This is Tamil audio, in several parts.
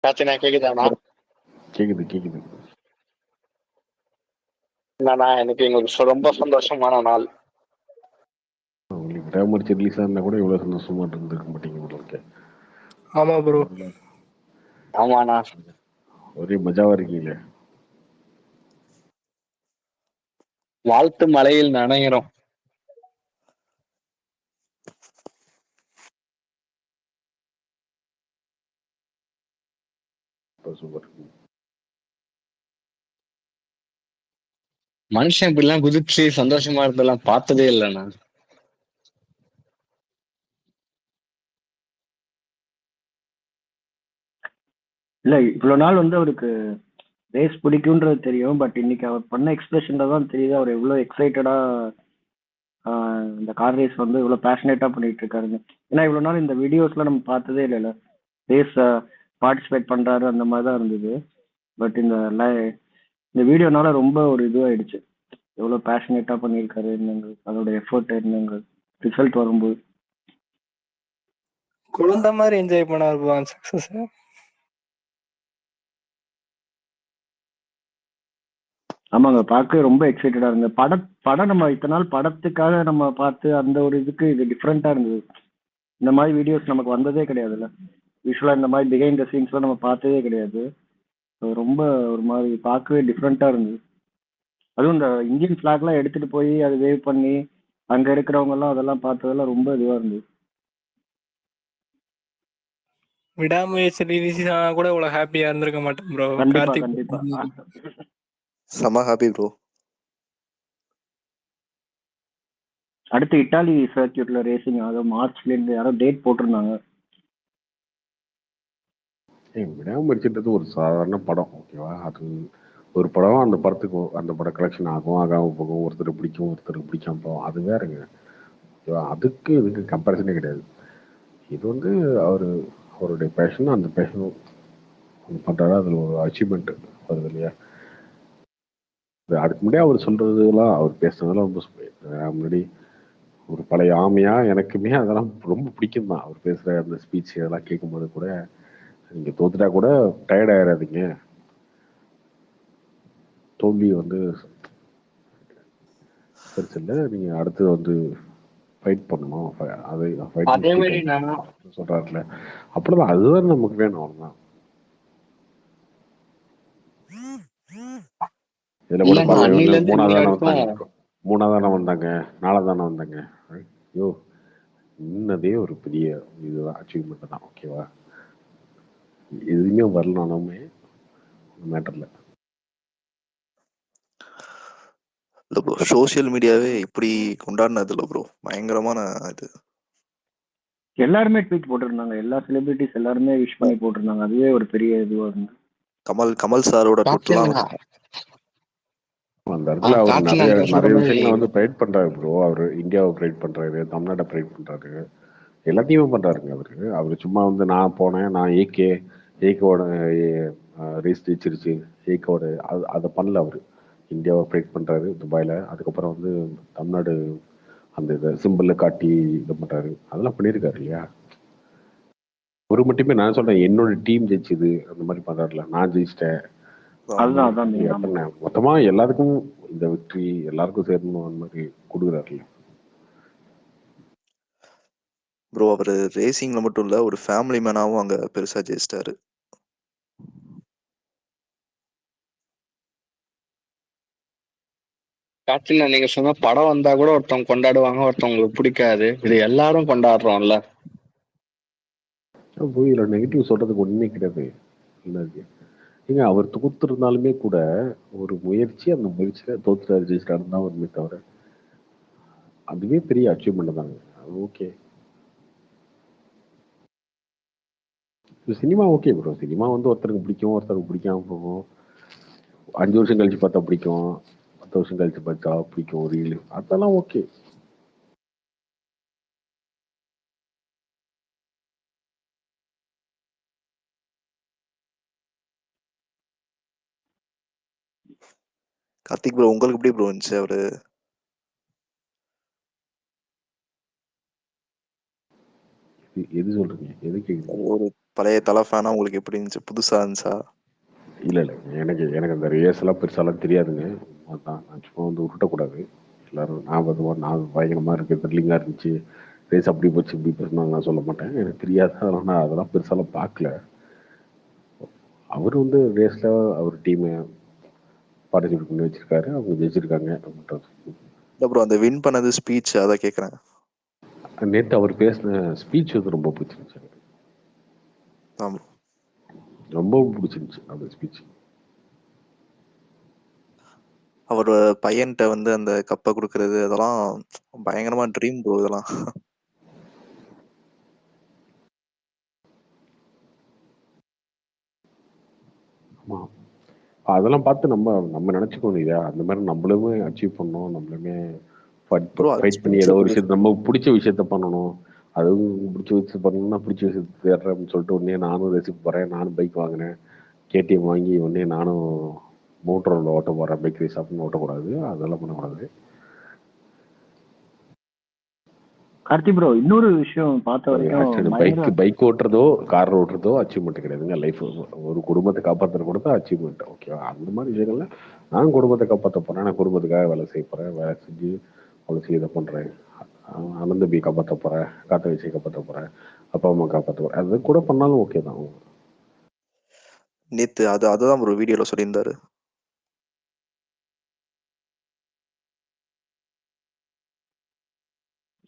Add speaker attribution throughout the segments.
Speaker 1: கார்த்தினா கேக்குதாண்ணா?
Speaker 2: கேக்குது கேக்குது.
Speaker 1: என்னண்ணா எனக்கு எங்களுக்கு ரொம்ப சந்தோஷமான நாள்.
Speaker 2: உங்களுக்கு விடாமுயற்சி ரிலீஸ் ஆனா கூட இவ்வளவு சந்தோஷமா இருந்திருக்க மாட்டீங்க போல இருக்கே.
Speaker 3: ஆமா ப்ரோ.
Speaker 1: ஆமாண்ணா.
Speaker 2: ஒரே மஜாவா இருக்கீங்களே.
Speaker 1: வாழ்த்து மலையில் நனைகிறோம்.
Speaker 2: சூப்பர்.
Speaker 1: மனுஷன் இப்படி எல்லாம் குதிச்சு சந்தோஷமா இருந்தெல்லாம் பார்த்ததே இல்லைண்ணா.
Speaker 4: இல்ல இவ்வளவு நாள் வந்து அவருக்கு ரேஸ் பிடிக்கும்ன்றது தெரியும். பட் இன்னைக்கு அவர் பண்ண எக்ஸ்பிரஷன்ல தான் தெரியுது அவர் எவ்வளவு எக்ஸைட்டடா இந்த கார் ரேஸ் வந்து இவ்வளவு பேஷனேட்டா பண்ணிட்டு இருக்காருங்க. ஏன்னா இவ்வளவு நாள் இந்த வீடியோஸ்ல நம்ம பார்த்ததே இல்லைல்ல. ரேஸ் பார்ட்டிசிபேட் பண்றாரு அந்த மாதிரி தான் இருந்தது. பட் இந்த வீடியோனால ரொம்ப ஒரு இதுவாயிடுச்சு. எவ்வளவு பேஷனேட்டா பண்ணியிருக்காரு என்னங்க, அதோட எஃபர்ட் என்னங்க, ரிசல்ட் வரும்போது
Speaker 3: குழந்தை மாதிரி என்ஜாய் பண்ணாரு சக்சஸ்.
Speaker 4: ஆமாங்க, பார்க்க ரொம்ப எக்ஸைட்டடா இருந்தது. படம் நம்ம இத்தனை நாள் படத்துக்காக நம்ம பார்த்து அந்த ஒரு இதுக்கு இது டிஃப்ரெண்டா இருந்தது. இந்த மாதிரி வீடியோஸ் நமக்கு வந்ததே கிடையாதுல்ல. யூஸ்வலா இந்த மாதிரி பிஹைண்ட் த சீன்ஸ்லாம் நம்ம பார்த்ததே கிடையாது. ரொம்ப ஒரு மாதிரி பார்க்கவே டிஃப்ரெண்டா இருந்தது. அதுவும் இந்த இந்தியன் ஃபிளாக்லாம் எடுத்துட்டு போய் அது வேவ் பண்ணி அங்க இருக்கிறவங்க எல்லாம் அதெல்லாம் பார்த்ததெல்லாம் ரொம்ப இதுவா இருந்தது.
Speaker 3: விடாமுயற்சி ரிலீஸ் ஆனா கூட இவ்வளவு ஹாப்பியா இருந்திருக்க மாட்டேன் ப்ரோ.
Speaker 4: கண்டிப்பா
Speaker 3: கார்த்திக்
Speaker 4: கண்டிப்பா.
Speaker 5: செம ஹாப்பி ப்ரோ.
Speaker 4: அடுத்து இட்டாலி சர்க்கியூட்ல ரேசிங் ஆகும் மார்ச்ல இருந்து யாரோ டேட் போட்டிருந்தாங்க.
Speaker 2: விடாமுயற்சின்றது ஒரு சாதாரண படம், ஓகேவா? அது ஒரு படம், அந்த படத்துக்கு அந்த படம் கலெக்ஷன் ஆகும், ஆகாம போகும், ஒருத்தர் பிடிக்கும் ஒருத்தருக்கு பிடிக்காம போகும், அது வேறுங்க, ஓகேவா? அதுக்கு இதுக்கு கம்பேரிசனே கிடையாது. இது வந்து அவருடைய பேஷன், அந்த பேஷன் பண்ணுறாரு, அதில் ஒரு அச்சீவ்மெண்ட் வருது இல்லையா? அதுக்கு முன்னாடி அவர் சொல்றதுலாம், அவர் பேசுனதெல்லாம் ரொம்ப முன்னாடி ஒரு பழைய ஆமையா எனக்குமே அதெல்லாம் ரொம்ப பிடிக்கும் தான். அவர் பேசுகிற அந்த ஸ்பீச் இதெல்லாம் கேட்கும்போது கூட நீங்கள் தோத்துட்டா கூட டயர்ட் ஆயிடாதீங்க, தோல்வி வந்து பெருசு இல்லை, நீங்கள் அடுத்து வந்து ஃபைட் பண்ணணும், அதை
Speaker 1: அதே மாதிரி
Speaker 2: சொல்கிறாருல, அப்படிதான் அதுதான் நமக்கு வேணும். அவ்வளோதான். இதில் கூட பாருங்க, மூணாவதானே வந்தாங்க, நாலாவதானே வந்தாங்க. ஐயோ, இன்னதே ஒரு பெரிய இதுதான், அச்சீவ்மெண்ட் தான், ஓகேவா? எதுவுமே வரலனாலுமே மேட்டர்ல.
Speaker 5: இல்ல ப்ரோ, சோசியல் மீடியாவே இப்படி கொண்டாடினது இல்ல ப்ரோ. பயங்கரமான இது.
Speaker 4: எல்லாருமே ட்வீட் போட்டிருந்தாங்க, எல்லா செலிபிரிட்டிஸ் எல்லாருமே விஷ் பண்ணி போட்டிருந்தாங்க. அதுவே ஒரு பெரிய இதுவா இருந்தது.
Speaker 5: கமல் சாரோட டோட்டலாம்
Speaker 2: அந்த இடத்துல அவர் நிறைய விஷயங்களை வந்து ப்ரைட் பண்றாரு ப்ரோ. அவர் இந்தியாவை ப்ரைட் பண்றாரு, தமிழ்நாட்டை ப்ரைட் பண்றாரு, எல்லாத்தையுமே பண்றாருங்க. அவரு சும்மா வந்து நான் போனேன், நான் ஏகேவோட ரேஸ் ஜெயிச்சிருச்சு, ஏகேவோட அதை பண்ணல. அவரு இந்தியாவை ப்ரைட் பண்றாரு துபாயில. அதுக்கப்புறம் வந்து தமிழ்நாடு அந்த இதை சிம்பிள காட்டி இது பண்றாரு, அதெல்லாம் பண்ணியிருக்காரு இல்லையா? ஒரு மட்டுமே நான் சொல்றேன், என்னோட டீம் ஜெயிச்சுது அந்த மாதிரி பண்றாருல, நான் ஜெயிச்சிட்டேன், மொத்தமா எல்லாருக்கும் இந்த வெற்றி எல்லாருக்கும் சேரணும் அந்த மாதிரி கொடுக்குறாருல்ல
Speaker 5: ப்ரோ. அவரு ரேசிங்ல மட்டும் இல்ல, ஒரு ஃபேமிலி மேனாவும் அங்க பெருசா ஜெயிச்சிட்டாரு.
Speaker 1: கார்த்தினா, நீங்க சொன்ன படம் வந்தா கூட ஒருத்தவங்க கொண்டாடுவாங்க, ஒருத்தவங்களுக்கு பிடிக்காது. இது எல்லாரும் கொண்டாடுறோம்ல.
Speaker 2: இதுல நெகட்டிவ் சொல்றதுக்கு ஒண்ணுமே கிடையாது. ஏங்க, அவர் தோத்துருந்தாலுமே கூட ஒரு முயற்சி, அந்த முயற்சியில தோத்துட்டாரு ஜெயிச்சிட்டாருன்னு தான் வருமே தவிர, அதுவே பெரிய அச்சீவ்மெண்ட் தாங்க. Okay, cinema okay bro. Cinema வந்து ஒருத்தருக்கு பிடிக்கும், ஒருத்தருக்கு பிடிக்காம போகும். 5 வருஷம் கழிச்சு பார்த்தா பிடிக்கும், 10 வருஷம் கழிச்சு பார்த்தா பிடிக்கும், ரீல், அதெல்லாம் ஓகே.
Speaker 5: கார்த்திக் ப்ரோ, உங்களுக்கு எப்படி ப்ரோ இருந்துச்சு அவரு?
Speaker 2: எது சொல்றீங்க? எது கேக்குறீங்க?
Speaker 5: ஒரு பழைய தலை ஃபேனா உங்களுக்கு எப்படி இருந்துச்சு? புதுசா இருந்துச்சா?
Speaker 2: இல்லை இல்லை, எனக்கு அந்த ரேஸ் எல்லாம் பெருசாலாம் தெரியாதுங்க. அதான் நான் சும்மா வந்து உருட்டக்கூடாது. எல்லாரும் நான் பயங்கரமாக இருக்குது, த்ரில்லிங்காக இருந்துச்சு, ரேஸ் அப்படி போச்சு இப்படி போச்சுன்னு நான் சொல்ல மாட்டேன். எனக்கு தெரியாது, அதனால் நான் அதெல்லாம் பெருசாலாம் பார்க்கல. அவர் வந்து ரேஸில் அவர் டீமை பார்ட்டிசிபேட் பண்ணி வச்சிருக்காரு, அவங்க ஜெயிச்சிருக்காங்க அப்படின்றது.
Speaker 5: இல்லை ப்ரோ, அந்த வின் பண்ணது ஸ்பீச் அதை கேட்குறேன்.
Speaker 2: நேற்று அவர் பேசின ஸ்பீச் வந்து ரொம்ப பிடிச்சிருந்துச்சு எனக்கு.
Speaker 5: ஆமாம்,
Speaker 2: ரொம்ப பிடிச்சிருந்துச்சு அந்த ஸ்பீச்.
Speaker 5: அவர் பையன்கிட்ட வந்து அந்த கப்பை கொடுக்கறது அதெல்லாம் பயங்கரமா ட்ரீம் ப்ரோ இதெல்லாம்.
Speaker 2: ஆமாம், அதெல்லாம் பார்த்து நம்ம நினச்சிக்கணும் இல்லையா, அந்த மாதிரி நம்மளுமே அச்சீவ் பண்ணணும், நம்மளுமே
Speaker 5: ப்ரோ
Speaker 2: ஃபைட் பண்ணி ஏதோ ஒரு விஷயத்த நம்ம பிடிச்ச விஷயத்த பண்ணணும். அதுவும் பிடிச்ச விஷயத்த பண்ணணும்னா பிடிச்ச விஷயத்த தேடுறேன் அப்படின்னு சொல்லிட்டு உடனே நானும் ரெசிப்ட் போகிறேன், நானும் பைக் வாங்கினேன், கேடிஎம் வாங்கி உடனே நானும் மோட்டர் ரோடில் ஓட்ட போகிறேன், பைக் ரேஸ் அப்படின்னு ஓட்டக்கூடாது, அதெல்லாம் பண்ணக்கூடாது.
Speaker 4: கார்த்தி ப்ரோ, இன்னொரு விஷயம் பார்த்த வரைக்கும்
Speaker 2: பைக் ஓட்டுறதோ கார் ஓட்டுறதோ அச்சீவ்மெண்ட் கிடையாதுங்க லைஃப். ஒரு குடும்பத்தை காப்பாற்றுற கூட தான் அச்சீவ்மெண்ட். ஓகேவா, அந்த மாதிரி விஷயங்கள்ல நான் குடும்பத்தை காப்பாற்ற போறேன், நான் குடும்பத்துக்காக வேலை செய்ய போறேன், வேலை செஞ்சு அவ்வளோ செய்ய இதை பண்றேன், அனந்த பி காப்பாற்ற போறேன், காத்த வச்சு காப்பாற்ற போறேன், அப்பா அம்மா காப்பாற்ற போறேன், அது கூட பண்ணாலும் ஓகே தான்.
Speaker 5: நேத்து அதுதான் ப்ரோ வீடியோல சொல்லியிருந்தாரு.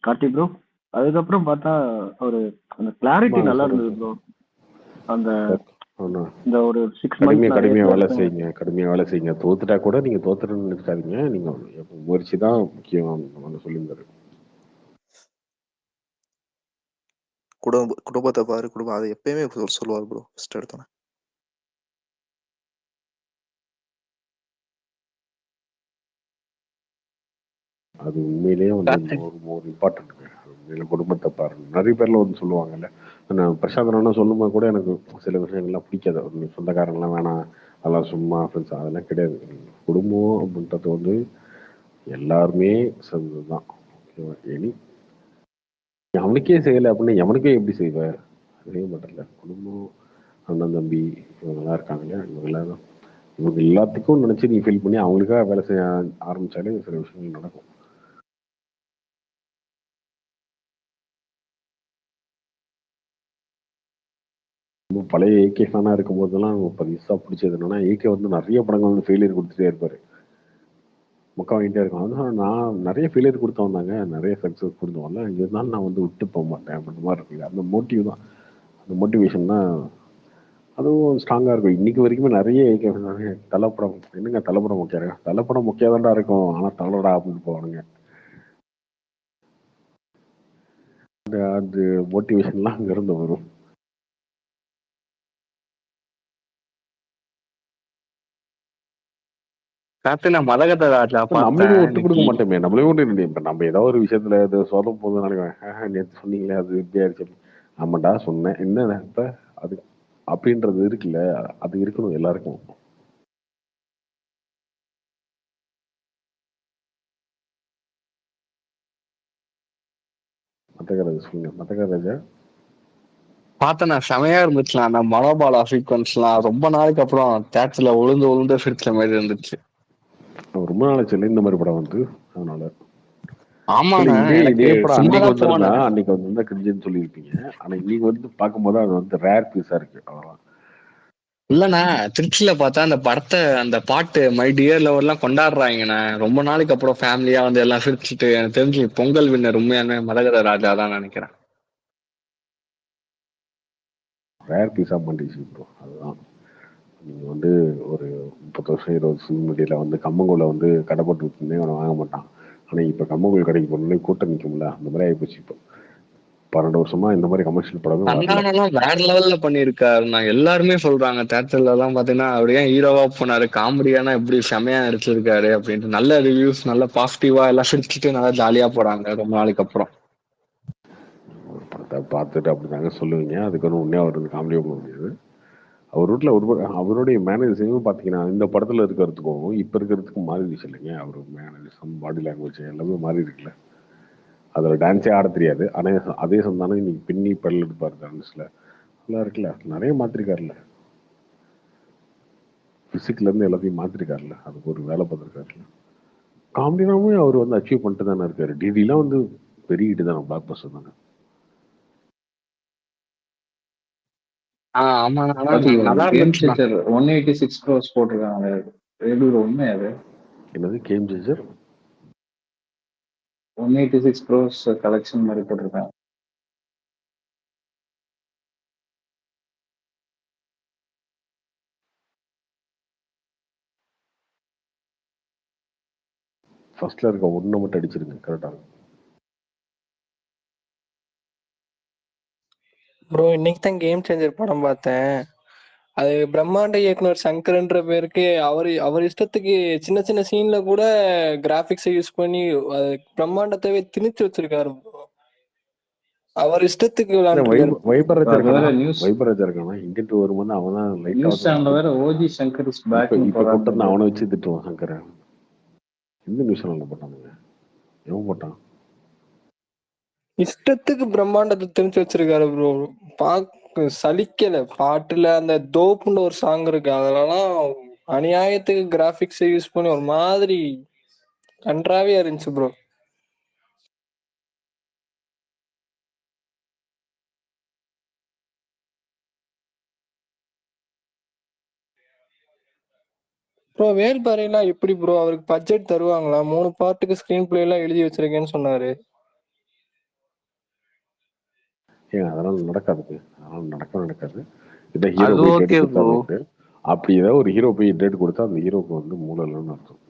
Speaker 4: கார்த்தி ப்ரோ, அதுக்கப்புறம் பார்த்தா ஒரு அந்த கிளாரிட்டி நல்லா இருந்தது ப்ரோ. அந்த இந்த ஒரு 6 மந்த்ஸ்
Speaker 2: கடுமையா வேலை செய்யுங்க, தோத்துட்டா கூட நீங்க தோத்துறன்னு நினைக்காதீங்க, நீங்க முயற்சி தான் முக்கியம் சொல்லியிருந்தாரு.
Speaker 5: குடும்பத்தை பாரு, குடும்பம் அதை எப்பயுமே சொல்லுவார் ப்ரோ ஃபர்ஸ்ட் எடுத்தோன்னே.
Speaker 2: அது உண்மையிலேயே வந்து ஒரு இம்பார்ட்டன்ட். குடும்பத்தை பாருங்க, நிறைய பேர்ல வந்து சொல்லுவாங்கல்ல, பிரசாத் அண்ணா சொல்லும்போது கூட எனக்கு சில விஷயங்கள்லாம் பிடிக்காது. சொந்தக்காரங்களாம் வேணாம், அதெல்லாம் சும்மா ஃப்ரெண்ட்ஸ், அதெல்லாம் கிடையாது. குடும்பம் அப்படின்றது வந்து எல்லாருமே சேர்ந்ததுதான். ஓகேவா, இனி அவனுக்கே செய்யலை அப்படின்னு எவனுக்கே எப்படி செய்வேன், செய்ய மாட்டேன்ல. குடும்பம், அண்ணன் தம்பி இவங்கெல்லாம் இருக்காங்க இல்லையா, இவங்க எல்லாத்துக்கும் நினைச்சு நீ ஃபீல் பண்ணி அவங்களுக்காக வேலை செய்ய ஆரம்பிச்சாலே சில விஷயங்கள் நடக்கும். பழைய ஏகே ஃபேனா இருக்கும் போதெல்லாம் பரிசா பிடிச்சது என்னன்னா, ஏகே வந்து நிறைய படங்கள் வந்து ஃபெயிலியர் கொடுத்துட்டே இருப்பாரு, முக்கா வாங்கிட்டே இருக்கும். அதனால நான் நிறைய ஃபெயிலியர் கொடுத்து வந்தாங்க, நிறைய சக்ஸஸ் கொடுத்து வந்தேன், இருந்தாலும் நான் வந்து விட்டு போக மாட்டேன் அப்படின்ற மாதிரி இருக்குல்ல, அந்த மோட்டிவ் தான், அந்த மோட்டிவேஷன் தான் அதுவும் ஸ்ட்ராங்கா இருக்கும். இன்னைக்கு வரைக்குமே நிறைய ஏகே தலைப்படம், என்னங்க தலைப்படம் முக்கியம், தலைப்படம் முக்கியதாண்டா இருக்கும், ஆனா தலடா அப்படின்னு போவானுங்க. அது மோட்டிவேஷன்லாம் அங்க இருந்து வரும்.
Speaker 1: மதகத ராஜா
Speaker 2: நம்மளுமே விட்டு கொடுக்க மாட்டோமே, நம்மளே ஒண்ணு இப்ப நம்ம ஏதோ ஒரு விஷயத்துல சொல்ல போது நேற்று சொன்னீங்களே அது எப்படி ஆயிடுச்சு, ஆமாண்டா சொன்னேன் என்ன இப்ப அது அப்படின்றது இருக்குல்ல, அது இருக்கணும் எல்லாருக்கும். மத்தகராஜா சொல்லுங்க. மத்தகராஜா
Speaker 1: பார்த்தேன், செமையா இருந்துச்சுலாம் அந்த மனோபாலா சீக்வன்ஸ்லாம். ரொம்ப நாளைக்கு அப்புறம் தேட்டர்ல உளுந்து சிரிச்ச மாதிரி இருந்துச்சு.
Speaker 2: ரொம்ப நாளைச்சு இல்லை இந்த மாதிரி படம் வந்து, அதனால
Speaker 1: ஆமாண்ணா, எனக்கு
Speaker 2: அன்னைக்கு
Speaker 1: சும்மாதான்
Speaker 2: வந்திருந்தா கிரிஞ்சுன்னு சொல்லியிருப்பீங்க, ஆனா இன்னைக்கு வந்து பார்க்கும்போது அது வந்து ரேர் பீஸா இருக்கு, அவ்வளவுதான்.
Speaker 1: இல்லண்ணா, திருச்சியில பார்த்தா அந்த படத்தை, அந்த பாட்டு மை டியர் லவர் எல்லாம் கொண்டாடுறாங்கண்ணா. ரொம்ப நாளைக்கு அப்புறம் ஃபேமிலியா வந்து எல்லாம் சிரிச்சுட்டு, எனக்கு தெரிஞ்சு பொங்கல் வின்னர் உண்மையான மதகத ராஜா தான் நினைக்கிறேன்.
Speaker 2: ரேர் பீஸா பண்ணிச்சு ப்ரோ, அதுதான். நீங்க வந்து ஒரு 30 வருஷம் 20 வருஷம் மீடியில வந்து கம்மங்கூழ வந்து கடை போட்டு விட்டுருந்தே அவனை வாங்க மாட்டான், ஆனா இப்ப கம்மங்கூழ் கடைக்கு போனோடனே கூட்டம் நிற்கும்ல, அந்த மாதிரி ஆயிப்போச்சு. இப்போ 12 வருஷமா இந்த மாதிரி கமர்ஷியல் படமே வரல.
Speaker 1: சந்தானம்லாம் வேற லெவல்ல பண்ணிருக்காரு. நான் எல்லாருமே சொல்றாங்க தேட்டர்ல எல்லாம் பாத்தீங்கன்னா அவர் ஏன் ஹீரோவா போனாரு, காமெடியானா எப்படி செமையா நடிச்சிருக்காரு அப்படின்ட்டு நல்ல ரிவ்யூஸ், நல்ல பாசிட்டிவா எல்லாம் சிரிச்சுட்டு நல்லா ஜாலியா போறாங்க ரொம்ப நாளைக்கு அப்புறம்.
Speaker 2: ஒரு படத்தை பார்த்துட்டு அப்படிதாங்க சொல்லுவீங்க, அதுக்கு ஒன்று உண்மையாக வருது, காமெடியாக போக முடியாது. அவர் வீட்டில் அவருடைய மேனேஜிங்கும் பார்த்தீங்கன்னா இந்த படத்தில் இருக்கிறதுக்கும் இப்போ இருக்கிறதுக்கும் மாறிடுச்சு இல்லைங்க. அவர் மேனேஜிசம், பாடி லாங்குவேஜ் எல்லாமே மாறி இருக்குல்ல. அதில் டான்ஸே ஆட தெரியாது, ஆனால் அதே சந்தானம் இன்னைக்கு பின்னி படல் எடுப்பார் டான்ஸில். ஃபுல்லாக இருக்குல்ல, நிறைய மாற்றிருக்காருல்ல, ஃபிசிக்லேருந்து எல்லாத்தையும் மாற்றிருக்காருல்ல, அதுக்கு ஒரு வேலை பார்த்துருக்காருல்ல. காமெடினாவே அவர் வந்து அச்சீவ் பண்ணிட்டு தானே இருக்காரு. டிடிலாம் வந்து பெரிய ஹிட் தானே, பிளாக் பஸ்டர் தானே.
Speaker 1: ஆமா. ஆனா
Speaker 6: அது
Speaker 1: நல்லா
Speaker 6: கேம்
Speaker 1: இருந்துச்சுண்ணா.
Speaker 6: சேஞ்சர் 186 க்ரோஸ் போட்டிருக்காங்க. எப்படி bro உண்மை அது?
Speaker 2: என்னது கேம் சேஞ்சர்?
Speaker 6: 186 க்ரோஸ் கலெக்ஷன் மாதிரி போட்டிருக்காங்க.
Speaker 2: ஃபர்ஸ்ட்ல இருக்க ஒன்றை மட்டும் அடிச்சிருங்க, கரெக்டாக இருக்கும்.
Speaker 3: ப்ரோ இன்னைக்கு தான் கேம் சேஞ்சர் படம் பார்த்தேன். அது பிரம்மாண்ட இயக்குனர் சங்கர்ன்ற பேருக்கு அவர் இஷ்டத்துக்கு சின்ன சின்ன சீன்ல கூட கிராபிக்ஸை யூஸ் பண்ணி அது பிரம்மாண்டத்தையே திணிச்சு வச்சிருக்காரு bro. அவர் இஷ்டத்துக்கு விளையாண்டுருக்காரு.
Speaker 2: வைபராஜா
Speaker 6: அது வேற
Speaker 2: இருக்கானா,
Speaker 6: நியூஸ்
Speaker 2: வைபராஜா இருக்கானா, இங்கிட்டு வரும்போது அவன் தான் லைட்டாக
Speaker 6: நியூஸ் சேனல்ல வேற ஓஜி சங்கர் இஸ் பேக்னு
Speaker 2: இப்போ கொண்டு வந்து
Speaker 6: போறாங்க.
Speaker 2: அவனை வச்சு திட்டுவான் சங்கரை. எந்த நியூஸ் சேனலில் போட்டானுங்க, எவன் போட்டான்?
Speaker 3: இஷ்டத்துக்கு பிரம்மாண்டத்தை திணிச்சு வச்சிருக்காரு ப்ரோ. சலிக்கல. பாட்டுல அந்த தோப்புன்னு ஒரு சாங் இருக்கு, அதெல்லாம் அநியாயத்துக்கு கிராபிக்ஸை யூஸ் பண்ணி ஒரு மாதிரி கன்றாவே இருந்துச்சு ப்ரோ. ப்ரோ வேல்பாறையெல்லாம் எப்படி ப்ரோ, அவருக்கு பட்ஜெட் தருவாங்களா? 3 பார்ட்டுக்கு ஸ்கிரீன் பிளே எல்லாம் எழுதி வச்சிருக்கேன்னு சொன்னாரு.
Speaker 2: ஏன் அதெல்லாம் நடக்காதுங்க, அதெல்லாம் நடக்காது. இதான் ஹீரோ
Speaker 5: அது
Speaker 2: போய்
Speaker 5: ஓகே
Speaker 2: டேட்
Speaker 5: ப்ரோ.
Speaker 2: கொடுத்தா வந்து, அப்படி ஏதாவது ஒரு ஹீரோ போய் டேட் கொடுத்தா அந்த ஹீரோக்கு வந்து மூளை இல்லைன்னு அர்த்தம்.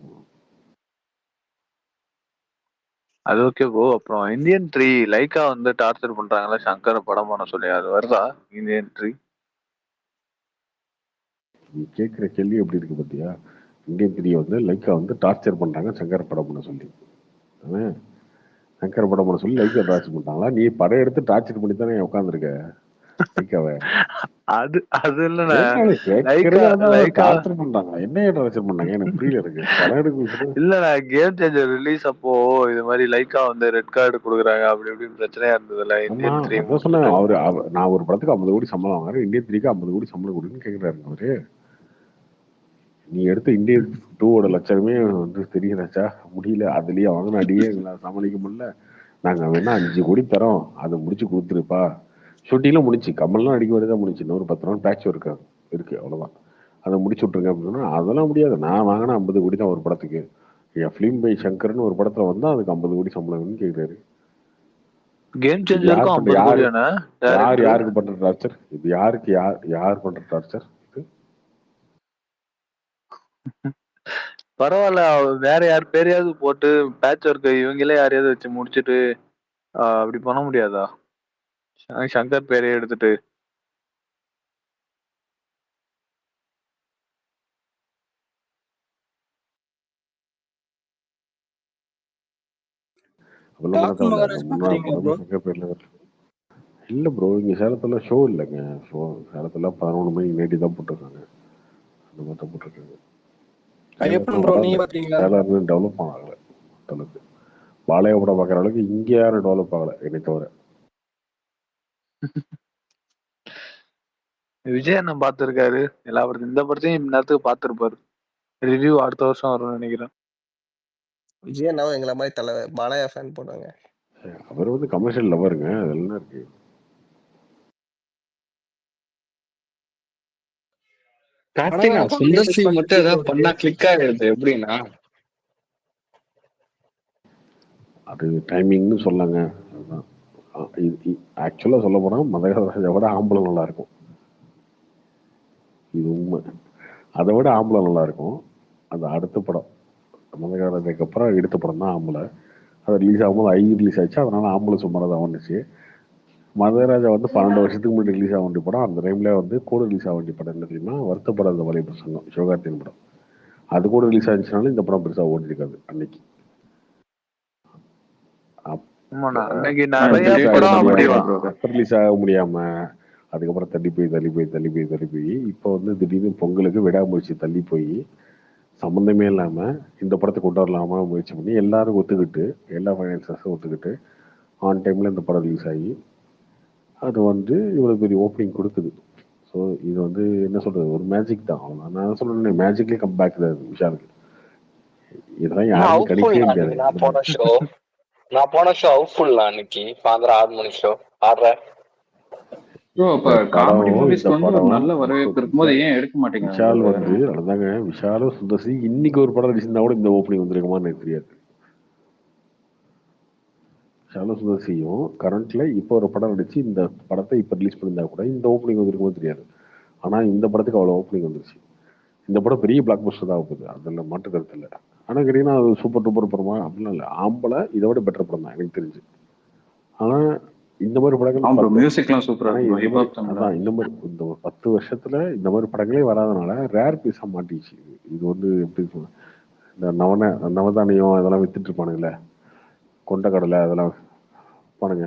Speaker 5: அது ஓகே ப்ரோ. அப்புறம் இந்தியன் 3 லைக்கா வந்து டார்ச்சர் பண்றாங்கல்ல சங்கரை படம் பண்ண சொல்லி, அது வருதா இந்தியன் 3?
Speaker 2: நீ கேட்குற கேள்வி எப்படி இருக்கு பார்த்தியா? இந்தியன் 3 வந்து லைக்கா வந்து டார்ச்சர் பண்ணுறாங்க சங்கர் படம் பண்ண சொல்லி. அவன் சங்கர் படம் பண்ண சொல்லி லைக்கா டார்ச்சர் பண்ணிட்டாங்களா? நீ படம் எடுத்து டார்ச்சர் பண்ணி தானே உட்காந்துருக்க லைக்காவை.
Speaker 5: அது இல்லண்ணா. லைக்கா
Speaker 2: கேட்கறது
Speaker 5: லைக்கா
Speaker 2: டார்ச்சர் பண்ணாங்க. என்ன டார்ச்சர் பண்ணாங்க எனக்கு புரியல. எனக்கு படம் எடுக்க
Speaker 5: இல்லண்ணா, கேம் சேஞ்சர் ரிலீஸ் அப்போ இது மாதிரி லைக்கா வந்து ரெட் கார்டு கொடுக்குறாங்க அப்படி இப்படி பிரச்சனையா இருந்ததுல
Speaker 2: ஆமா
Speaker 5: இந்தியன் 3
Speaker 2: அதான் சொன்னேன். நான் ஒரு படத்துக்கு 50 கோடி சம்பளம் வாங்குறேன், இந்தியன் 3க்கு 50 கோடி சம்பளம் கொடுக்குன்னு கேட்கிறாரு அவரு. நீ எடுத்த இந்தியன் 2ஓட லட்சமே வந்து தெரியலச்சா, முடியல. அதுலயே வாங்கின அடியே எங்களால் சமாளிக்க முடியல. நாங்க வேணா 5 கோடி தரோம், அதை முடிச்சு கொடுத்துருப்பா. ஷூட்டிங்லாம் முடிச்சு, கமல்லாம் அடிக்க வேண்டியதான் முடிச்சு. இன்னொரு 10 நாள் பேட்ச் ஒர்க் இருக்கு, அவ்வளவுதான். அதை முடிச்சு விட்டுருங்க அப்படின்னா அதெல்லாம் முடியாது. நான் வாங்கினா 50 கோடி தான் ஒரு படத்துக்கு. என் ஃபிலிம் பை சங்கர்னு ஒரு படத்துல வந்தா அதுக்கு 50 கோடி சம்பளம்னு கேட்கிறாரு.
Speaker 5: கேம்
Speaker 2: இது யார்
Speaker 5: சேஞ்சருக்கும்
Speaker 2: பண்ற
Speaker 5: 50
Speaker 2: யாரு
Speaker 5: கோடியாண்ணா
Speaker 2: யார்
Speaker 5: டைரக்டர்?
Speaker 2: யாருக்கு பண்ற டார்ச்சர் இது? யாருக்கு யார் பண்ற டார்ச்சர் இது?
Speaker 5: பரவாயில்ல, வேற யார் பேரையாவது போட்டு பேட்ச் ஒர்க் இவங்களே யாரையாவது வச்சு முடிச்சுட்டு அப்படி பண்ண முடியாதா? சங்கர் பேரையே எடுத்துட்டு.
Speaker 2: அதெல்லாம் பண்ண
Speaker 3: டாக்
Speaker 2: தேவையில்ல.
Speaker 3: மகாராஜ்
Speaker 2: முன்னாள்
Speaker 3: பாக்குறீங்களா
Speaker 2: படமே
Speaker 3: ப்ரோ?
Speaker 2: சங்கர் பேர்ல வருது. இல்ல ப்ரோ, இங்க சேலத்துல ஷோ இல்லைங்க. ஷோ சேலத்துல 11 மணிக்கு நேட்டி தான் போட்டிருக்காங்க. அந்த மாதிரி தான் போட்டிருக்காங்க.
Speaker 3: ஐயப்பன்
Speaker 2: சேலத்துல
Speaker 3: ப்ரோ
Speaker 2: படம்
Speaker 3: நீங்க
Speaker 2: இல்லை.
Speaker 3: பாத்தீங்களா?
Speaker 2: சேலம் டெவலப் ஆகல அளவுக்கு. பாளைய படம் பார்க்குற அளவுக்கு இங்க யாரும் டெவலப் ஆகல என்னை தவிர.
Speaker 5: விஜய் அண்ணன் பார்த்துருக்காரு எல்லா படத்தையும். இந்த படத்தையும் இந்நேரத்துக்கு பார்த்துருப்பாரு. ரிவ்யூ அடுத்த வருஷம் வரும்னு நினைக்கிறேன்.
Speaker 7: விஜய் அண்ணாவும் எங்களை மாதிரி பாலையா ஃபேன் போடுவாங்க.
Speaker 2: அவர் வந்து கமர்ஷியல் லவருங்க, அதெல்லாம் இருக்கு.
Speaker 1: பிளாட்டினா சுந்தர் சி மட்டும் ஏதாவது பண்ணா கிளிக் ஆகிடுது எப்படின்னா?
Speaker 2: அது டைமிங்னு சொல்லாங்க. அதுதான் ஆக்சுவலாக சொல்ல போனால் மதகராஜை விட ஆம்பளை நல்லா இருக்கும். இது உண்மை. அதை விட ஆம்பளை நல்லா இருக்கும். அது அடுத்த படம் மதகராஜைக்கு அப்புறம் எடுத்த படம் தான் ஆம்பளை. அது ரிலீஸ் ஆகும்போது ரிலீஸ் ஆச்சு, அதனால ஆம்பளை சும்மா தான் வந்துச்சு. மதராஜா வந்து 12 வருஷத்துக்கு முன்னாடி ரிலீஸ் ஆக வேண்டிய படம். அந்த டைம்ல வந்து கூட ரிலீஸ் ஆக வேண்டிய படம் என்ன தெரியுமா? வருத்தப்படாத வலை பிரசங்கம், சிவகார்த்தியின் படம். அது கூட ரிலீஸ் ஆச்சுனாலும் இந்த படம் பெருசாக ஓடிருக்காது அன்னைக்கு. ரிலீஸ் ஆக முடியாம அதுக்கப்புறம் தள்ளி போய் இப்போ வந்து திடீர்னு பொங்கலுக்கு விடாமுயற்சி தள்ளி போய் சம்மந்தமே இல்லாம இந்த படத்தை கொண்டு வரலாமா முயற்சி பண்ணி எல்லாரும் ஒத்துக்கிட்டு, எல்லா ஃபைனான்சர்ஸும் ஒத்துக்கிட்டு ஆன் டைம்ல இந்த படம் ரிலீஸ் ஆகி அது வந்து இவ்வளவு பெரிய ஓப்பனிங் கொடுக்குது. ஸோ இது வந்து என்ன சொல்றது, ஒரு மேஜிக் தான். அவ்வளவுதான். நான் சொல்றேன், மேஜிக்லயே கம் பேக் தான் விஷாலுக்கு. இதெல்லாம்
Speaker 1: ஆனா
Speaker 2: யாருமே
Speaker 1: ஹவுஸ்ஃபுல்
Speaker 2: கணிக்கவே முடியாது.
Speaker 1: அன்னைக்கு நான் போன ஷோ ஹவுஸ்ஃபுல் அன்னைக்கு சாயந்தரம் 6 மணி ஷோ 6:30.
Speaker 6: ப்ரோ
Speaker 2: இந்த
Speaker 6: அப்ப காமெடி
Speaker 2: படம்
Speaker 6: மூவிஸ்க்கு வந்து ஒரு நல்ல வரவேற்பு இருக்கும்போது ஏன் எடுக்க மாட்டேங்கிறாங்க
Speaker 2: விஷால்
Speaker 6: bro?
Speaker 2: வந்து அதுதாங்க, விஷாலும் சுந்தர்சி இன்னைக்கு ஒரு படம் ரிலீஸ் கூட இந்த ஓப்பனிங் வந்திருக்குமான்னு எனக்கு தெரியாது. விஷாலும் சுந்தர்சியும் கரண்ட்ல இப்போ ஒரு படம் நடிச்சு இந்த படத்தை இப்ப ரிலீஸ் பண்ணியிருந்தா கூட இந்த ஓப்பனிங் வந்திருக்குமோ தெரியாது. ஆனா இந்த படத்துக்கு அவ்வளவு ஓப்பனிங் வந்துருச்சு. இந்த படம் பெரிய பிளாக் பஸ்டர் தான் ஆகுது, அதுல மாற்று கருத்து இல்லை. ஆனா கேட்டீங்கன்னா அது சூப்பர் டூப்பர் படமா அப்படிலாம் இல்லை. ஆம்பளை இதை விட பெட்டர் படம் தான் எனக்கு தெரிஞ்சு. ஆனா இந்த மாதிரி படங்கள்
Speaker 6: ஆமா ப்ரோ,
Speaker 2: 10
Speaker 6: மியூசிக்லாம் சூப்பரா
Speaker 2: ஆனா
Speaker 6: இருக்கும்
Speaker 2: இந்த
Speaker 6: ஹிப்
Speaker 2: மாதிரி
Speaker 6: ஹாப் தமிழா.
Speaker 2: அதான் இந்த மாதிரி இந்த ஒரு 10 வருஷத்துல இந்த மாதிரி படங்களே வராதனால ரேர் பீஸா மாட்டிச்சு. இது வந்து எப்படி சொல்ல, இந்த நவதானியம் இதெல்லாம் வித்துட்டு இருப்பானுங்களே, கொண்டக்கடலை அதெல்லாம் பானுங்க,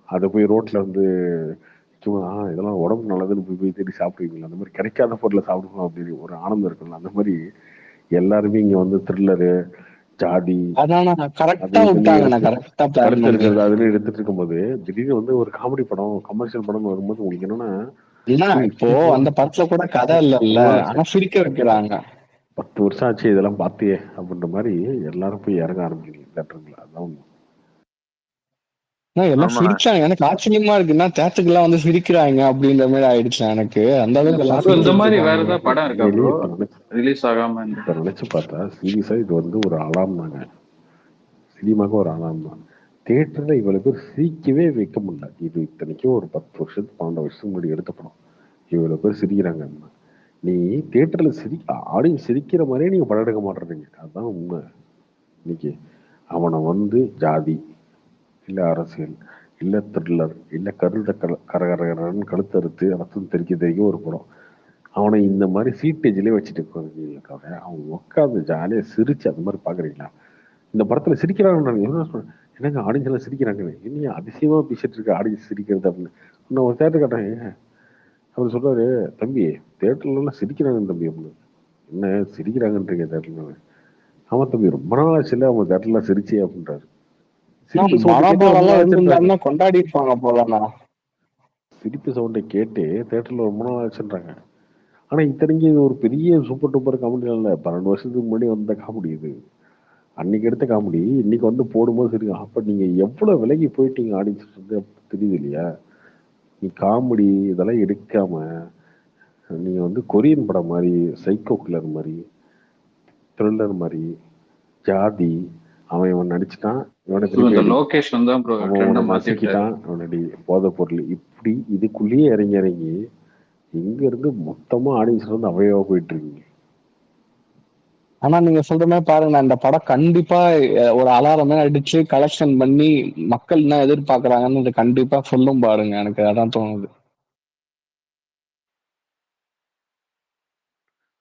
Speaker 2: அதை போய் ரோட்ல வந்து சும்மா இதெல்லாம் உடம்பு நல்லதுன்னு போய் தேடி சாப்பிடுவீங்களா, அந்த மாதிரி கிடைக்காத பொருளை சாப்பிடுவோம் அப்படின்னு ஒரு ஆனந்தம் இருக்குல்ல, அந்த மாதிரி எல்லாருமே இங்க வந்து த்ரில்லரு, ஜாதி,
Speaker 1: அதான்
Speaker 2: அது
Speaker 1: கரெக்டா
Speaker 2: இதுன்னு
Speaker 1: விட்டாங்க,
Speaker 2: எடுத்து
Speaker 1: கரெக்டா பிளான்
Speaker 2: கருத்து
Speaker 1: பண்ணி.
Speaker 2: இருக்கிறது அதுன்னு எடுத்துட்டு இருக்கும்போது திடீர்னு வந்து ஒரு காமெடி படம் கமர்ஷியல் படம் வரும்போது உங்களுக்கு என்னன்னா,
Speaker 1: ஏன்னா இப்போ அந்த படத்துல கூட கதை இல்லைல்ல,
Speaker 2: ரொம்ப நாள்
Speaker 1: ஆனா சிரிக்க வைக்கிறாங்க.
Speaker 2: 10 வருஷம் ஆச்சு இதெல்லாம் பார்த்தியே அப்படின்ற மாதிரி எல்லாரும் போய் இறங்க ஆரம்பிக்கிறீங்க தேட்டருக்குள்ள. அதான் உண்மை.
Speaker 1: எல்லாம்
Speaker 5: ஆமாண்ணா.
Speaker 1: சிரிச்சாங்க. எனக்கு ஆச்சரியமா இருக்குன்னா தேட்டருக்குலாம் வந்து சிரிக்கிறாங்க அப்படின்ற மாதிரி ஆயிடுச்சு எனக்கு. அந்த அளவுக்கு எல்லாம்
Speaker 6: ப்ரோ இந்த
Speaker 1: சிரிச்சிட்டு
Speaker 6: மாதிரி வேற
Speaker 1: இருக்காங்க.
Speaker 6: ஏதாவது படம் இருக்கா
Speaker 2: உண்மையிலேயே
Speaker 6: ப்ரோ ரிலீஸ் ஆகாம இந்த
Speaker 2: இப்ப நினைச்சு பார்த்தா சீரியஸா இது வந்து ஒரு அலாம் தாங்க. சினிமாவுக்கு ஒரு அலாம் தான். தேட்டர்ல இவ்வளவு பேர் சிரிக்கவே வைக்க முடியல. இது இத்தனைக்கும் ஒரு 10 வருஷத்துக்கு 12 வருஷத்துக்கு முன்னாடி எடுத்த படம். இவ்வளவு பேர் சிரிக்கிறாங்க. நீ தியேட்டர்ல ஆடியன்ஸ் சிரிக்கிற மாதிரியே நீங்க படம் எடுக்க மாட்டேறீங்க. அதுதான் உண்மை. இன்னைக்கு அவனை வந்து ஜாதி இல்ல அரசியல் இல்ல த்ரில்லர் இல்ல கரகரன்னு கழுத்தறுத்து ரத்தம் தெறிக்க ஒரு படம், அவனை இந்த மாதிரி சீட்டேஜ்லயே வச்சுட்டு இருக்காங்க. அவன் உட்காந்து ஜாலியா சிரிச்சு அந்த மாதிரி பாக்குறீங்களா? இந்த படத்துல சிரிக்கிறாங்க. என்னங்க ஆடியன்ஸ் எல்லாம் சிரிக்கிறாங்க, என்ன அதிசயமா பேசிட்டு இருக்க ஆடியன்ஸ் சிரிக்கிறது அப்படின்னு. நான் ஒரு தேட்டர் கேட்டேன், அவர் சொல்றாரு, தம்பி தேட்டர்ல எல்லாம் சிரிக்கிறாங்க தம்பி அப்படின்னு. என்ன சிரிக்கிறாங்கன்றீங்க தேட்டர்ல? ஆமா தம்பி, ரொம்ப நாள் ஆச்சுல அவங்க தேட்டர்ல சிரிச்சே அப்படின்றாரு. சிரிப்பு சவுண்டு கேட்டு ரொம்ப
Speaker 1: மனோபாலெல்லாம்
Speaker 2: நாள் ஆச்சுன்றாங்க.
Speaker 1: இருந்திருந்தாருன்னா கொண்டாடி இருப்பாங்க போலண்ணா.
Speaker 2: சிரிப்பு சவுண்டை கேட்டு தேட்டர்ல ரொம்ப நாள் ஆச்சுன்றாங்க. ஆனா இத்தனைக்கு இது ஒரு பெரிய சூப்பர் டூப்பர் காமெடி இல்ல, 12 வருஷத்துக்கு முன்னாடி வந்த காமெடி இது. அன்னைக்கு எடுத்த காமெடி இன்னைக்கு வந்து போடும்போது சரி. அப்ப நீங்க எவ்வளவு விலகி போயிட்டீங்க ஆடியன்ஸ் வந்து தெரியுது இல்லையா? நீ காமெடி இதெல்லாம் எடுக்காம நீங்க வந்து கொரியன் படம் மாதிரி, சைக்கோ கில்லர் மாதிரி, த்ரில்லர் மாதிரி, ஜாதி, அவன் இவன் நடிச்சுட்டான், இவனை
Speaker 6: ப்ரோ
Speaker 2: திருப்பி
Speaker 6: இந்த
Speaker 2: அடி,
Speaker 6: லோகேஷன் தான் ப்ரோ
Speaker 2: அவன்
Speaker 6: ட்ரெண்டை
Speaker 2: அவனை
Speaker 6: மாத்தி விட்டாரு.
Speaker 2: நசுக்கிட்டான், அவனடி போதை பொருள், இப்படி இதுக்குள்ளேயே இறங்கி இறங்கி இங்க இருந்து மொத்தமா ஆடியன்ஸ் வந்து அவையவா போயிட்டு இருக்கீங்க.
Speaker 1: ஆனா நீங்க சொல்ற மாதிரி பாருங்க, இந்த படம் கண்டிப்பா ஒரு அலாரமே அடிச்சு கலெக்ஷன் பண்ணி மக்கள் என்ன எதிர்பார்க்கறாங்கன்னு இது கண்டிப்பா சொல்லும் பாருங்க. எனக்கு அதான் தோணுது.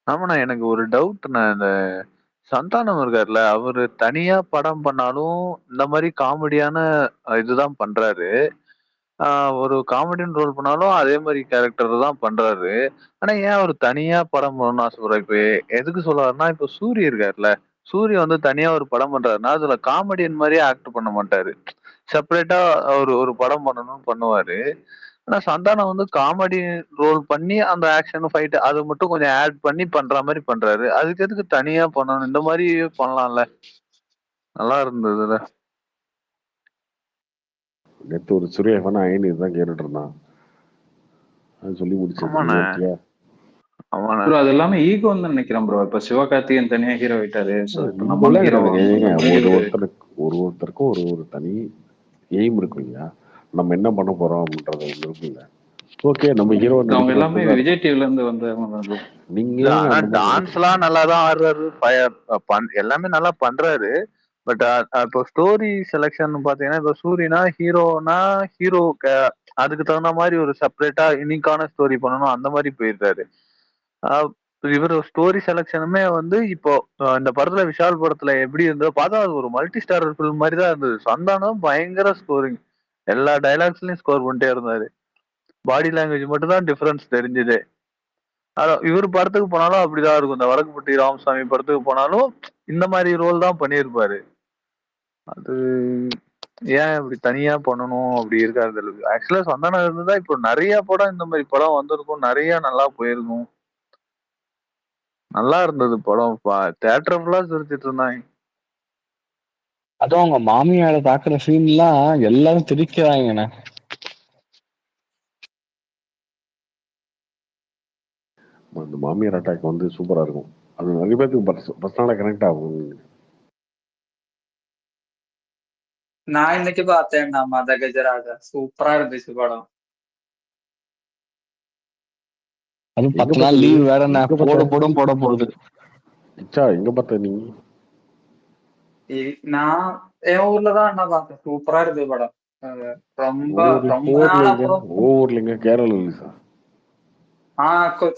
Speaker 5: ஆமாண்ணா, எனக்கு ஒரு டவுட்ண்ணா. இந்த சந்தானம் இருக்காருல்ல, அவரு தனியா படம் பண்ணாலும் இந்த மாதிரி காமெடியான இதுதான் பண்றாரு. ஒரு காமெடியன் ரோல் பண்ணாலும் அதே மாதிரி கேரக்டர் தான் பண்றாரு. ஆனா ஏன் அவர் தனியா படம் பண்ணணும்னு ஆசைப்படுறாரு? இப்ப எதுக்கு சொல்றாருன்னா, இப்ப சூரிய இருக்காருல்ல, சூரிய வந்து தனியா ஒரு படம் பண்றாருன்னா அதுல காமெடியன் மாதிரியே ஆக்ட் பண்ண மாட்டாரு. செப்பரேட்டா ஒரு ஒரு படம் பண்ணணும்னு பண்ணுவாரு. ஆனா சந்தானம் வந்து காமெடி ரோல் பண்ணி அந்த ஆக்ஷன் ஃபைட் அது மட்டும் கொஞ்சம் ஆட் பண்ணி பண்ற மாதிரி பண்றாரு. அதுக்கு எதுக்கு தனியா பண்ணணும்? இந்த மாதிரி பண்ணலாம்ல, நல்லா இருந்ததுல.
Speaker 2: நேற்று ஒரு சூரியவன அயன் இதுதான் கேட்டுட்டு இருந்தான், அது சொல்லி முடிச்சது நீ
Speaker 5: ஆமாண்ணே.
Speaker 2: ஓட்டியா?
Speaker 5: ஆமாண்ணே.
Speaker 6: ப்ரோ அது எல்லாமே ஈகோன்னு தான் நினைக்கிறேன் ப்ரோ. இப்ப சிவகார்த்திகேயன் தனியா ஹீரோ ஆயிட்டாரு, சோ இப்ப நம்ம
Speaker 2: இப்பெல்லாம்
Speaker 6: ஹீரோ
Speaker 2: கிடையாதுங்க. ஏங்க,
Speaker 6: ஈகோ.
Speaker 2: ஒருத்தருக்கும் ஒரு ஒரு தனி எய்ம் இருக்கும் இல்லையா? நம்ம என்ன பண்ண போறோம் அப்படின்றது ஒண்ணு இருக்குல்ல. ஓகே, நம்ம ஹீரோ
Speaker 6: அவங்க
Speaker 2: நடிக்கணும்
Speaker 6: எல்லாமே
Speaker 2: அப்படிதான் இருக்கும்.
Speaker 6: விஜய் டிவில இருந்து வந்தவங்க தான் ப்ரோ.
Speaker 2: நீங்க
Speaker 5: இல்ல,
Speaker 2: ஏங்க
Speaker 5: ஆனா
Speaker 2: அந்த மாதிரி
Speaker 5: டான்ஸ்
Speaker 2: நினைக்கிறீங்க?
Speaker 5: எல்லாம் நல்லாதான் ஆடுறாரு. எல்லாமே நல்லா பண்றாரு. பட் இப்போ ஸ்டோரி செலெக்ஷன் பாத்தீங்கன்னா, இப்ப சூரியனா ஹீரோனா ஹீரோ அதுக்கு தகுந்த மாதிரி ஒரு செப்பரேட்டா யூனிக்கான ஸ்டோரி பண்ணணும், அந்த மாதிரி போயிருக்காரு. ஆஹ் இவர் ஸ்டோரி செலெக்ஷனுமே வந்து இப்போ இந்த படத்துல விஷால் படத்துல எப்படி இருந்தோ பார்த்தா அது ஒரு மல்டி ஸ்டாரர் ஃபிலிம் மாதிரி தான் இருந்தது. சந்தானம் பயங்கர ஸ்கோரிங், எல்லா டைலாக்ஸ்லயும் ஸ்கோர் பண்ணிட்டே இருந்தாரு. பாடி லாங்குவேஜ் மட்டும் தான் டிஃபரன்ஸ் தெரிஞ்சது. அதான் இவர் படத்துக்கு போனாலும் அப்படிதான் இருக்கும். இந்த வடக்குப்பட்டி ராமசாமி படத்துக்கு போனாலும் இந்த மாதிரி ரோல் தான் பண்ணியிருப்பாரு. அது ஏன் இப்படி தனியா பண்ணணும் அப்படி இருக்காது. ஆக்சுவலா சந்தானம் இருந்ததா இப்போ நிறைய படம் இந்த மாதிரி படம் வந்திருக்கும், நிறைய நல்லா போயிருக்கும். நல்லா இருந்தது படம். தியேட்டர் ஃபுல்லா சிரிச்சிட்டு இருந்தாங்க.
Speaker 1: அதுவும் அவங்க மாமியார தாக்குற சீன்லாம் எல்லாரும் திரிக்கிறாங்கண்ணே.
Speaker 2: அந்த மாமியார் அட்டாக் வந்து சூப்பரா இருக்கும். அது நிறைய பேருக்கு பர்சனலா கனெக்ட் ஆகும்.
Speaker 8: நான் இன்னைக்கு பார்த்தேன்டா மத கஜராஜா, சூப்பரா இருந்துச்சு படம்.
Speaker 1: அது
Speaker 2: எங்க
Speaker 1: 10 நாள்
Speaker 2: பார்த்த நீ?
Speaker 1: லீவ் வேற என்ன
Speaker 2: எங்க
Speaker 1: போட
Speaker 2: பார்த்த?
Speaker 1: போடும் போட போகுது.
Speaker 2: கிச்சா எங்க பார்த்த நீ?
Speaker 8: நான் என் ஊர்லதான் அண்ணா பார்த்தேன். சூப்பரா இருந்தது படம். ரொம்ப ரொம்ப நாள்
Speaker 2: ஊர்ல
Speaker 8: அப்புறம்.
Speaker 2: ஊர்லங்க கேரளா ரிலீஸா?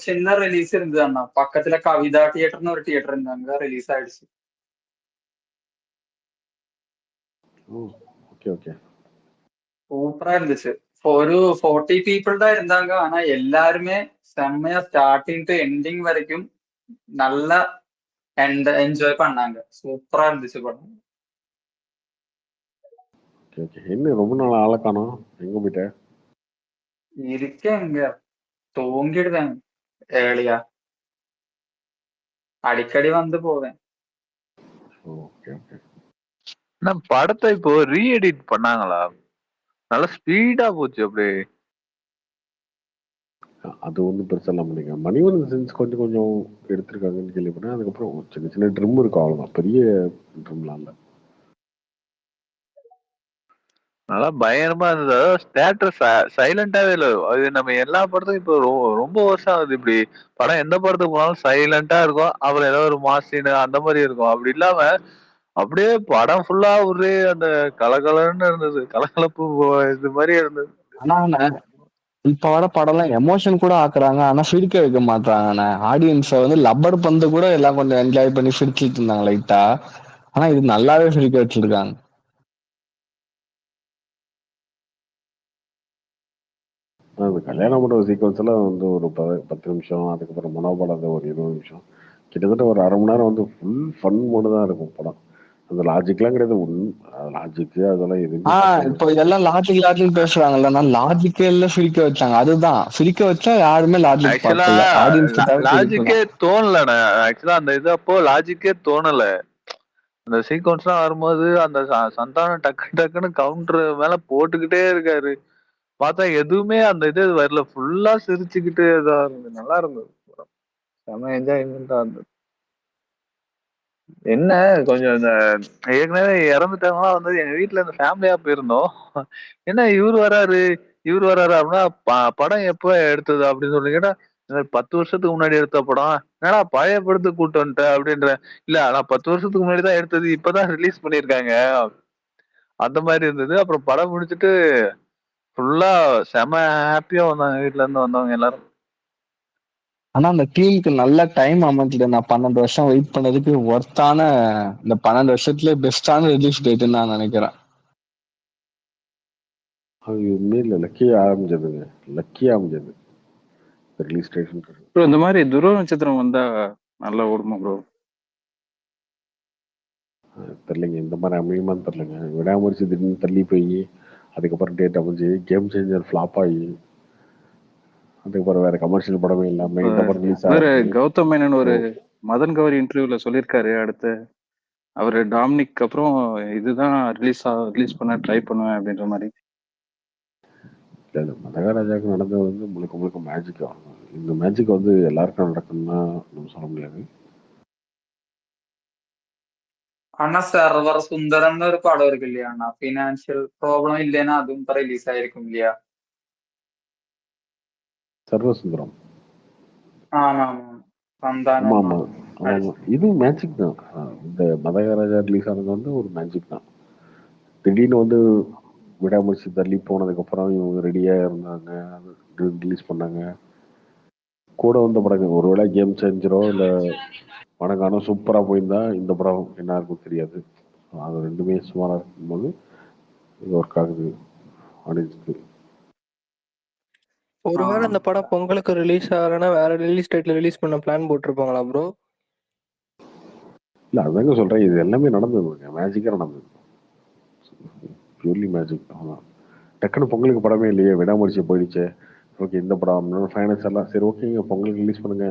Speaker 8: சின்ன ரிலீஸ் இருந்தது அண்ணா. பக்கத்துல கவிதா தியேட்டர்னு ஒரு தியேட்டர் இருந்தாங்க, ரிலீஸ் ஆயிடுச்சு.
Speaker 2: Okay okay.
Speaker 8: சூப்பரா இருந்துச்சு. ஒரு 40 பீப்புள் தான் இருந்தாங்க. ஆனா எல்லாருமே செம்மையா ஸ்டார்டிங் டு எண்டிங் வரைக்கும் நல்லா என்ஜாய் பண்ணாங்க. சூப்பரா இருந்துச்சு படம்.
Speaker 2: Okay okay. என்ன ரொம்ப நாள் ஆளை காணோம், எங்க போயிட்ட?
Speaker 8: இருக்கேன் இங்க, தூங்கிடுவேன் ஏர்லியா. அடிக்கடி வந்து போவேன்.
Speaker 2: Okay okay.
Speaker 5: படத்தை இப்போ ரீஎடிட் பண்ணாங்களா? நல்லா ஸ்பீடா போச்சு அப்படியே.
Speaker 2: அது ஒன்றும் பெருசா இல்லாம பண்ணிங்க. மணிவண்ணன் சென்ஸ் கொஞ்சம் கொஞ்சம் எடுத்திருக்காங்கன்னு கேள்விப்பட்டேன். அதுக்கப்புறம் சின்ன சின்ன ட்ரிம் இருக்கும், அவ்வளோதான். பெரிய ட்ரிம்லாம் இல்லை.
Speaker 5: நல்லா பயங்கரமா இருந்தது. தேட்டர் சைலண்டாவே இல்லை. அது நம்ம எல்லா படத்துக்கும் இப்போ ரொம்ப வருஷம் ஆகுது இப்படி. படம் எந்த படத்துக்கு போனாலும் சைலண்டா இருக்கும், அப்புறம் ஏதோ ஒரு மாசின் அந்த மாதிரி இருக்கும். அப்படி இல்லாம அப்படியே படம் ஃபுல்லா ஒரே அந்த கலகலன்னு இருந்தது, கலகலப்பு இது மாதிரி இருந்தது.
Speaker 1: ஆனா இப்ப வர படம் எல்லாம் எமோஷன் கூட ஆக்குறாங்க, ஆனா சிரிக்க வைக்க மாட்டாங்கண்ணே. ஆடியன்ஸ வந்து லப்பர் பந்து கூட எல்லாம் கொஞ்சம் என்ஜாய் பண்ணி சிரிச்சிட்டு இருந்தாங்க லைட்டா. ஆனா இது நல்லாவே சிரிக்க வச்சிருக்காங்க.
Speaker 2: அந்த கல்யாணம் பண்ணுற சீக்வன்ஸ் எல்லாம் வந்து ஒரு 10 நிமிஷம், அதுக்கப்புறம் மனோபடம் ஒரு 20 நிமிஷம், கிட்டத்தட்ட ஒரு அரை மணி நேரம் வந்து ஃபுல் ஃபன் மோடு தான் இருக்கும் படம். அந்த லாஜிக்லாம் கிடையாது. லாஜிக்கு அதெல்லாம் எதுவுமே
Speaker 1: இப்போ எல்லாம் லாஜிக் பேசுறாங்கல்ல, நான் லாஜிக்கே இல்ல சிரிக்க வச்சாங்க. அதுதான் சிரிக்க வச்சா யாருமே லாஜிக்
Speaker 5: ஆக்சுவலா
Speaker 1: பார்க்கல. ஆடியன்ஸ்
Speaker 5: லாஜிக்கே தோணலண்ணே. ஆக்சுவலா அந்த இது அப்போ லாஜிக்கே தோணல. அந்த சீக்வன்ஸ் எல்லாம் வரும்போது அந்த சந்தானம் டக்குன்னு கவுண்டர் மேல போட்டுக்கிட்டே இருக்காரு. பார்த்தா எதுவுமே அந்த இது வரல. ஃபுல்லா சிரிச்சுக்கிட்டு இதா இருந்தது. நல்லா இருந்தது. செம என்ஜாய்மெண்டா இருந்தது. என்ன கொஞ்சம் இந்த ஏற்கனவே இறந்துட்டவங்களாம் வந்து எங்க வீட்டுல இந்த ஃபேமிலியா போயிருந்தோம். என்ன இவர் வராரு அப்படின்னா படம் எப்ப எடுத்தது அப்படின்னு சொல்லி கேட்டா, 10 வருஷத்துக்கு முன்னாடி எடுத்த படம். என்னடா பழைய படத்துக்கு கூட்டு வந்துட்ட அப்படின்ற. இல்ல ஆனா 10 வருஷத்துக்கு முன்னாடி தான் எடுத்தது, இப்பதான் ரிலீஸ் பண்ணிருக்காங்க அந்த மாதிரி இருந்தது. அப்புறம் படம் முடிச்சுட்டு ஃபுல்லா செம ஹாப்பியா வந்தாங்க வீட்டுல இருந்து வந்தவங்க எல்லாரும்.
Speaker 1: ஆனா அந்த டீமுக்கு நல்ல டைம் அமைஞ்சது. நான் 12 வருஷம் வெயிட் பண்ணதுக்கு ஒர்த்தான, இந்த 12 வருஷத்துல பெஸ்டான ரிலீஸ் டேட்னு நான் நினைக்கிறேன்.
Speaker 2: அது உண்மையில லக்கியா அமைஞ்சதுங்க. லக்கியா அமைஞ்சது ரிலீஸ் ஸ்டேஷன்.
Speaker 6: ப்ரோ இந்த மாதிரி துருவ நட்சத்திரம் வந்தா நல்லா ஓடுமா ப்ரோ?
Speaker 2: தெரிலங்க, இந்த மாதிரி அமையுமான்னு தெரிலங்க. விடாமுயற்சி திடீர்னு தள்ளி போய் அதுக்கப்புறம் டேட் அமைஞ்சு கேம் சேஞ்சர் ஃப்ளாப் ஆகி அதுக்கப்புறம் வேற கமர்ஷியல் படமே இல்லாம இந்த படம் ரிலீஸ்
Speaker 6: வேற
Speaker 2: ஆகுது.
Speaker 6: கௌதம் மேனன் ஒரு மதன் கௌரி இன்டர்வியூல சொல்லியிருக்காரு, அடுத்து அவரு டாமினிக் அப்புறம் இதுதான் ரிலீஸ் பண்ண ட்ரை பண்ணுவேன் அப்படின்ற மாதிரி.
Speaker 2: இல்லை மதகராஜாவுக்கு நடந்தது வந்து முழுக்க முழுக்க மேஜிக் ஆகும். இந்த மேஜிக் வந்து எல்லாருக்கும் நடக்கும்னா நம்ம சொல்ல முடியாது.
Speaker 8: ஆனா சர்வர் சுந்தரம்னு ஒரு படம் இருக்கு இல்லையா அண்ணா, ஃபினான்சியல் ப்ராப்ளம் இல்லைன்னா அதுவும் இப்ப ரிலீஸ் ஆயிருக்கும் இல்லையா?
Speaker 2: சர்வசுந்தரம்.
Speaker 8: ஆமா
Speaker 2: ஆமா ஆமா
Speaker 8: சந்தானம்
Speaker 2: ஆமா ஆமா. இது மேஜிக் தான். இந்த மதகராஜா ரிலீஸ் ஆனது வந்து ஒரு மேஜிக் தான். திடீர்னு வந்து விடாமுயற்சி தள்ளி போனதுக்கு அப்புறம் இவங்க ரெடியா இருந்தாங்க, ரிலீஸ் பண்ணாங்க. கூட வந்த படங்கள் ஒருவேளை கேம் சேஞ்சரோ இல்ல வணங்கானோ சூப்பரா போயிருந்தா இந்த படம் என்ன இருக்கும் தெரியாது. அது ரெண்டுமே சுமாரா இருக்கும்போது இது ஒர்க் ஆகுது ஆடியன்ஸ்க்கு.
Speaker 3: ஒருவேளை அந்த படம் பொங்கலுக்கு ரிலீஸ் ஆகலன்னா வேற ரிலீஸ் டேட்ல ரிலீஸ் பண்ண பிளான் போட்டிருப்பாங்களா ப்ரோ?
Speaker 2: இல்ல அதாங்க சொல்றேன், இது எல்லாமே நடந்தது, மேஜிக்கா நடந்தது. Purely magic. அவ்வளோதான். டக்குன்னு பொங்கலுக்கு படமே இல்லையே, விடாமுயற்சி போயிடுச்சு. ஓகே, இந்த படம் ஃபைனான்ஸ் எல்லாம் சரி ஓகேங்க பொங்கலுக்கு ரிலீஸ் பண்ணுங்க,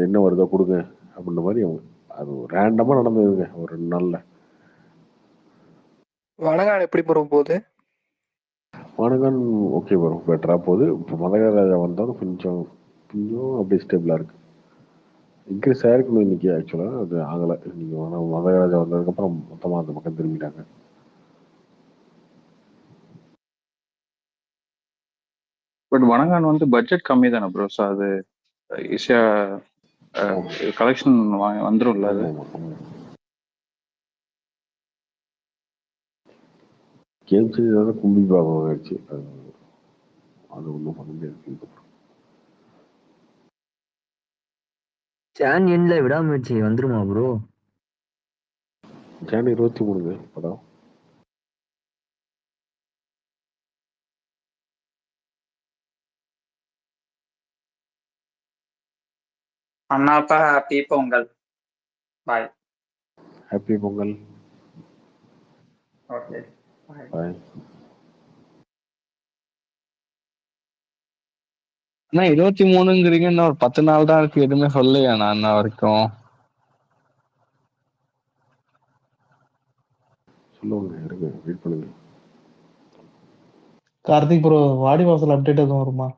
Speaker 2: என்ன வருதோ கொடுங்க அப்படின்ற மாதிரி அவங்க அது ரேண்டமா நடந்ததுங்க ஒரு 2 நாள்ல.
Speaker 3: வணங்கான் எப்படி போகுது?
Speaker 2: வானகான் ஓகே வரும், பெட்டரா போகுது. இப்போ மதகராஜா வந்தாலும் கொஞ்சம் கொஞ்சம் அப்படியே ஸ்டேபிளா இருக்கு. இன்க்ரீஸ் ஆயிருக்கணும் இன்னைக்கு, ஆக்சுவலா அது ஆகலை. இன்னைக்கு மதகராஜா வந்ததுக்கப்புறம் மொத்தமாக அந்த பக்கம் திரும்பிட்டாங்க.
Speaker 6: பட் வணங்கான் வந்து பட்ஜெட் கம்மி தானே ப்ரோ, ஸோ அது ஈஸியா கலெக்ஷன் வந்துரும்ல அது.
Speaker 2: கேம் சேஞ்சர் கும்பி பாகம் ஆயிடுச்சு, அது ஒன்றும் பண்ண முடியாது.
Speaker 9: ஜான் எண்ட்ல விடாமுயற்சி வந்துருமா ப்ரோ?
Speaker 2: ஜான் 23 படம்.
Speaker 8: அண்ணாப்பா happy Pongal. Bye.
Speaker 2: Happy Pongal.
Speaker 8: Okay
Speaker 2: bye.
Speaker 1: அண்ணா 23ங்கிறீங்க, இன்னும் ஒரு 10 நாள் தான் இருக்கு, எதுவுமே சொல்லலையா நான் இன்ன வரைக்கும்?
Speaker 2: சொல்லுவாங்க, இருங்க வெயிட் பண்ணுங்க.
Speaker 10: கார்த்திக் ப்ரோ வாடிவாசல் அப்டேட் எதுவும் வருமா?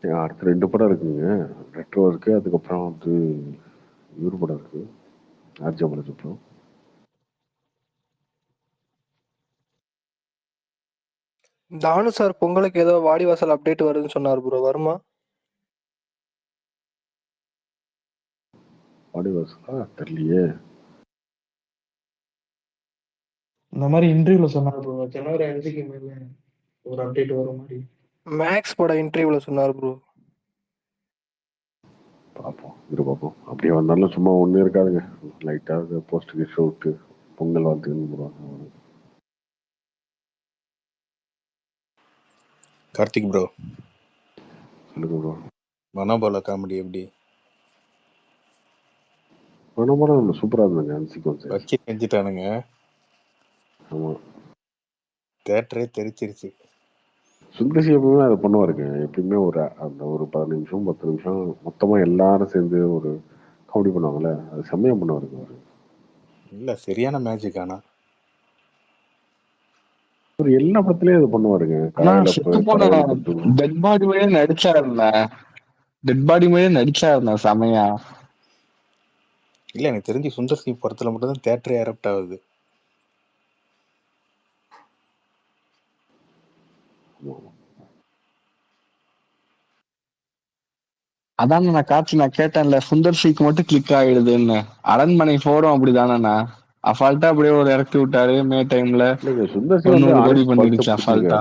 Speaker 2: அடுத்த 2 படம் இருக்குங்க. ரெட்ரோ இருக்கு, அதுக்கப்புறம் வந்து இவர் படம் இருக்கு, ஆர்ஜாமலஜ். அப்புறம்
Speaker 3: தானு சார் பொங்கலுக்கு ஏதோ வாடிவாசல் அப்டேட் வருதுன்னு சொன்னார் ப்ரோ, வருமா?
Speaker 2: வாடிவாசலா தெரியலையே.
Speaker 10: இந்த மாதிரி இன்டர்வியூல சொன்னார் ப்ரோ, ஜனவரி 5க்கு மேல ஒரு அப்டேட் வரும் மாதிரி.
Speaker 3: மேக்ஸ் பட இன்டர்வியூல சொன்னார் ப்ரோ.
Speaker 2: பார்ப்போம், இரு பார்ப்போம். அப்படியே வந்தாலும் சும்மா ஒன்றும் இருக்காதுங்க, லைட்டாக போஸ்ட்டுக்கு ஷூட்டு பொங்கல் வாழ்த்துக்குன்னு போடுவாங்க.
Speaker 11: கார்த்திக் ப்ரோ,
Speaker 2: சொல்லுங்க ப்ரோ.
Speaker 11: மனோபாலா காமெடி எப்படி?
Speaker 2: மனோபாலம் சூப்பராக இருந்தாங்க, அந்த சீக்வன்ஸ்
Speaker 11: வச்சு செஞ்சுட்டானுங்க.
Speaker 2: ஆமாம்,
Speaker 11: தேட்டரே தெரிச்சிருச்சு.
Speaker 2: சுந்தர்சி எப்பவுமே அதை பண்ணுவாருங்க. எப்பயுமே அந்த ஒரு 15 நிமிஷம் 10 நிமிஷம் மொத்தமாக எல்லாரும் சேர்ந்து ஒரு காமெடி பண்ணுவாங்கல்ல, அது செம்மையாக பண்ணுவாருங்க அவரு.
Speaker 11: இல்ல சரியான மேஜிக். ஆனா
Speaker 2: அவர் எல்லா படத்துலயும் அது பண்ணுவாருங்க.
Speaker 1: செத்து போன டெட் பாடி மாதிரியே நடிச்சாருண்ணா செமையா.
Speaker 11: இல்ல எனக்கு தெரிஞ்சு சுந்தர் சி படத்துல மட்டும் தான் தேட்டரே எரப்ட் ஆகுது.
Speaker 1: அதான் நான் காட்சி நான் கேட்டேன்ல, சுந்தர் சிக்கு மட்டும் கிளிக் ஆயிடுதுன்னு. அரண்மனை 4 அப்படிதானண்ணா, அஃபால்ட்டா அப்படியே ஒரு இறக்கி விட்டாரு மே டைம்ல.
Speaker 2: சுந்தர் சி
Speaker 1: 100 கோடி
Speaker 2: ஆடியன்ஸ்
Speaker 1: பண்ணிடுச்சு அஃபால்ட்டா.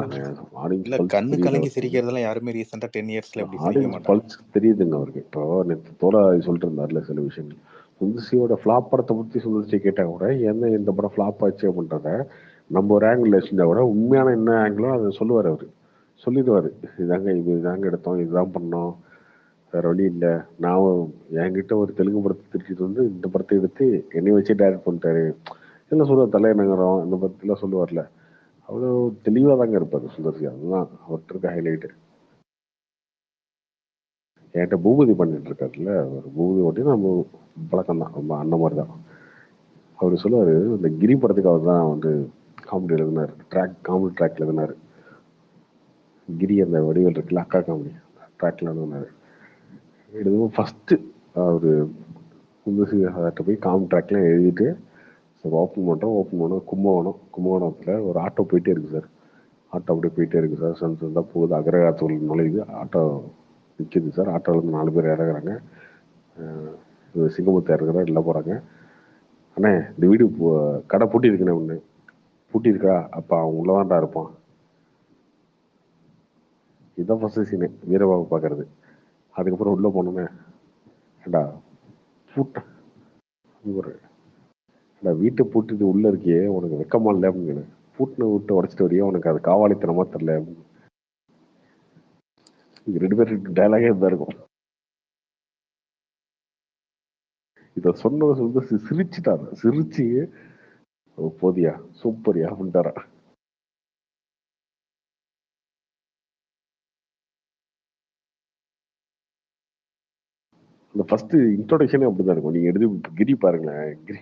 Speaker 11: இல்ல கண்ணு கலங்கி சிரிக்கிறதெல்லாம் யாருமே ரீசெண்டா 10 இயர்ஸ்ல எப்படி சிரிக்க
Speaker 2: ஆடியன்ஸ்
Speaker 11: மாட்டாங்க.
Speaker 2: பல்ஸ் தெரியுதுங்க அவருக்கு. இப்போ நேற்று தோலா சொல்லிட்டு இருந்தாருல சில விஷயங்கள். சுந்தர்சியோட ஃபிளாப் படத்தை பத்தி சுந்தர்சி கேட்டா கூட என்ன இந்த படம் ஃபிளாப் ஆச்சு அப்படின்றத நம்ம ஒரு ஆங்கிள் வச்சிருந்தா கூட உண்மையான என்ன ஆங்கிளோ அதை சொல்லுவார். அவரு சொல்லிடுவாரு, இதாங்க எடுத்தோம், இதுதான் பண்ணோம், வேற வழி இல்லை. நான் என்கிட்ட ஒரு தெலுங்கு படத்தை திருச்சிட்டு வந்து இந்த படத்தை எடுத்து என்னை வச்சு டைரக்ட் பண்ணிட்டாரு என்ன சொல்லுவார். தலைநகரம் இந்த படத்துல சொல்லுவார்ல, அவ்வளோ தெளிவாக தாங்க இருப்பாரு சுந்தர்சி. அதுதான் அவர்கிட்ட இருக்க ஹைலைட்டு. என்கிட்ட பூபதி பண்ணிட்டு இருக்காருல்ல, ஒரு பூபதி ஓட்டி நம்ம பழக்கம் தான், ரொம்ப அந்த மாதிரி தான். அவர் சொல்லுவார், இந்த கிரி படத்துக்கு அவர் தான் வந்து காமெடி எழுதினார், காமெடி ட்ராக் எழுதினார். கிரி அந்த வடிவேல் இருக்குல்ல, அக்கா காமெடி ட்ராக்ல எழுதினார். எழுதும் ஃபஸ்ட்டு அவர் அவர்கிட்ட போய் காமெடி ட்ராக்லாம் எழுதிட்டு ஓப்பன் பண்ணோம். கும்பகோணத்தில் ஒரு ஆட்டோ போயிட்டே இருக்கு சார். ஆட்டோ அப்படியே போயிட்டே இருக்கு சார். சந்தா போகுது, அக்ரகாரத்தில் நுழையுது, ஆட்டோ நிற்கிது சார். ஆட்டோவில் 4 பேர் இறங்குறாங்க. சிங்கமுத்து இறங்குறாரு, எல்லாம் போகிறாங்க. அண்ணே இந்த வீடு கடை பூட்டி இருக்குண்ணே. ஒன்று பூட்டி இருக்கா, அப்போ அவன் உள்ளதான்டா இருப்பான். இதுதான் ஃபர்ஸ்ட் சீனு, வீரபாபு பார்க்கறது. அதுக்கப்புறம் உள்ளே போனோன்னே, ஏண்டா பூட்ட வீட்டை பூட்டிட்டு உள்ளே இருக்கியே, உனக்கு வெக்கமா இல்லை அப்படின்னு. பூட்டின விட்டு உடச்சிட்டு வரையும் உனக்கு அது காவாலித்தனமா தெரியல அப்படின்னு. 2 பேருக்கு டைலாகே இருந்தா இருக்கும். இதை சொன்னதை வந்து சிரிச்சுட்டாரு. சிரிச்சு போதியா சூப்பரியா அப்படின்ட்டாரா. இந்த ஃபர்ஸ்ட் இன்ட்ரோடக்ஷனே அப்படிதான் இருக்கும். நீங்க எடுத்து கிரி பாருங்களேன். கிரி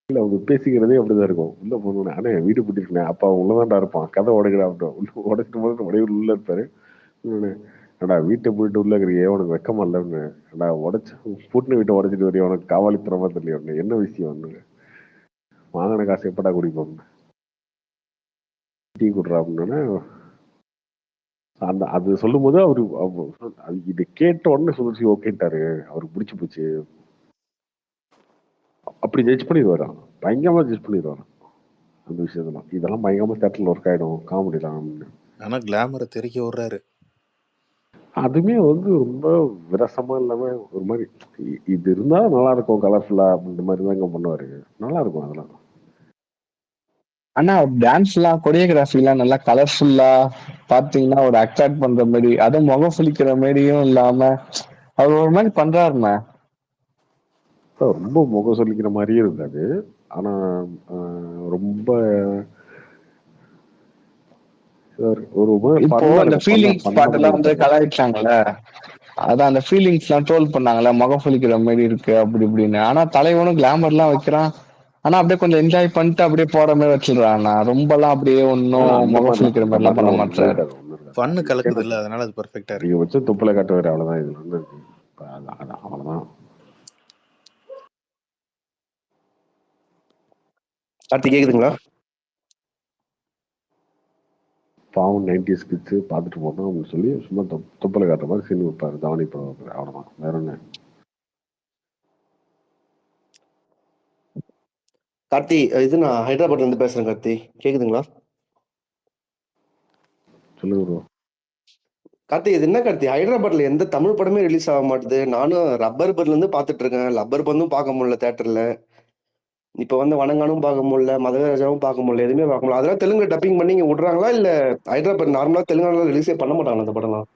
Speaker 2: அவங்க பேசிக்கிறதே அப்படிதான் இருக்கும். உள்ள போனோன்னு ஆனா வீடு பிடிச்சிருக்கேன் அப்பா உள்ளதான்டா இருப்பான், கதை உடைக்கிறா உள்ள உடைச்சிட்டு போது உடைய உள்ள இருப்பாரு. ஏடா வீட்டை போயிட்டு உள்ள இருக்கிறியே உனக்கு வெக்கமா இல்லைன்னு. ஏடா உடச்சு பூட்டின வீட்டை உடைச்சிட்டு வரையும் உனக்கு காவாலித்தனமா தெரியல என்ன விஷயம் ஒண்ணு வாங்கின காசு எப்படா குடிப்போம் டீ குடுறா அப்படின்னா அந்த அது சொல்லும் போது அவரு இது கேட்ட உடனே சொல்லி ஓகேட்டாரு. அவருக்கு பிடிச்சி போச்சு. அப்படி ஜட்ஜ் பண்ணிடுவாரு. பயங்கரமா ஜட்ஜ் பண்ணிடுவாரு அந்த விஷயத்தெல்லாம். இதெல்லாம் பயங்கரமா தேட்டர்ல ஒர்க் ஆயிடும் காமெடி தான்.
Speaker 11: ஆனா கிளாமரை தெறிக்க விடுறாரு.
Speaker 2: அதுமே வந்து ரொம்ப விரசமா இல்லாம ஒரு மாதிரி இது இருந்தா நல்லா இருக்கும் கலர்ஃபுல்லா அப்படின்ற மாதிரி தான் பண்ணுவாரு. நல்லா இருக்கும் அதெல்லாம்.
Speaker 1: ஆனா டான்ஸ் எல்லாம் கொரியோகிராஃபி எல்லாம் நல்லா கலர்ஃபுல்லா பாத்தீங்கன்னா ஒரு அட்ராக்ட் பண்ற மாதிரி, அதுவும் முகம் சுளிக்கிற மாதிரியும் இல்லாம அவர் ஒரு மாதிரி பண்றாருண்ணா.
Speaker 2: ரொம்ப முகம் சொல்லிக்கிற மாதிரியே இருக்காது. ஆனா ரொம்ப ஒரு
Speaker 1: இப்போ அந்த ஃபீலிங்ஸ் பாட்டெல்லாம் வந்து கலாய்ச்சாங்கல்ல, அதான் அந்த ஃபீலிங்ஸ் எல்லாம் ட்ரோல் பண்ணாங்கல்ல, முகம் சுளிக்கிற மாதிரி இருக்கு அப்படி இப்படின்னு. ஆனா தலைவனும் கிளாமர் எல்லாம் வைக்கிறான். ஆனா அப்படியே கொஞ்சம் என்ஜாய் பண்ணிட்டு அப்படியே போற மாதிரி வச்சிடுறான். ரொம்ப எல்லாம் அப்படியே ஒன்னும் முகம் சுளிக்கிற மாதிரி எல்லாம் பண்ண மாட்டாரு.
Speaker 11: ஃபன்னு கலக்குது இல்ல, அதனால அது பெர்ஃபெக்ட்டா இருக்கு.
Speaker 2: நீங்க வச்சு துப்புல காட்டுவாரு அவ்வளவுதான். இது வந்து அவ்வளவுதான்.
Speaker 12: கார்த்தி கேக்குதுங்களா?
Speaker 2: பாவம் 90s கிட்ஸ் பார்த்துட்டு போனோம் அப்படின்னு சொல்லி சும்மா துப்பலை காட்டுற மாதிரி சீன் வைப்பாரு. தவணி போவாரு அவ்வளவுதான். வேற என்ன.
Speaker 12: கார்த்தி இது நான் ஹைதராபாத்ல இருந்து பேசுறேன். கார்த்தி கேக்குதுங்களா?
Speaker 2: சொல்லுங்க ப்ரோ.
Speaker 12: கார்த்தி இது என்ன கார்த்தி, ஹைதராபாத்ல எந்த தமிழ் படமே ரிலீஸ் ஆக மாட்டுது. நானும் ரப்பர் பர்ல இருந்து பாத்துட்டு இருக்கேன். ரப்பர் பந்தும் பார்க்க முடியல தேட்டர்ல. இப்ப வந்து வணங்கானும் பார்க்க முடியல, மதராஜாவும் பார்க்க முடியல, எதுவுமே பார்க்க முடியல. அதெல்லாம் தெலுங்கு டப்பிங் பண்ணி இங்க விடுறாங்களா இல்ல ஹைதராபாத் நார்மலா தெலுங்கானால ரிலீஸே பண்ண மாட்டாங்களா அந்த படம்லாம்?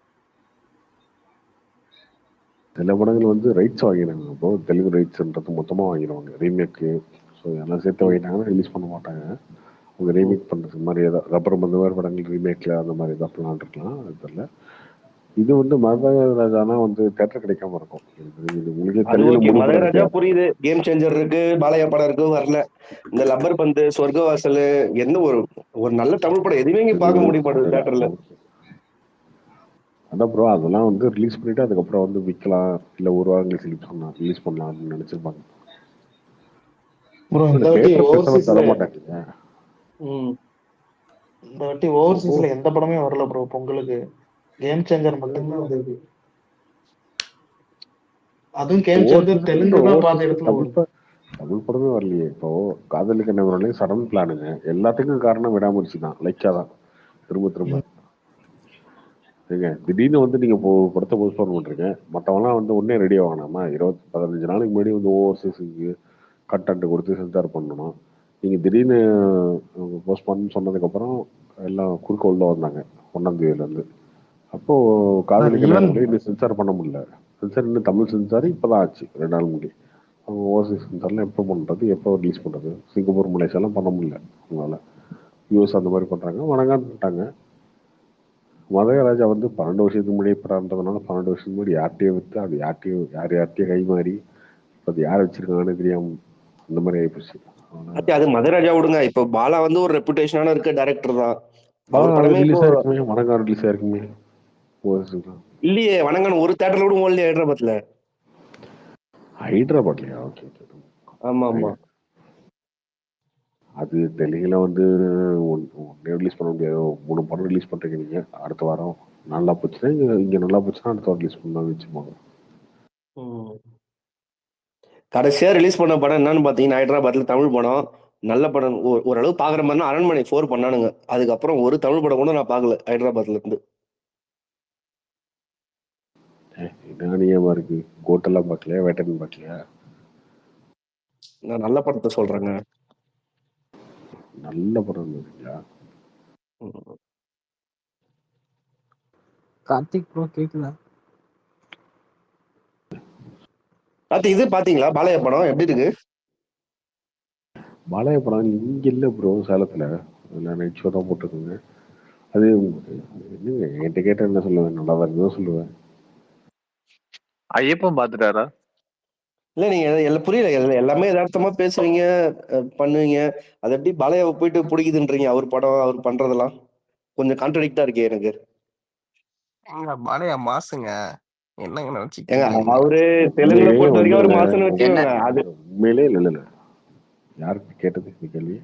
Speaker 2: சில படங்கள் வந்து ரைட்ஸ் வாங்கினாங்க. இப்போ தெலுங்கு ரைட்ஸ்ன்றது மொத்தமா வாங்கிடுவாங்க ரீமேக்கு. ஸோ எல்லாம் சேர்த்து வாங்கிட்டாங்கன்னா ரிலீஸ் பண்ண மாட்டாங்க. அவங்க ரீமேக் பண்றது மாதிரி ஏதாவது அப்புறம் அந்த மாதிரி படங்கள் ரீமேக்ல அந்த மாதிரி ஏதாவது பிளான் இருக்கலாம். அது தெரியல. இது வந்து மதராஜானா வந்து தேட்டர் கிடைக்காம இருக்கும். இது உங்களுக்கே தெலுங்குல
Speaker 12: மதராஜா புரியுது, கேம் சேஞ்சர் இருக்கு, பாலையா படம் இருக்கு, வரல. இந்த லப்பர் பந்து, சொர்க்கவாசல், எந்த ஒரு நல்ல தமிழ் படம் எதுவுமே இங்க பார்க்க முடிய மாட்டேங்குது தேட்டர்ல.
Speaker 2: அதான் ப்ரோ அதெல்லாம் வந்து ரிலீஸ் பண்ணிட்டு அதுக்கப்புறம் வந்து விற்கலாம், இல்ல ஒரு வாரம் கழிச்சு ரிலீஸ் பண்ணலாம் அப்படின்னு நினைச்சிருப்பாங்க.
Speaker 10: ப்ரோ இந்த வாட்டி ஓவர்சீஸ்ல
Speaker 2: தர மாட்டாங்க.
Speaker 10: இந்த வாட்டி ஓவர்சீஸ்ல எந்த படமே வரல ப்ரோ. பொங்கலுக்கு கேம் சேஞ்சர் மட்டும்தான் வந்திருக்கு. அதுவும் கேம் சேஞ்சர் தெலுங்குல பாதி இடத்துல ஓடுது.
Speaker 2: தமிழ் படமே வரலையே. இப்போ காதலுக்கு என்ன வரலையே சடன் பிளானுங்க. எல்லாத்துக்கும் காரணம் விடாமுயற்சி தான், லைக்கா தான். திரும்ப திரும்ப திடீர்னு வந்து நீங்க படத்தை போஸ்ட்போன் பண்றீங்க. மற்றவங்களாம் வந்து உடனே ரெடி ஆகணுமா? 15 நாளைக்கு முன்னாடி வந்து ஓவர்சீஸுக்கு கண்டென்ட் கொடுத்து சென்சார் பண்ணணும். நீங்க திடீர்னு போஸ்ட்போன் சொன்னதுக்கப்புறம் எல்லாம் குறுக்க உள்ள வந்தாங்க 1ஆம் தேதியிலேருந்து. அப்போ காதலிக்கு இன்னும் சென்சார் பண்ண முடியல. சென்சார் இன்னும் தமிழ் சென்சார் இப்போதான் ஆச்சு 2 நாள் முன்னாடி. அவங்க ஓவர்சீஸ் சென்சார்லாம் எப்போ பண்ணுறது, எப்போ ரிலீஸ் பண்ணுறது? சிங்கப்பூர் மலேசியாலாம் பண்ண முடியல அவங்களால. யூஎஸ் அந்த மாதிரி பண்ணுறாங்க, வணங்கான்ட்டாங்க. மதராஜா வந்து 12 வருஷத்துக்கு முன்னாடி படம்ன்றதுனால 12 வருஷத்துக்கு முன்னாடி யார்கிட்டயோ விற்று அது யார்கிட்டயோ கை மாறி அது யார் வச்சிருக்காங்கன்னு தெரியாம அந்த மாதிரி ஆயிப்போச்சு.
Speaker 12: அது மதராஜா விடுங்க, இப்போ பாலா வந்து ஒரு ரெப்புடேஷனான இருக்க டைரக்டர் தான்.
Speaker 2: வணங்கான் ரிலீஸ் ஆயிருக்குமே.
Speaker 12: இல்லையே வணங்கான் ஒரு தேட்டர்ல கூட ஓடலையே ஹைதராபாத்ல.
Speaker 2: ஹைதராபாத்லயா? Okay okay.
Speaker 12: ஆமா ஆமா.
Speaker 2: அது தெலுங்குல வந்து ஒன்னே ரிலீஸ் பண்ண முடியாது. 3 படம் ரிலீஸ் பண்றீங்க நீங்க. அடுத்த வாரம் நல்லா போச்சுன்னா இங்க நல்லா போச்சுன்னா அடுத்த வாரம் ரிலீஸ் பண்ணலாம் வச்சுப்பாங்க.
Speaker 12: கடைசியா ரிலீஸ் பண்ண படம் என்னன்னு பாத்தீங்கன்னா ஹைதராபாத்ல தமிழ் படம், நல்ல படம். ஓரளவு பாக்குற மாதிரி அரண்மனை 4 பண்ணானுங்க. அதுக்கப்புறம் ஒரு தமிழ் படம் கூட நான் பார்க்கல ஹைதராபாத்ல இருந்து.
Speaker 2: என்ன அநியாயமா இருக்கு. கோட்டெல்லாம் பார்க்கலையா, வேட்டன் பார்க்கலையா?
Speaker 12: நான் நல்ல படத்தை சொல்றேங்க.
Speaker 2: நல்ல படம் இருக்குங்களா?
Speaker 13: கார்த்திக் ப்ரோ கேக்குதா?
Speaker 12: இது பாத்தீங்களா பாலையா படம் எப்படி இருக்கு?
Speaker 2: பாலையா படம் இங்க இல்ல ப்ரோ, சேலத்துல. நைட் ஷோ தான் போட்டிருக்குங்க. அது என்னங்க என்கிட்ட கேட்ட என்ன சொல்லுவேன், நல்லா தான் இருக்குதான் சொல்லுவேன்.
Speaker 5: ஐயப்பன் பாத்துட்டாரா?
Speaker 12: இல்ல நீங்க எல்லாம் புரியல, எல்லாமே யதார்த்தமா பேசுவீங்க பண்ணுவீங்க. அது எப்படி பாலையாவை போயிட்டு பிடிக்குதுன்றீங்க? அவர் படம் அவர் பண்றதெல்லாம் கொஞ்சம் கான்ட்ரடிக்டா இருக்கே எனக்கு.
Speaker 7: பாலையா மாசுங்க, என்னங்க நினைச்சிட்டு
Speaker 12: ஏங்க
Speaker 7: இருக்கீங்க?
Speaker 12: அவரு தெலுங்குல பொறுத்த வரைக்கும் அவர் மாசம்னு வச்சுக்கோங்க. அது
Speaker 2: உண்மையிலே இல்ல யாருக்கு கேட்டது இந்த கேள்வி?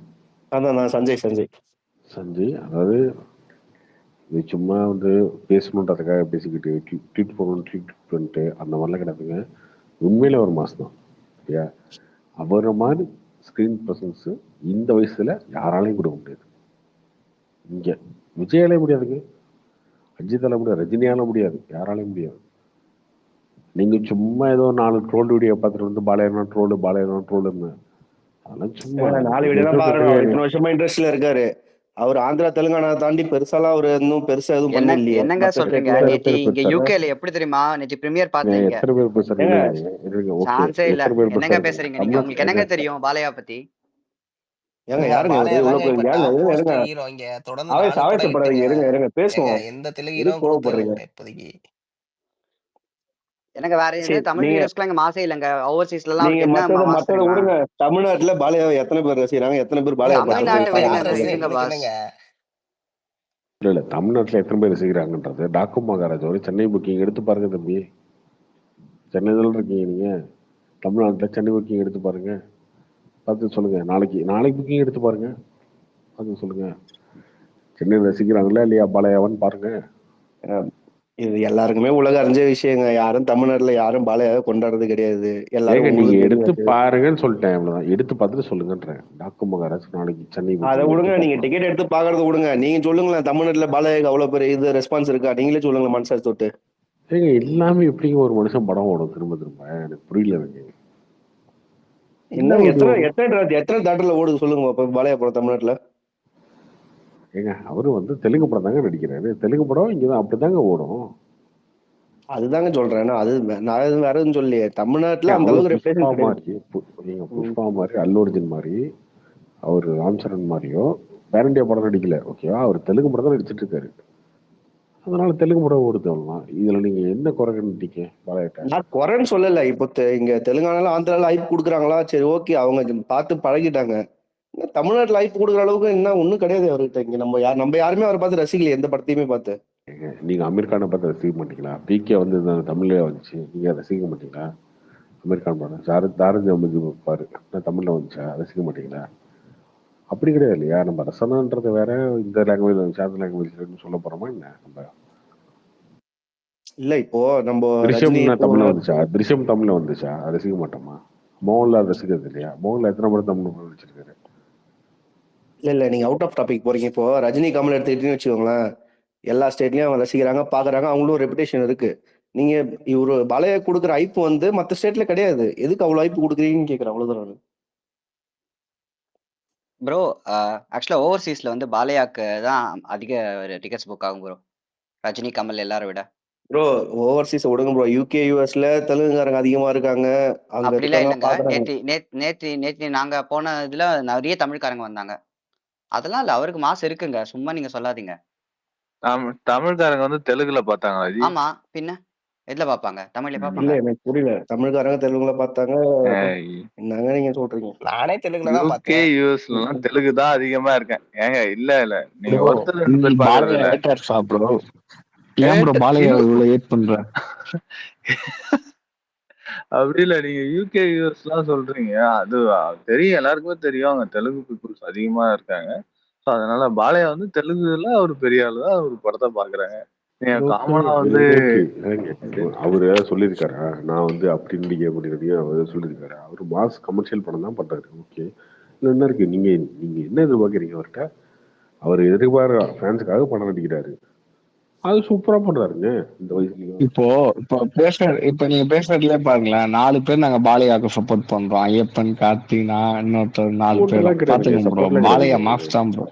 Speaker 12: அதான் நான் சஞ்சய்
Speaker 2: அதாவது இது சும்மா வந்து பேசணுன்றதுக்காக பேசிக்கிட்டு ட்வீட் பண்ணணும் ட்வீட் பண்ணிட்டு அந்த மாதிரிலாம் கிடையாதுங்க. உண்மையில ஒரு மாசம் தான் சரியா? அவரை மாதிரி ஸ்கிரீன் ப்ரெசன்ஸ் இந்த வயசுல யாராலையும் கொடுக்க முடியாது. இங்க விஜயாலே முடியாதுங்க, அஜித்தால முடியாது, ரஜினியால முடியாது, யாராலையும் முடியாது. நீங்க சும்மா ஏதோ 4 ட்ரோல் வீடியோ பார்த்துட்டு வந்து பாலையனா ட்ரோலுன்னு அதெல்லாம் சும்மா
Speaker 12: 4 வீடியோ தான் பாருங்க. இத்தனை வருஷமா இண்டஸ்ட்ரியில இருக்காரு. அவர் ஆந்திரா தெலுங்கானா தாண்டி பெருசாலாம் அவர் இன்னும் பெருசா எதுவும் பண்ண இல்லையே.
Speaker 13: என்னங்க சொல்றீங்க? நேத்து இங்க யூகேல எப்படி தெரியுமா நேத்து பிரீமியர் பார்த்தீங்க?
Speaker 2: எத்தனை பேர் பேசுறீங்க?
Speaker 13: சான்ஸே இல்ல. என்னங்க பேசுறீங்க நீங்க? உங்களுக்கு என்னங்க தெரியும் பாலையா பத்தி?
Speaker 12: ஏங்க யாருங்க இருங்க பேசுவோம்.
Speaker 7: எந்த தெலுங்கு ஹீரோ கொடுக்கல இப்போதைக்கு.
Speaker 13: எனக்கு வேற எந்த தமிழ் ஹீரோஸ்க்குலாம் இங்க மாசே இல்லங்க. ஓவர்சீஸ்ல எல்லாம்
Speaker 12: நீங்க மத்தத விடுங்க. தமிழ்நாட்டுல பாலையாவை எத்தனை பேர் ரசிக்கிறாங்க? எத்தனை பேர் பாலையா
Speaker 2: இல்ல தமிழ்நாட்டுல எத்தனை பேர் ரசிக்கிறாங்கன்றது டாக்கு மகாராஜ் ஒரு சென்னை புக்கிங் எடுத்து பாருங்க தம்பி. சென்னையில இருக்கீங்க நீங்க, தமிழ்நாட்டுல சென்னை புக்கிங் எடுத்து பாருங்க, பார்த்து சொல்லுங்க. நாளைக்கு புக்கிங் எடுத்து பாருங்க, பார்த்து சொல்லுங்க. சென்னை ரசிக்கிறாங்களா இல்லையா பாலையாவான்னு பாருங்க.
Speaker 12: இது எல்லாருக்குமே உலக அறிஞ்ச விஷயங்க. யாரும் தமிழ்நாட்டுல யாரும் பாலையாவை கொண்டாடுறது கிடையாது. எல்லாரும்
Speaker 2: நீங்க எடுத்து பாருங்கன்னு சொல்லிட்டேன், அவ்வளவுதான். எடுத்து பார்த்துட்டு சொல்லுங்கன்றேன். டாக்கு மகாராஜ் நாளைக்கு சென்னை.
Speaker 12: அதை விடுங்க, நீங்க டிக்கெட் எடுத்து பாக்குறத விடுங்க. நீங்க சொல்லுங்களேன், தமிழ்நாட்டுல பாலையாக்கு அவ்வளவு பெரிய இது ரெஸ்பான்ஸ் இருக்கா? நீங்களே சொல்லுங்க மனசாரி தொட்டு.
Speaker 2: ஏங்க எல்லாமே எப்படிங்க ஒரு மனுஷன் படம் ஓடும் திரும்ப எனக்கு புரியல. எனக்கு
Speaker 12: எத்தனை தேட்டர்ல ஓடுது சொல்லுங்க பாலையா படம் தமிழ்நாட்டுல?
Speaker 2: ஏங்க அவரு வந்து தெலுங்கு படம் தாங்க நடிக்கிறாரு. தெலுங்கு படம் இங்கதான் அப்படிதாங்க ஓடும்.
Speaker 12: அதுதாங்க சொல்றேன். அது நான் வேற எதுவும் சொல்லி தமிழ்நாட்டுல அந்த அளவுக்கு
Speaker 2: புஷ்பா மாதிரி, அல்லு அர்ஜுன் மாதிரி, அவரு ராம் சரண் மாதிரியோ வேற இந்தியா படம் நடிக்கல. ஓகேவா? அவர் தெலுங்கு படம் தான் நடிச்சிட்டு இருக்காரு. அதனால தெலுங்கு படம் ஓடுது அவ்வளவுதான். இதுல நீங்க என்ன குறை கண்டுட்டீங்க பாலையாட்ட?
Speaker 12: நான் குறைன்னு சொல்லல. இப்போ இங்க தெலுங்கானால ஆந்திரால ஐப் கொடுக்குறாங்களா? சரி ஓகே, அவங்க பார்த்து பழகிட்டாங்க. தமிழ்நாட்டுல ஐப்பு கொடுக்குற அளவுக்கு என்ன ஒண்ணும் கிடையாது அவர்கிட்ட. இங்க நம்ம யாருமே அவரை பார்த்து ரசிக்கல, எந்த படத்தையுமே பார்த்து.
Speaker 2: நீங்க அமீர் கானை பார்த்து ரசிக்க மாட்டீங்களா? பிகே வந்து தமிழ்ல வந்துச்சு, நீங்க ரசிக்க மாட்டீங்களா? அமீர் கான் படம் தாரஞ்சி அமைதி பாரு தமிழ்ல வந்துச்சா, ரசிக்க மாட்டீங்களா? அப்படி கிடையாது இல்லையா? நம்ம ரசனன்றது வேற, இந்த லாங்குவேஜ் வந்துச்சு அந்த லாங்குவேஜ் சொல்ல போறோமா என்ன? நம்ம
Speaker 12: இல்ல இப்போ நம்ம
Speaker 2: தமிழ்ல வந்துச்சா, திருஷ்யம் தமிழ்ல வந்துச்சா, ரசிக்க மாட்டோமா? மோகன்லால் ரசிக்கிறது இல்லையா? மோகன்லால் எத்தனை படம் தமிழ் வச்சிருக்காரு?
Speaker 12: இல்ல நீங்க அவுட் ஆஃப் டாபிக் போறீங்க. இப்போ ரஜினி கமல் எடுத்துக்கிட்டீங்கன்னு வச்சுக்கோங்களேன், எல்லா ஸ்டேட்லயும் அவங்க ரசிக்கிறாங்க, பாக்குறாங்க, அவங்களும் ரெப்புடேஷன் இருக்கு. நீங்க இவரு பாலையா கொடுக்குற ஐப்பு வந்து மத்த ஸ்டேட்ல கிடையாது. எதுக்கு அவ்வளவு ஐப்பு கொடுக்குறீங்கன்னு கேக்குறேன், அவ்வளவுதான்.
Speaker 13: ப்ரோ ஆக்சுவலா ஓவர்சீஸ்ல வந்து பாலையாக்கு தான் அதிக டிக்கெட்ஸ் புக் ஆகும் ப்ரோ, ரஜினி கமல் எல்லாரும் விட.
Speaker 12: ப்ரோ ஓவர்சீஸ் விடுங்க ப்ரோ. யூகே யூஎஸ்ல தெலுங்குக்காரங்க அதிகமா இருக்காங்க.
Speaker 13: அப்படிலாம் இல்லைங்க. நேத்தி நாங்க போன இதுல நிறைய தமிழ்காரங்க வந்தாங்க. அதெல்லாம் இல்ல, அவருக்கு மாசு இருக்குங்க, சும்மா நீங்க சொல்லாதீங்க.
Speaker 5: தமிழ்காரங்க வந்து தெலுங்குல பார்த்தாங்க.
Speaker 13: ஆமா பின்ன எதுல பாப்பாங்க? தமிழ்ல பாப்பாங்க.
Speaker 12: இல்ல எனக்கு புரியல. தமிழ்காரங்க தெலுங்குல பார்த்தாங்க என்னங்க நீங்க சொல்றீங்க?
Speaker 7: நானே தெலுங்குல தான் பார்த்தேன்.
Speaker 5: யூஎஸ்லாம் தெலுங்கு தான் அதிகமா இருக்கேன். ஏங்க இல்ல நீங்க ஒருத்தர் அப்படி இல்ல, நீங்க யூகே யூஎஸ் எல்லாம் சொல்றீங்க, அது தெரியும், எல்லாருக்குமே தெரியும், அங்க தெலுங்கு பீப்புள்ஸ் அதிகமா இருக்காங்க. ஸோ அதனால பாலையா வந்து தெலுங்குல ஒரு பெரிய ஆளு தான் ஒரு படத்தை பாக்குறாங்க. நீங்க காமனா வந்து
Speaker 2: அவரு சொல்லியிருக்காரா நான் வந்து அப்படி நடிக்க முடியாது, அவர் சொல்லியிருக்காரு. அவரு மாஸ் கமர்ஷியல் படம் தான் பண்றாரு. ஓகே, என்ன இருக்கு? நீங்க என்ன எதிர்பார்க்குறீங்க அவர்கிட்ட? அவர் எதிர்பார்க்க ஃபேன்ஸுக்காக படம் நடிக்கிறாரு, அது சூப்பரா பண்றாருங்க இந்த வயசுலயும்.
Speaker 1: இப்போ நீங்க பேசுறதுல பாருங்களேன், 4 பேர் நாங்க பாலையாக்கு சப்போர்ட் பண்றோம். ஐயப்பன், கார்த்தினா, இன்னொருத்தர் 4 பேர் பாத்துக்கோங்க. பாலையா மாஸ் தான் ப்ரோ.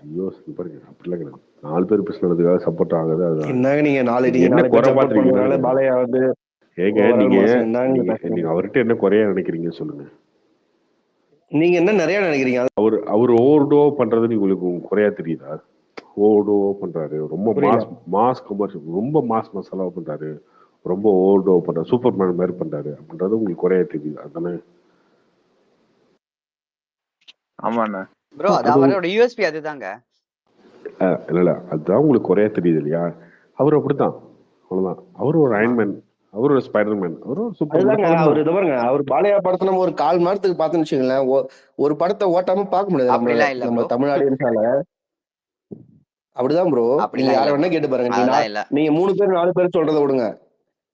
Speaker 2: பாருங்க அப்படிலாம் கிடையாது. 4 பேர் பேசுனதுக்காக சப்போர்ட் ஆகுது.
Speaker 12: என்னங்க நீங்க 4 பேர் பாலையா வந்து
Speaker 2: ஏங்க
Speaker 12: ஓவரால்
Speaker 2: நீங்க
Speaker 12: மாசம் என்னங்க
Speaker 2: நீங்க
Speaker 12: பேசுறீங்க?
Speaker 2: நீங்க அவர்கிட்ட என்ன குறையா நினைக்கிறீங்கன்னு சொல்லுங்க.
Speaker 12: நீங்க என்ன நிறைய நினைக்கிறீங்க?
Speaker 2: அவர் ஓவர்டோ பண்றது உங்களுக்கு குறையா தெரியுதா? ஓவர்டோ பண்றாரு, ரொம்ப
Speaker 12: புரியல.
Speaker 2: மாஸ் கமர்ஷியல், ரொம்ப மாஸ் மசாலா பண்றாரு, ரொம்ப ஓவர்டோ பண்றாரு, சூப்பர்மேன் மாதிரி பண்றாரு அப்படின்றது உங்களுக்கு குறையா தெரியுது அதானே?
Speaker 5: ஆமாண்ணா.
Speaker 13: ப்ரோ அது
Speaker 2: அது
Speaker 13: அவரோட யூஎஸ்பி அதுதாங்க.
Speaker 2: இல்ல அதுதான் உங்களுக்கு குறையா தெரியுது இல்லையா? அவர் அப்படித்தான், அவ்வளவுதான். அவர் ஒரு அயன்மேன், அவர் ஒரு ஸ்பைடர்மேன், அவர் ஒரு சூப்பர்மேன்,
Speaker 12: அதுதாங்க அவர் இது பாருங்க. அவர் பாலையா படத்தை நம்ம ஒரு 1/4 மணி நேரத்துக்கு பார்த்துன்னு வச்சுங்களேன், ஒரு படத்தை ஓட்டாம பார்க்க முடியாது
Speaker 13: அப்படிலாம் இல்ல
Speaker 12: நம்ம
Speaker 13: ப்ரோ.
Speaker 12: தமிழ் ஆடியன்ஸால. அப்படிதான் ப்ரோ. நீங்க
Speaker 13: அப்படிலாம்
Speaker 12: யாரை
Speaker 13: இல்ல
Speaker 12: வேணா
Speaker 13: ப்ரோ.
Speaker 12: கேட்டு பாருங்க.
Speaker 13: அதெல்லாம் இல்ல.
Speaker 12: நீங்க 3 பேர் 4 பேர் சொல்றதை விடுங்க.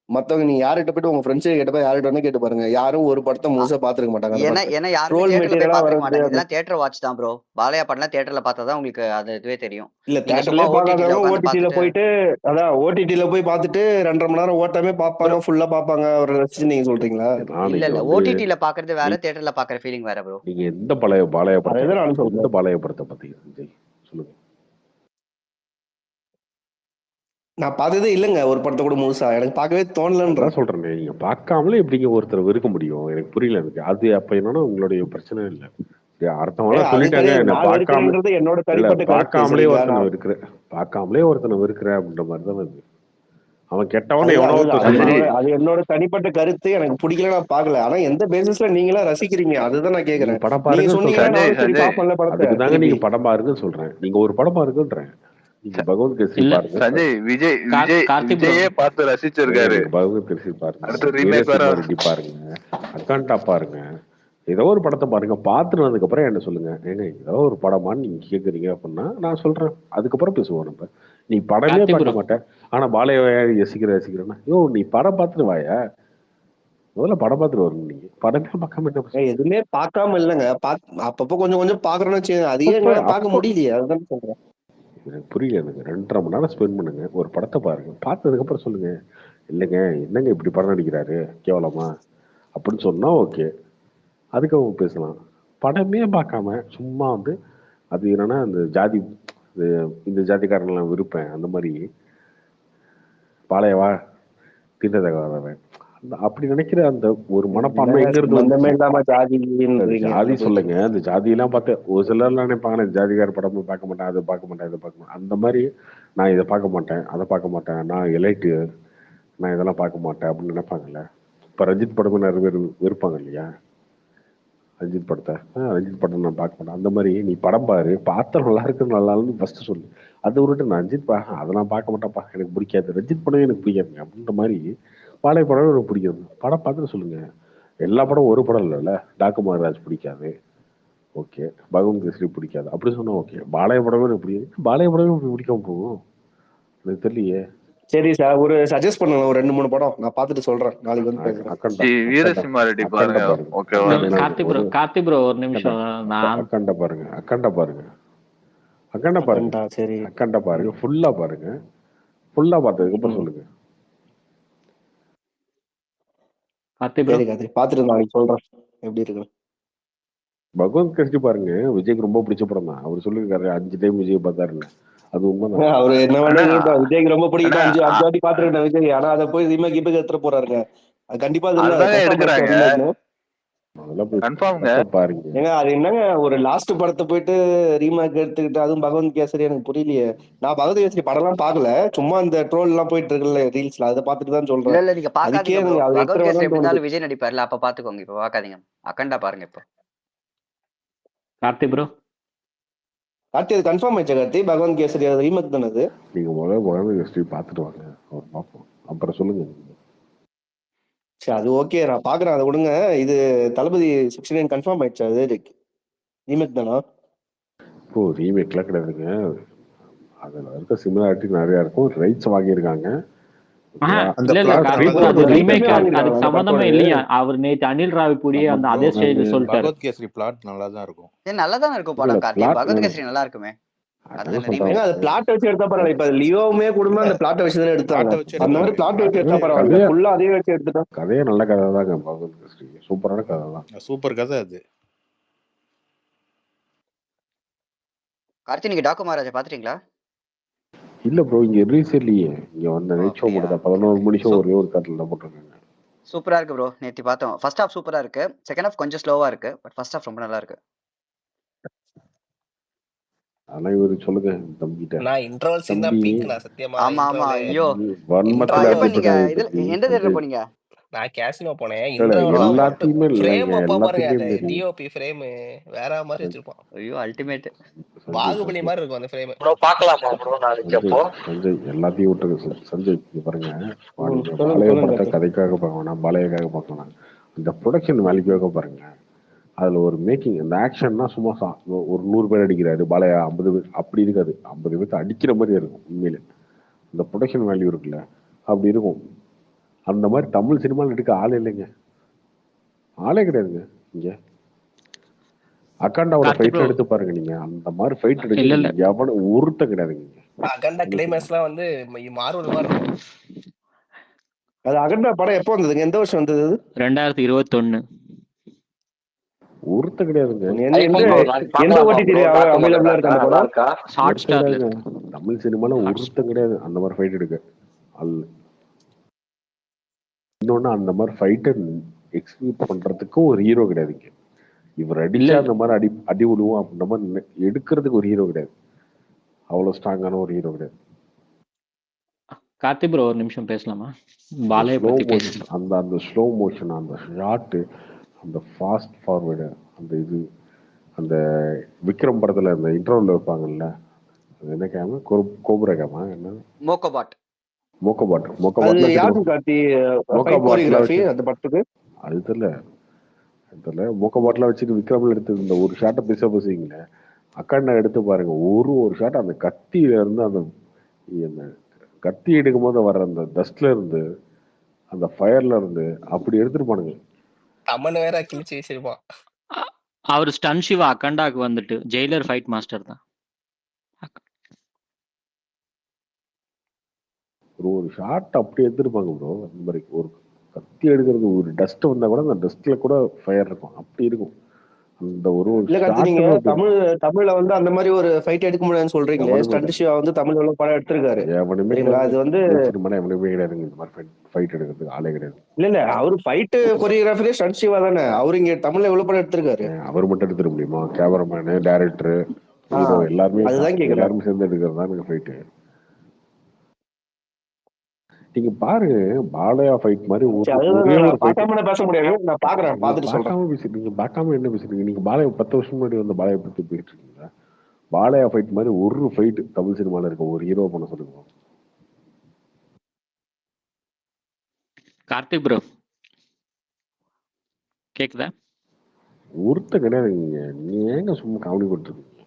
Speaker 12: மத்தவங்க நீங்க யார்கிட்ட போயிட்டு உங்க ஃப்ரெண்ட்ஸ் கிட்ட போய் யார்கிட்ட வேணா கேட்டு பாருங்க. யாரும் ஒரு படத்தை முழுசா பாத்துருக்க மாட்டாங்க. அந்த
Speaker 13: ஏன்னா
Speaker 12: படத்தை
Speaker 13: ஏன்னா யாருமே
Speaker 12: ட்ரோல்
Speaker 13: தியேட்டர்ல போய்
Speaker 12: மெட்டீரியலா
Speaker 13: பாத்துருக்க
Speaker 12: வர்றது.
Speaker 13: மாட்டாங்க. இதெல்லாம் தியேட்டர் வாட்ச் தான் ப்ரோ. பாலையா படம்லாம் தியேட்டர்ல பார்த்தாதான் உங்களுக்கு அது இதுவே தெரியும்.
Speaker 12: இல்ல
Speaker 13: நீங்க சும்மா
Speaker 12: தியேட்டர்லயே
Speaker 13: ஓடிடில
Speaker 12: பார்க்காதவங்க
Speaker 13: உட்காந்து
Speaker 12: ஓடிடில
Speaker 13: பார்த்துட்டு
Speaker 12: போயிட்டு, அதான் ஓடிடில போய் பார்த்துட்டு 2.5 மணி நேரம் ஓட்டாமே பார்ப்பாங்க, ஃபுல்லா பார்ப்பாங்க. அவரை ரசிச்சு நீங்க சொல்றீங்களா?
Speaker 13: இல்ல
Speaker 2: நீங்க
Speaker 13: இல்ல
Speaker 2: வந்து
Speaker 13: ஓடிடில பாக்குறது வேற, தியேட்டர்ல பாக்குற ஃபீலிங் வேற ப்ரோ.
Speaker 2: நீங்க எந்த பாலைய படத்தை
Speaker 12: அதேதான் நானும்
Speaker 2: எந்த
Speaker 12: சொல்றேன்.
Speaker 2: பாலைய படத்தை பார்த்தீங்க விஜய்? சொல்லுங்க.
Speaker 12: நான் பார்த்ததே இல்லைங்க ஒரு படத்தை கூட முழுசா. எனக்கு பார்க்கவே தோணலன்ற.
Speaker 2: அதான் சொல்றேன், நீங்க பார்க்காமலே எப்படிங்க ஒருத்தர் இருக்க முடியும்? எனக்கு புரியல எனக்கு அது. அப்ப என்னன்னா உங்களுடைய பிரச்சனை இல்லை, அடுத்தவங்க
Speaker 12: அது
Speaker 2: சொல்லிட்டாங்க
Speaker 12: கிடையாது.
Speaker 2: என்ன
Speaker 12: நான்
Speaker 2: பார்க்காம
Speaker 12: வெறுக்கிறேன்றது என்னோட
Speaker 2: இல்ல,
Speaker 12: தனிப்பட்ட கருத்து.
Speaker 2: பார்க்காமலே
Speaker 12: சரிங்களா?
Speaker 2: ஒருத்தனை இருக்கிற, பார்க்காமலே ஒருத்தனை இருக்கிற அப்படின்ற மாதிரி தான் அது. அவன் கெட்டவன் எவனோ
Speaker 12: அதுதான்
Speaker 2: ஒருத்தர்
Speaker 12: அது என்னோட தனிப்பட்ட கருத்து. எனக்கு பிடிக்கல, நான் பார்க்கல. ஆனா எந்த பேசிஸ்ல நீங்களா ரசிக்கிறீங்க அதுதான் நான்
Speaker 2: நீங்க
Speaker 12: கேக்குறேன்.
Speaker 2: படம்
Speaker 12: நீங்க
Speaker 2: பாருங்கன்னு
Speaker 12: சொன்னீங்கன்னா
Speaker 2: சொல்றேன்.
Speaker 12: நானும் சரி பார்ப்பேன்ல படத்தை.
Speaker 2: அதுக்கு தாங்க
Speaker 12: திருப்பி
Speaker 2: நீங்க படம் பாருங்கன்னு சொல்றேன். நீங்க ஒரு படம் பாருங்கன்றேன். நீங்க பகவத் கேசரி
Speaker 14: இல்ல
Speaker 2: பாருங்க.
Speaker 5: சஞ்சய் விஜய் விஜய்
Speaker 14: கார்த்தி ப்ரோ
Speaker 5: விஜயே பார்த்து ரசிச்சிருக்காரு.
Speaker 2: நீங்க பகவத் கேசரி பாருங்க,
Speaker 5: அடுத்து ரீமேக் வேற.
Speaker 2: வீரசிம்மா ரெட்டி பாருங்க, அக்காண்டா பாருங்க, ஏதோ ஒரு படத்தை பாருங்க. பார்த்துட்டு வந்ததுக்கு அப்புறம் என்ன சொல்லுங்க, ஏங்க ஏதோ ஒரு படமான்னு நீங்க கேக்குறீங்க அப்படின்னா நான் சொல்றேன், அதுக்கப்புறம் பேசுவோம் நம்ம. நீ படமே
Speaker 14: கார்த்தி
Speaker 2: பார்க்க
Speaker 14: ப்ரோ
Speaker 2: மாட்டேன், ஆனா பாலைய ரசிக்கிறேன்னா யோ நீ படம் பார்த்துட்டு வாயா, முதல்ல படம் பார்த்துட்டு வரணும். நீங்க படமே பார்க்காம என்ன பேசுறீங்க?
Speaker 12: எதுவுமே பார்க்காம இல்லைங்க. அப்பப்போ கொஞ்சம் கொஞ்சம் பாக்குறோம்னு வச்சுக்கோங்க. அதையே
Speaker 2: அப்ப
Speaker 12: எங்களால பார்க்க
Speaker 2: அப்ப
Speaker 12: முடியலையே, அதுதான் சொல்றேன்.
Speaker 2: எனக்கு புரியல. எனக்கு 2.5 மணி நேரம் ஸ்பெண்ட் பண்ணுங்க, ஒரு படத்தை பாருங்க, பார்த்ததுக்கு அப்புறம் சொல்லுங்க இல்லைங்க என்னங்க இப்படி படம் நடிக்கிறாரு கேவலமா அப்படின்னு சொன்னா ஓகே, அதுக்கு அவங்க பேசலாம். படமே பார்க்காம சும்மா வந்து அது என்னன்னா அந்த ஜாதி, இந்த ஜாதிக்காரன்லாம் விருப்பேன் அந்த மாதிரி பாளையவா தீண்டதகாதவன் அப்படி நினைக்கிற அந்த ஒரு மனப்பான்மை எங்க இருந்து
Speaker 12: சம்பந்தமே
Speaker 2: வந்துச்சு?
Speaker 12: இல்லாம ஜாதி
Speaker 2: ஜாதி சொல்லுங்க, அந்த ஜாதியெல்லாம் பார்த்து ஒரு சிலர்லாம் நினைப்பாங்க ஜாதிகார படமும் பார்க்க மாட்டேன், அதை பார்க்க மாட்டேன், இதை பார்க்க மாட்டேன். அந்த மாதிரி நான் இதை பார்க்க மாட்டேன், அதை பார்க்க மாட்டேன், நான் எலைட்டு, நான் இதெல்லாம் பார்க்க மாட்டேன் அப்படின்னு நினைப்பாங்கல்ல. இப்போ ரஞ்சித் படமும் நிறைய பேர் விருப்பாங்க இல்லையா? ரஞ்சித் படத்தை ரஞ்சித் படம் நான் பார்க்க மாட்டேன். அந்த மாதிரி நீ படம் பாரு, பார்த்தா நல்லா இருக்கு நல்லா இல்லைன்னு ஃபர்ஸ்ட் சொல்லு. அதை விட்டு நான் ரஞ்சித் அதெல்லாம் பார்க்க மாட்டேன்ப்பா, எனக்கு பிடிக்காது, ரஞ்சித் படமே எனக்கு பிடிக்காதுங்க அப்படின்ற மாதிரி பாளைய படம் எனக்கு பிடிக்காது. படம் பார்த்துட்டு சொல்லுங்க. எல்லா படம் ஒரு படம் இல்லைல்ல. டாக்கு மகராஜ் பிடிக்காது, ஓகே, பகவந்த் கேசரி பிடிக்காது அப்படி சொன்னா ஓகே, பாளைய படமே எனக்கு பிடிக்காது, பாளைய படமே பிடிக்காம போகும் எனக்கு தெரியலையே.
Speaker 12: சரி சார், ஒரு சஜஸ்ட் பண்ணுங்க ஒரு 2-3 படம், நான் பார்த்துட்டு சொல்றேன். நாளைக்கு வந்து பேசுறேன்.
Speaker 5: வீரசிம்மா ரெட்டி பாருங்க. ஓகேவா?
Speaker 14: கார்த்தி ப்ரோ ஒரு நிமிஷம். நான்
Speaker 2: அக்கண்டா பாருங்க, அக்கண்டா பாருங்க, அக்கண்டா பாருங்க,
Speaker 12: சரி
Speaker 2: அக்கண்டா பாருங்க, ஃபுல்லா பாருங்க. ஃபுல்லா பார்த்ததுக்கு அப்புறம் சொல்லுங்க.
Speaker 14: கார்த்தி ப்ரோ
Speaker 12: சரி பார்த்துட்டு நாளைக்கு சொல்றேன் எப்படி இருக்கு.
Speaker 2: பகவந்த் கேசரி பாருங்க, விஜய்க்கு ரொம்ப பிடிச்ச படம் தான். அவர் சொல்லியிருக்காரு 5 டைம் விஜய் பார்த்தாருன்னு. அது உண்மைதான்.
Speaker 12: அவரு என்ன வேணா இருக்கட்டும், விஜய்க்கு ரொம்ப பிடிக்கும், 5 வாட்டி பாத்துருக்கேன் விஜய். ஆனா அதை போய் ரீமேக் இப்ப எடுத்துட்டு போறாருங்க. அது கண்டிப்பா அது
Speaker 5: எடுக்கிறாங்க.
Speaker 12: ஏங்க அது என்னங்க ஒரு லாஸ்ட் படத்தை போயிட்டு ரீமேக் எடுத்துக்கிட்டு, அதுவும் பகவந்த் கேசரி எனக்கு புரியலையே. நான் பகவந்த் கேசரி படம் எல்லாம் பாக்கல, சும்மா இந்த ட்ரோல் எல்லாம் போயிட்டு இருக்குல்ல ரீல்ஸ்ல, அதை பார்த்துட்டு தான் சொல்றேன்.
Speaker 13: இல்ல நீங்க பாக்காதீங்க ப்ரோ. பகவத் கேசரி எப்படி இருந்தாலும் விஜய் நடிப்பார்ல, அப்ப பாத்துக்கோங்க. இப்ப பாக்காதீங்க, அக்கண்டா பாருங்க. இப்போ
Speaker 14: கார்த்தி ப்ரோ
Speaker 12: கார்த்தி அது கன்ஃபார்ம் ஆயிடுச்சு. கார்த்தி பகவந்த் கேசரி அது ரீமேக் தானே அது?
Speaker 2: நீங்க முதல்ல பகவந்த் கேசரி பார்த்துட்டு வாங்க, அவர் பார்ப்போம், அப்புறம் சொல்லுங்க.
Speaker 12: சரி அது ஓகே, நான் பாக்குறேன், அதை விடுங்க. இது தளபதி 69 கன்ஃபார்ம் ஆயிடுச்சு, அது ரீமேக் தானா?
Speaker 2: இப்போ ரீமேக்லாம் கிடையாதுங்க, அதுல இருக்க சிமிலாரிட்டி நிறைய இருக்கும். ரைட்ஸ் வாங்கியிருக்காங்க.
Speaker 14: சம்பந்தமே இல்லையா? அவர் நேற்று அனில் ராவிப்பூடி அந்த அதே ஸ்டேஜ்ல சொல்லிட்டாரு.
Speaker 11: பகவத் கேசரி பிளாட் நல்லா தான் இருக்கும்.
Speaker 13: நல்லாதான் இருக்கும் படம். கார்த்தி பகவத் கேசரி நல்லா இருக்குமே.
Speaker 12: அது பிளாட் வச்சு எடுத்தா பரவாயில்ல. இப்ப லியோவுமே குடும்பம் அந்த பிளாட் வச்சு தானே எடுத்தாங்க. அந்த மாதிரி பிளாட் வச்சு எடுத்தா பரவாயில்ல. ஃபுல்லா அதே வச்சு எடுத்துட்டா.
Speaker 2: கதையே நல்ல கதை தாங்க. பகவத் கேசரி சூப்பரான கதை தான்.
Speaker 11: சூப்பர் கதை அது.
Speaker 13: கார்த்தி நீங்க டாக்கு மகாராஜா பாத்துட்டீங்களா?
Speaker 2: இல்ல ப்ரோ, இங்க ரிலீஸ் இல்லையே. இங்க வந்த நைட் ஷோ மட்டும் தான் 11 மணி ஷோ ஒரே ஒரு தேட்டர்ல போட்டுருக்காங்க.
Speaker 13: சூப்பரா இருக்கு ப்ரோ. நேத்தி பார்த்தோம். ஃபர்ஸ்ட் ஹாஃப் சூப்பரா இருக்கு. செகண்ட் ஹாஃப் கொஞ்சம் ஸ்லோவா இருக்கு. பட் ஃபர்ஸ்ட் ஹாஃப் ரொம்ப நல்லா இருக்கு.
Speaker 2: ஆனா இவரு சொல்லுங்க தம்பிகிட்ட,
Speaker 7: நான் இன்டர்வல் சீன் தான்
Speaker 2: தம்பி
Speaker 7: பீக். நான் சத்தியமா
Speaker 13: ஆமா ஆமா.
Speaker 7: இன்டர்வல்
Speaker 13: ஐயோ
Speaker 2: வன்மத்துல
Speaker 13: எப்ப நீங்க
Speaker 2: அடிச்சுட்டாங்க
Speaker 13: இதுல
Speaker 2: தம்பி
Speaker 13: எந்த தேட்டர்ல
Speaker 2: சஞ்சய்.
Speaker 13: போனீங்க?
Speaker 7: நான் கேசினோ போனேன்.
Speaker 2: இல்ல இல்ல
Speaker 7: இன்டர்வல்லாம் மட்டும்
Speaker 2: எல்லாத்தையுமே
Speaker 7: ஃப்ரேம்
Speaker 2: இல்லைங்க,
Speaker 7: அப்பா பாருங்க.
Speaker 2: எல்லாத்துக்குமே
Speaker 7: அந்த
Speaker 2: தெரியும்
Speaker 7: டிஓபி ஃப்ரேம் வேற மாதிரி வச்சிருப்பான்.
Speaker 13: ஐயோ அல்டிமேட்.
Speaker 2: சஞ்சய்.
Speaker 7: பாகுபலி
Speaker 2: சஞ்சய்
Speaker 7: மாதிரி இருக்கும் அந்த ஃப்ரேம்.
Speaker 1: ப்ரோ பார்க்கலாமா ப்ரோ நாளைக்கு
Speaker 2: சஞ்சய்
Speaker 1: அப்போ?
Speaker 2: சஞ்சய் எல்லாத்தையும் விட்டுருங்க சஞ்சய். இங்க பாருங்க, நீங்க
Speaker 12: சொல்லுங்க
Speaker 2: பாளைய
Speaker 12: சொல்லுங்க
Speaker 2: படத்தை
Speaker 12: கார்த்தி.
Speaker 2: கதைக்காக பார்க்க வேணாம், பாளையக்காக பார்க்க வேணாம். இந்த ப்ரொடக்ஷன் வேல்யூக்காக பாருங்க. அதுல ஒரு மேக்கிங், இந்த ஆக்ஷன்னா சும்மா ஒரு 100 பேர் அடிக்கிறாரு பாளையா, 50 பேர் அப்படி இருக்காது. 50 பேர்த்து அடிக்கிற மாதிரி இருக்கும் உண்மையில. இந்த ப்ரொடக்ஷன் வேல்யூ இருக்குல்ல, அப்படி இருக்கும். அந்த மாதிரி தமிழ் சினிமாவில் எடுக்க ஆளே இல்லைங்க, ஆளே கிடையாதுங்க. இங்க அக்காண்டாவோட
Speaker 14: கார்த்தி
Speaker 2: ஃபைட்
Speaker 14: ப்ரோ
Speaker 2: எடுத்து பாருங்க நீங்க, அந்த மாதிரி ஃபைட்
Speaker 14: இல்ல
Speaker 2: எடுக்க
Speaker 14: இல்ல
Speaker 2: எவன ஒருத்த கிடையாதுங்க இங்க.
Speaker 7: அகண்டா
Speaker 2: தமிழ் சினிமா
Speaker 7: கிளைமேக்ஸ்லாம் வந்து மார்வல் மாதிரி இருக்கும்.
Speaker 12: அது அகண்டா படம் எப்போ வந்ததுங்க? எந்த வருஷம் வந்தது அது?
Speaker 14: 2021.
Speaker 2: ஒருத்த கிடையாதுங்க.
Speaker 12: எந்த எந்த
Speaker 1: ப்ரோ நாளைக்கு
Speaker 12: எந்த
Speaker 1: பார்க்கலாமா
Speaker 12: ஓடிடி
Speaker 1: ப்ரோ? டாக்கு
Speaker 12: அவைலபிளா இருக்கு
Speaker 1: மகண்டாக்கா
Speaker 12: அந்த
Speaker 1: நல்லா
Speaker 12: படம்?
Speaker 1: இருக்கா?
Speaker 14: ஹாட்
Speaker 2: ஒருத்த
Speaker 14: ஸ்டார்ல
Speaker 2: கிடையாதுங்க.
Speaker 14: இருக்கு.
Speaker 2: தமிழ் சினிமால ஒருத்த கிடையாது அந்த மாதிரி ஃபைட் எடுக்க. அல்ல இன்னொன்னு, அந்த மாதிரி ஃபைட்டை எக்ஸிக்யூட் பண்றதுக்கும் ஒரு ஹீரோ கிடையாதுங்க. இவர்
Speaker 14: இல்ல
Speaker 2: அடிச்சா
Speaker 14: இல்ல
Speaker 2: அந்த மாதிரி அடி விடுவோம் அப்படின்ற மாதிரி எடுக்கிறதுக்கு ஒரு ஹீரோ கிடையாது. அவ்வளவு ஸ்ட்ராங்கான ஒரு ஹீரோ கிடையாது.
Speaker 14: கார்த்தி ப்ரோ ஒரு நிமிஷம் பேசலாமா?
Speaker 2: அந்த
Speaker 14: பாலைய
Speaker 2: ஸ்லோ
Speaker 14: பத்தி
Speaker 2: மோஷன்,
Speaker 14: பேசணும்.
Speaker 2: அந்த ஸ்லோ மோஷன், அந்த ஷாட்டு, அந்த ஃபாஸ்ட் ஃபார்வேர்டு, அந்த இது, அந்த விக்ரம் படத்துல அந்த இன்டர்வல் வைப்பாங்கல்ல, அது என்ன கேம, கோபுரா கேமா என்ன,
Speaker 13: மோகோபாட்.
Speaker 2: மோக்கோபாட்,
Speaker 12: அது
Speaker 2: மோக்கோபாட்ல
Speaker 12: யாருக்கு கார்த்தி ஃபைட்
Speaker 2: மோக்கோபாட்ல
Speaker 12: கோரியோகிராஃபி
Speaker 2: வச்சு
Speaker 12: அந்த படத்துக்கு?
Speaker 2: அது தெரியல மோக்கோபாட்ல வச்சுட்டு விக்ரம்ல எடுத்து இந்த ஒரு ஷாட்டை பேசுவீங்களே, அக்காண்டா எடுத்து பாருங்க. ஒரு ஷாட் அந்த கத்தியில இருந்து, அந்த கத்தி எடுக்கும் போது வர்ற அந்த டஸ்ட்ல இருந்து, அந்த ஃபயர்ல இருந்து அப்படி எடுத்துருப்பானுங்க.
Speaker 7: தமன் வேற கிழிச்சு வச்சிருப்பான்.
Speaker 14: அவர் ஸ்டன் சிவா அகண்டாக்கு வந்துட்டு ஜெயிலர் ஃபைட் மாஸ்டர் தான்.
Speaker 2: ஒரு ஷாட் அப்படி எடுத்துருப்பாங்க ப்ரோ. அந்த மாதிரி ஒரு கத்தி எடுக்கிறது, ஒரு டஸ்ட் வந்தா கூட அந்த டஸ்ட்ல கூட ஃபயர் இருக்கும், அப்படி இருக்கும் அந்த ஒரு
Speaker 12: இல்ல கார்த்தி, நீங்க
Speaker 2: ஷாட்.
Speaker 12: தமிழ்ல வந்து அந்த மாதிரி ஒரு ஃபைட் எடுக்க முடியாதுன்னு சொல்றீங்களே. ஸ்டண்ட் சிவா வந்து தமிழ்ல எவ்வளவு படம் எடுத்திருக்காரு
Speaker 2: எவனுமே
Speaker 12: சரிங்களா? அது வந்து
Speaker 2: சினிமால எவனுமே கிடையாதுங்க இந்த மாதிரி ஃபைட் எடுக்கிறதுக்கு ஆளே கிடையாது.
Speaker 12: இல்ல அவரு ஃபைட் கொரியோகிராஃபரே ஸ்டண்ட் சிவா தானே. அவரு இங்க தமிழ்ல எவ்வளவு படம் எடுத்திருக்காரு?
Speaker 2: அவர் மட்டும் எடுத்துட முடியுமா? கேமராமேனு, டைரக்டர், ஹீரோ எல்லாருமே
Speaker 12: அதுதான் கேக்குறேன்.
Speaker 2: எல்லாருமே சேர்ந்து எடுக்கிறது தான் எனக்கு ஃபைட்டு. நீங்க பாருங்க, பாலையா ஃபைட் மாதிரி ஒரே ஒரு ஃபைட்.
Speaker 12: பார்க்காம பேச முடியாது, நான் பாக்குறேன், பார்த்துட்டு சொல்றேன்.
Speaker 2: பார்க்காம பேசுறீங்க, பார்க்காம என்ன பேசுறீங்க நீங்க? பாலையா 10 வருஷம் முன்னாடி வந்த பாலையா பத்தி போயிட்டு இருக்கீங்களா? பாலையா ஃபைட் மாதிரி ஒரு ஃபைட் தமிழ் சினிமால இருக்க ஒரு ஹீரோ பண்ண சொல்லுங்க.
Speaker 14: கார்த்திக் ப்ரோ கேக்குதா?
Speaker 2: ஒருத்த கிடையாதுங்க. நீங்க ஏங்க சும்மா காமெடி பண்ணிருக்கீங்க?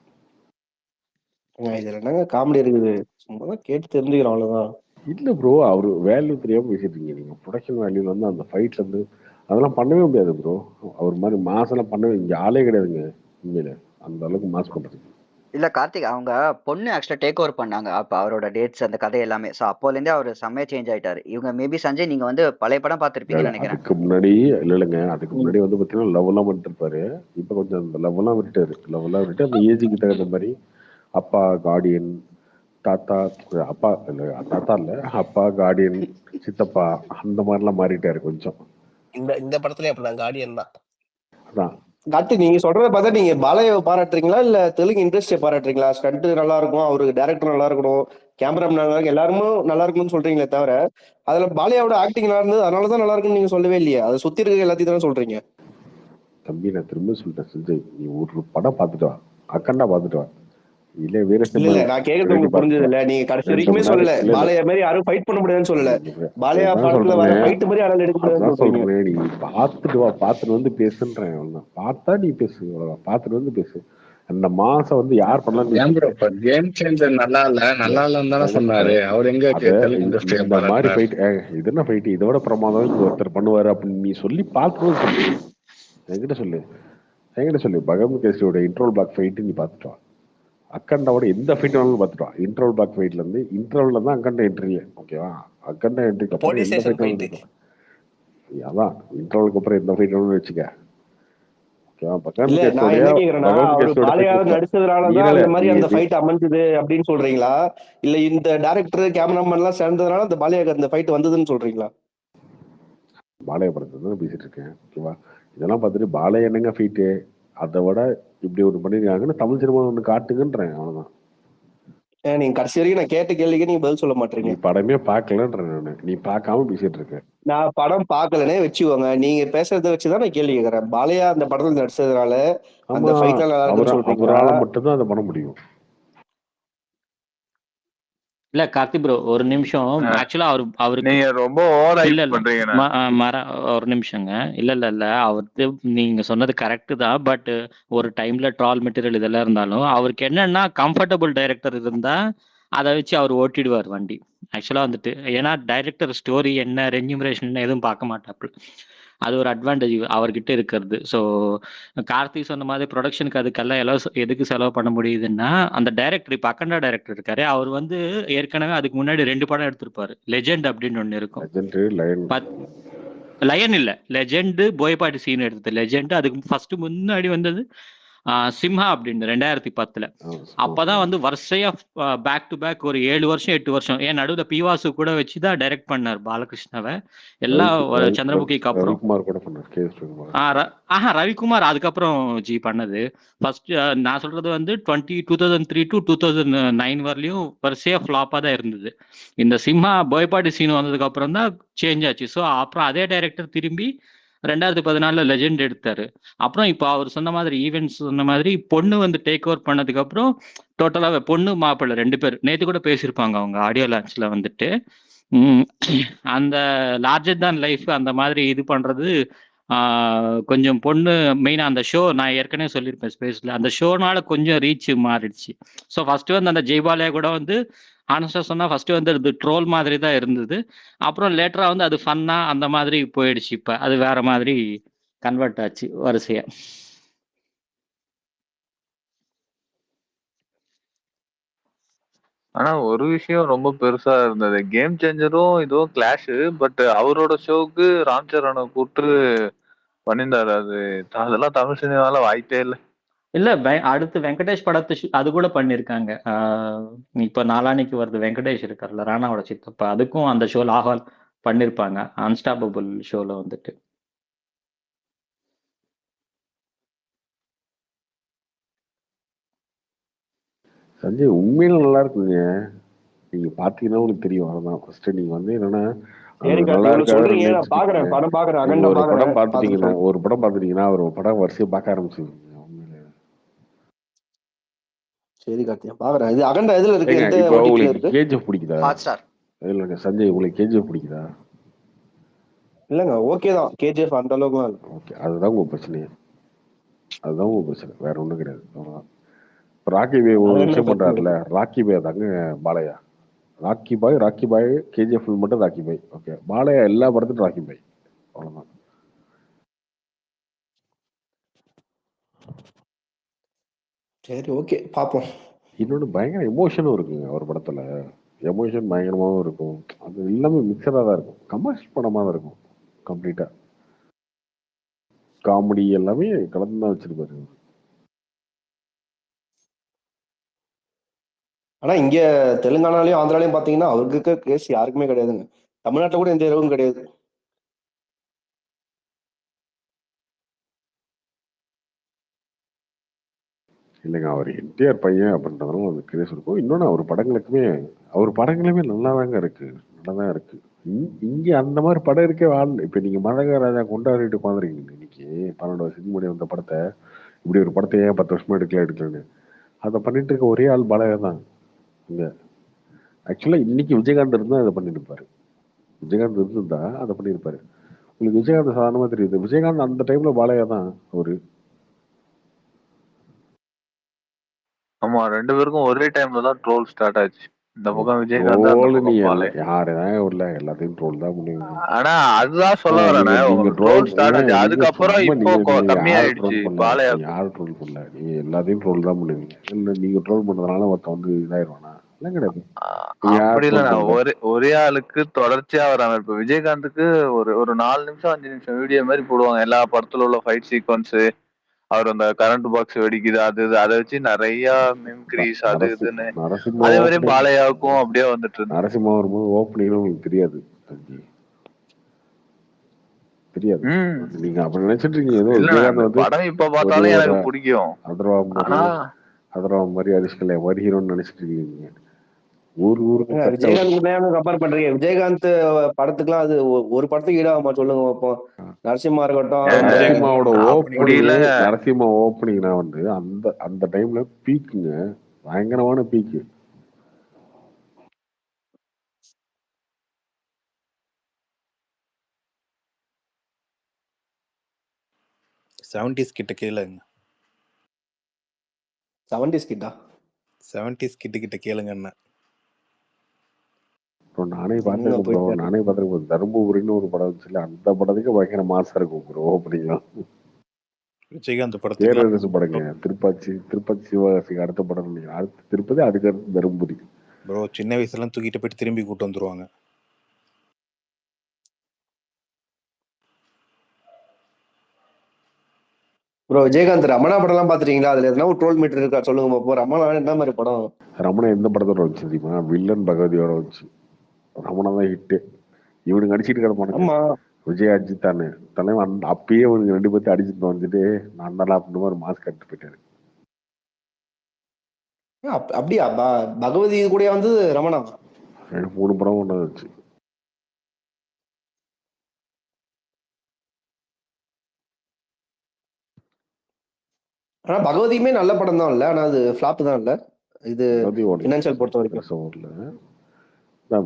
Speaker 12: இதுல என்னங்க காமெடி இருக்குது? சும்மா தான் கேட்டு தெரிஞ்சுக்கிறோம், அவ்வளவுதான்.
Speaker 2: இல்ல ப்ரோ, அவரு வேல்யூ தெரியாம பேசிட்டு இருக்கீங்க நீங்க. ப்ரொடக்ஷன் வேல்யூல வந்து அந்த ஃபைட்ல இருந்து அதெல்லாம் பண்ணவே முடியாது ப்ரோ. அவர் மாதிரி மாசெல்லாம் பண்ணவே இங்க ஆளே கிடையாதுங்க உண்மையில, அந்த அளவுக்கு மாஸ் பண்றதுக்கு.
Speaker 13: இல்ல கார்த்திக், அவங்க பொண்ணு ஆக்சுவலா டேக் ஓவர் பண்ணாங்க. அப்ப அவரோட டேட்ஸ் அந்த கதை எல்லாமே. சோ அப்போல இருந்தே அவர் செம்மையா சேஞ்ச் ஆயிட்டாரு. இவங்க மேபி சஞ்சய் நீங்க வந்து பழைய படம் பார்த்திருப்பீங்கன்னு நினைக்கிறேன்.
Speaker 2: அதுக்கு முன்னாடி இல்லைங்க, அதுக்கு முன்னாடி வந்து பாத்தீங்கன்னா லவ் எல்லாம் பண்ணிட்டு இருப்பாரு. இப்ப கொஞ்சம் அந்த லவ் எல்லாம் விட்டுட்டு அந்த ஏஜுக்கு தகுந்த மாதிரி அப்பா கார்டியன், தாத்தா, அப்பா இல்ல தாத்தா இல்ல அப்பா கார்டியன், சித்தப்பா, அந்த மாதிரிலாம் மாறிட்டாரு கொஞ்சம்.
Speaker 7: இந்த படத்துலயும் அப்படிதான், கார்டியன் தான்.
Speaker 2: அதான்
Speaker 12: கார்த்தி, நீங்க சொல்றத பார்த்தா நீங்க பாலையை பாராட்டுறீங்களா இல்ல தெலுங்கு இண்டஸ்ட்ரியை பாராட்டுறீங்களா? ஸ்டண்ட் நல்லா இருக்கும், அவருக்கு டைரக்டர் நல்லா இருக்கணும், கேமராமேன் நல்லா இருக்கும், எல்லாருமே நல்லா இருக்கும்னு சொல்றீங்களே தவிர அதுல பாலையாவோட ஆக்டிங் நல்லா இருந்தது அதனாலதான் நல்லா இருக்குன்னு நீங்க சொல்லவே இல்லையே. அதை சுத்தி இருக்க எல்லாத்தையும் தானே சொல்றீங்க.
Speaker 2: தம்பி நான் திரும்ப சொல்லிட்டேன் சஞ்சய், நீ ஒரு படம் பார்த்துட்டு வா, அக்கண்டா பார்த்துட்டு வா. இல்ல
Speaker 12: இல்ல நான் கேக்குறது உங்களுக்கு புரிஞ்சது இல்ல. நீங்க கடைசி வரைக்குமே சொல்லல பாலையா மாதிரி யாரும் ஃபைட் பண்ண முடியாதுன்னு சொல்லல. பாலையா படத்துல வர ஃபைட் மாதிரி யாரால எடுக்க முடியாதுன்னு சொல்றீங்க.
Speaker 2: நீ பார்த்துட்டு வா, பார்த்துட்டு வந்து பேசுன்றேன். பார்த்தா நீ பேசு, பார்த்துட்டு வந்து பேசு. அந்த மாசம் வந்து யார் பண்ணலாம்?
Speaker 1: கேம் சேஞ்சர் நல்லா இல்லன்னு தானே சொன்னாரு அவர். எங்க
Speaker 2: இந்த மாதிரி ஃபைட், இது என்ன ஃபைட், இதோட பிரமாதம் ஒருத்தர் பண்ணுவாரு அப்படின்னு நீ சொல்லி பார்த்துட்டு சொல்லு. என்கிட்ட சொல்லு பகவத் கேசரியோட இன்ட்ரோல் பிளாக் ஃபைட் நீ பார்த்துட்டு வா. அக்கண்டாவோட எந்த ஃபைட் வேணாலும் பார்த்துட்டு வா. இன்டர்வல் பேக் ஃபைட்ல இருந்து இன்டர்வல்ல தான் அக்கண்டா என்ட்ரியே. ஓகேவா? அக்கண்டா என்ட்ரிக்கு அப்புறம் எந்த ஃபைட் வேணாலும், அதான் இன்டர்வலுக்கு அப்புறம் எந்த ஃபைட் வேணாலும் வச்சுக்க. ஓகேவா?
Speaker 12: அப்படின்னு சொல்றீங்களா? இல்ல இந்த டைரக்டர் கேமராமேன் எல்லாம் சேர்ந்ததுனால அந்த பாலையாக்கு அந்த ஃபைட் வந்ததுன்னு சொல்றீங்களா?
Speaker 2: பாலைய படத்தை தான் பேசிட்டு இருக்கேன். ஓகேவா? இதெல்லாம் பார்த்துட்டு பாலைய என்னங்க ஃபீட்டு, அதை விட இப்படி ஒன்று பண்ணிருக்காங்கன்னு தமிழ் சினிமா ஒன்று காட்டுங்கன்றேன். அவ்வளவுதான்.
Speaker 12: நீங்க கடைசி வரைக்கும் நான் கேட்ட கேள்விக்கு நீங்க பதில் சொல்ல
Speaker 2: நீ
Speaker 12: மாட்டீங்க.
Speaker 2: படமே பார்க்கலன்ற நானு. நீ பார்க்காம பேசிட்டு இருக்க.
Speaker 12: நான் படம் பார்க்கலனே வச்சுக்கோங்க. நீங்க பேசுறத வச்சுதான் நான் கேள்வி கேட்கறேன். பாலையா அந்த படத்துல நடிச்சதுனால அந்த
Speaker 2: ஆமா,
Speaker 12: ஃபைட் நல்லா இருக்குன்னு சொல்றீங்களா?
Speaker 2: அவரால மட்டும்தான் அதை பண்ண முடியும்.
Speaker 14: இல்ல கார்த்தி ப்ரோ ஒரு நிமிஷம். ஆக்சுவலா அவருக்கு
Speaker 5: நீங்க ரொம்ப ஓவர்
Speaker 14: இல்ல
Speaker 5: ஹைப்
Speaker 14: இல்ல
Speaker 5: பண்றீங்க.
Speaker 14: ஒரு நிமிஷங்க. இல்ல அவருக்கு நீங்க சொன்னது கரெக்ட் தான். பட் ஒரு டைம்ல ட்ரால் மெட்டீரியல் இதெல்லாம் இருந்தாலும் அவருக்கு என்னன்னா கம்ஃபர்டபுள் டைரக்டர் இருந்தா அதை வச்சு அவர் ஓட்டிடுவார் வண்டி. ஆக்சுவலா வந்துட்டு ஏன்னா டைரக்டர் ஸ்டோரி என்ன ரென்யூமரேஷன் எதுவும் பார்க்க மாட்டாப்புல. அது ஒரு அட்வான்டேஜ் அவர்கிட்ட இருக்கிறது. ஸோ கார்த்தி சொன்ன மாதிரி ப்ரொடக்ஷனுக்கு அதுக்கெல்லாம் எதுக்கு செலவு பண்ண முடியுதுன்னா அந்த டைரக்டர் இப்போ அக்கண்டா டைரக்டர் இருக்காரு. அவர் வந்து ஏற்கனவே அதுக்கு முன்னாடி 2 படம் எடுத்திருப்பாரு. லெஜெண்ட் அப்படின்னு ஒன்று இருக்கும். லயன் இல்ல, லெஜெண்ட் போயப்பாட்டி சீன் எடுத்தது லெஜெண்ட். அதுக்கு ஃபர்ஸ்ட் முன்னாடி வந்தது சிம்ஹா அப்படின்னு 2010. அப்பதான் வந்து வரிசையா பேக் டு பேக் ஒரு 7 வருஷம் 8 வருஷம் ஏன் நடுவில் பிவாசு கூட வச்சுதான் டைரக்ட் பண்ணார் பாலகிருஷ்ணாவை. எல்லா சந்திரமுகிக்கு அப்புறம் ரவிக்குமார் அதுக்கப்புறம் ஜி பண்ணது. ஃபர்ஸ்ட் நான் சொல்றது வந்து 2003 to 2009 வரலையும் வரிசையா ஃபிளாப்பா தான் இருந்தது. இந்த சிம்ஹா போயப்பாட்டி சீன் வந்ததுக்கு அப்புறம் தான் சேஞ்ச் ஆச்சு. ஸோ அப்புறம் அதே டைரக்டர் திரும்பி 2014 லெஜெண்ட் எடுத்தாரு. அப்புறம் இப்போ அவர் சொன்ன மாதிரி ஈவெண்ட்ஸ் சொன்ன மாதிரி பொண்ணு வந்து டேக் ஓவர் பண்ணதுக்கு அப்புறம் டோட்டலாக பொண்ணு மாப்பிள்ளை 2 பேர் நேற்று கூட பேசியிருப்பாங்க அவங்க ஆடியோ லான்ச்ல வந்துட்டு. அந்த லார்ஜர் தான் லைஃப் அந்த மாதிரி இது பண்றது கொஞ்சம் பொண்ணு மெயினாக அந்த ஷோ நான் ஏற்கனவே சொல்லியிருப்பேன் ஸ்பேஸில் அந்த ஷோனால கொஞ்சம் ரீச் மாறிடுச்சு. ஸோ ஃபர்ஸ்ட் வந்து அந்த ஜெய்பாலயா கூட வந்து ஆனஸ்டா சொன்னா ஃபர்ஸ்ட் வந்து அது ட்ரோல் மாதிரி தான் இருந்தது. அப்புறம் லேட்டரா வந்து அது ஃபன்னா அந்த மாதிரி போயிடுச்சு. இப்ப அது வேற மாதிரி கன்வெர்ட் ஆச்சு வரிசையா.
Speaker 5: ஆனா ஒரு விஷயம் ரொம்ப பெருசா இருந்தது. கேம் சேஞ்சரும் இதுவும் கிளாஷ். பட் அவரோட ஷோக்கு ராம் சரணை கூப்பிட்டு பண்ணியிருந்தாரு. அதெல்லாம் தமிழ் சினிமால வாய்ப்பே இல்லை.
Speaker 14: இல்ல அடுத்து வெங்கடேஷ் படத்து அது கூட பண்ணிருக்காங்க. இப்ப நாளானிக்கு வருது வெங்கடேஷ் இருக்கார்ல ராணாவோட சித்தப்பா, அதுக்கும் அந்த ஷோல ஆஹால் பண்ணிருப்பாங்க. அன்ஸ்டாப்பபிள் ஷோல வந்துட்டு.
Speaker 2: சஞ்சய் உண்மையில நல்லா இருக்குங்க. நீங்க பாத்தீங்கன்னா உங்களுக்கு தெரியும். அவ்வளவுதான். ஃபர்ஸ்ட் நீங்க வந்து என்னன்னா நல்லா ஒரு படம் பாத்துட்டீங்கன்னா ஒரு படம் வரிசையை பார்க்க ஆரம்பிச்சிருக்கீங்க.
Speaker 12: சரி கார்த்தியா பாக்குறேன். இது அகண்டா எதுல இருக்கு?
Speaker 2: இப்போ உங்களுக்கு கேஜிஎஃப் பிடிக்குதா?
Speaker 13: ஹாட்ஸ்டார்.
Speaker 2: இல்லங்க சஞ்சய் உங்களுக்கு கேஜிஎஃப் பிடிக்குதா?
Speaker 12: இல்லங்க ஓகே தான். கேஜிஎஃப் அந்த அளவுக்குலாம் இல்லை.
Speaker 2: ஓகே அதுதான் உங்க பிரச்சனையே. அதுதான் உங்க பிரச்சனை, வேற ஒண்ணும் கிடையாது. அவ்வளவுதான். ராக்கி பாய் ஒரு விஷயம் பண்றாருல, ராக்கி பாய் தாங்க பாலையா. ராக்கி பாய் கேஜிஎஃப் மட்டும் ராக்கி பாய். ஓகே பாலையா எல்லா படத்துக்கும் ராக்கி பாய். அவ்வளவுதான்.
Speaker 12: சரி ஓகே பாப்போம்.
Speaker 2: இன்னொன்று பயங்கர எமோஷனும் இருக்குங்க அவர் படத்துல. எமோஷன் பயங்கரமாகவும் இருக்கும். அது எல்லாமே மிக்சரா தான் இருக்கும். கமர்ஷியல் படமா தான் இருக்கும். கம்ப்ளீட்டா காமெடி எல்லாமே கலந்து தான் வச்சிருப்பாரு.
Speaker 12: ஆனா இங்க தெலுங்கானாலையும் ஆந்திராலையும் பாத்தீங்கன்னா அவருக்கு கேஸ் யாருக்குமே கிடையாதுங்க. தமிழ்நாட்டுல கூட எந்த இரவும் கிடையாது.
Speaker 2: இல்லைங்க அவர் என்டிஆர் பையன் அப்படின்றதுனால அந்த கேஸ் இருக்கும். இன்னொன்று அவர் படங்களுமே நல்லா தாங்க இருக்கு. நல்லா தான் இருக்கு. இங்க அந்த மாதிரி படம் இருக்கே இப்ப நீங்க மழகராஜா கொண்டாடிட்டு உட்காந்துருக்கீங்க. இன்னைக்கு 12 வருஷத்துக்கு முன்னாடி வந்த படத்தை இப்படி ஒரு படத்தை ஏன் 10 வருஷமா எடுக்கலன்னு அதை பண்ணிட்டு இருக்க ஒரே ஆள் பாலையா தான். இங்க ஆக்சுவலா இன்னைக்கு விஜயகாந்த் இருந்தா அதை பண்ணிட்டு இருப்பாரு. விஜயகாந்த் இருந்திருந்தா அதை பண்ணியிருப்பாரு. உங்களுக்கு விஜயகாந்த் சாதாரணமா தெரியுது. விஜயகாந்த் அந்த டைம்ல பாலையா தான் அவரு.
Speaker 5: ஆமா 2 பேருக்கும் ஒரே டைம்ல தான் ட்ரோல் ஸ்டார்ட் ஆச்சு. இந்த பக்கம் விஜயகாந்த்
Speaker 2: எல்லாத்தையும் ட்ரோல் தான் பண்ணுவீங்க.
Speaker 5: ஆனா அதுதான் சொல்ல வரேனே, ட்ரோல் ஸ்டார்ட் ஆச்சு. அதுக்கப்புறம் இப்போ கம்மியாயிடுச்சு பாலையா.
Speaker 2: யாரும் ட்ரோல் பண்ணல. நீங்க எல்லாத்தையும் ட்ரோல் தான் பண்ணுவீங்க. இல்ல நீங்க ட்ரோல் பண்றதுனால ஒருத்த வந்து இதாயிருவானா? கிடையாது.
Speaker 5: அப்படி இல்ல, ஒரே ஆளுக்கு தொடர்ச்சியா வராம. இப்ப விஜயகாந்துக்கு ஒரு 4 நிமிஷம் 5 நிமிஷம் வீடியோ மாதிரி போடுவாங்க. எல்லா படத்துல உள்ள ஃபைட் சீக்வன்ஸ், அவர் அந்த கரண்ட் பாக்ஸ் வெடிக்குது அது அதை வச்சு நிறைய மிமிக்ரிஸ் அது இதுன்னு. அதே மாதிரி பாலையாவுக்கும் அப்படியே வந்துட்டு இருக்கு.
Speaker 2: நரசிம்மா வரும்போது ஓப்பனிங் உங்களுக்கு தெரியாது. தெரியாது.
Speaker 5: ம்
Speaker 2: நீங்க அப்படி நினைச்சிட்டு இருக்கீங்க ஏதோ
Speaker 5: இல்ல
Speaker 2: விஜயகாந்த்
Speaker 5: அந்த
Speaker 2: வந்து
Speaker 5: படம் இப்ப
Speaker 2: ஒரு
Speaker 5: பார்த்தாலும்
Speaker 2: ஒரு
Speaker 5: எனக்கு பிடிக்கும்.
Speaker 2: அதர்வா மாதிரி
Speaker 5: ஆனா
Speaker 2: ஹரிஷ் கல்யா மாதிரி ஹீரோன்னு நினைச்சிட்டு இருக்கீங்க. ஊருக்கு கரெக்டா
Speaker 12: விஜயகாந்த் கம்பேர் பண்றீங்க. விஜயகாந்த் படத்துக்குலாம் அது ஒரு படத்துக்கு ஈடாகுமா சொல்லுங்க பார்ப்போம். நரசிம்மா இருக்கட்டும்,
Speaker 5: ஏங்க
Speaker 2: நரசிம்மாவோட
Speaker 5: அப்படி
Speaker 2: ஓப்பனிங்
Speaker 5: இல்லைங்க.
Speaker 2: நரசிம்மா ஓப்பனிங்னா வந்து அந்த அந்த டைம்ல பீக்குங்க, பயங்கரமான பீக்கு.
Speaker 11: செவன்டிஸ் கிட்ட கேளுங்க.
Speaker 12: 70s கிட்டா
Speaker 11: 70s கிட்ட கேளுங்க என்ன.
Speaker 2: இப்போ நானே
Speaker 12: எங்க
Speaker 2: பார்த்துருக்கேன் ப்ரோ,
Speaker 12: போயிட்டாரு?
Speaker 2: நானே பார்த்துருக்கேன். தருமபுரின்னு ஒரு படம் வந்துச்சுல, அந்த படத்துக்கு பயங்கர மாசா இருக்கும் ப்ரோ ஓப்பனிங்லாம்.
Speaker 11: விஜயகாந்த் படத்துக்குலாம்
Speaker 2: பேரரசு படங்க, திருப்பதி சிவகாசிக்கு அடுத்த படம் நினைக்கிறேன். அடுத்து திருப்பதி, அதுக்கு அடுத்து தருமபுரி.
Speaker 11: ப்ரோ சின்ன வயசுலாம் தூக்கிட்டு போயிட்டு திரும்பி கூட்டு வந்துருவாங்க.
Speaker 12: ப்ரோ விஜயகாந்த் ரமணா படம் எல்லாம் பாத்துட்டீங்களா? அதுல எதனா ஒரு ட்ரோல் மீட்டர் இருக்கா சொல்லுங்க பாப்போம். ரமணா என்ன மாதிரி படம்?
Speaker 2: ரமணா எந்த படத்தோட வச்சு தெரியுமா? வில்லன் பகவதியோட வச்சு. ரமணா தான் ஹிட்டு. இவனுக்கு அடிச்சுட்டு கிடப்பானுங்க.
Speaker 12: ஆமா,
Speaker 2: விஜய் அஜித் தானே தலைவன். அப்பயே இவனுக்கு 2 பேர்த்து அடிச்சுட்டு வந்துட்டு நான் தான் அப்படின்ற மாதிரி மாஸ்க் கட்டு போயிட்டாரு.
Speaker 12: அப்படியா? பகவதி கூட வந்து ரமணா
Speaker 2: 2-3 படம் ஒன்று வச்சு.
Speaker 12: ஆனா பகவதியுமே நல்ல படம் தான் இல்ல, ஆனா அது ஃபிளாப் தான் இல்ல இது ஃபினான்ஷியல் பொறுத்த வரைக்கும்.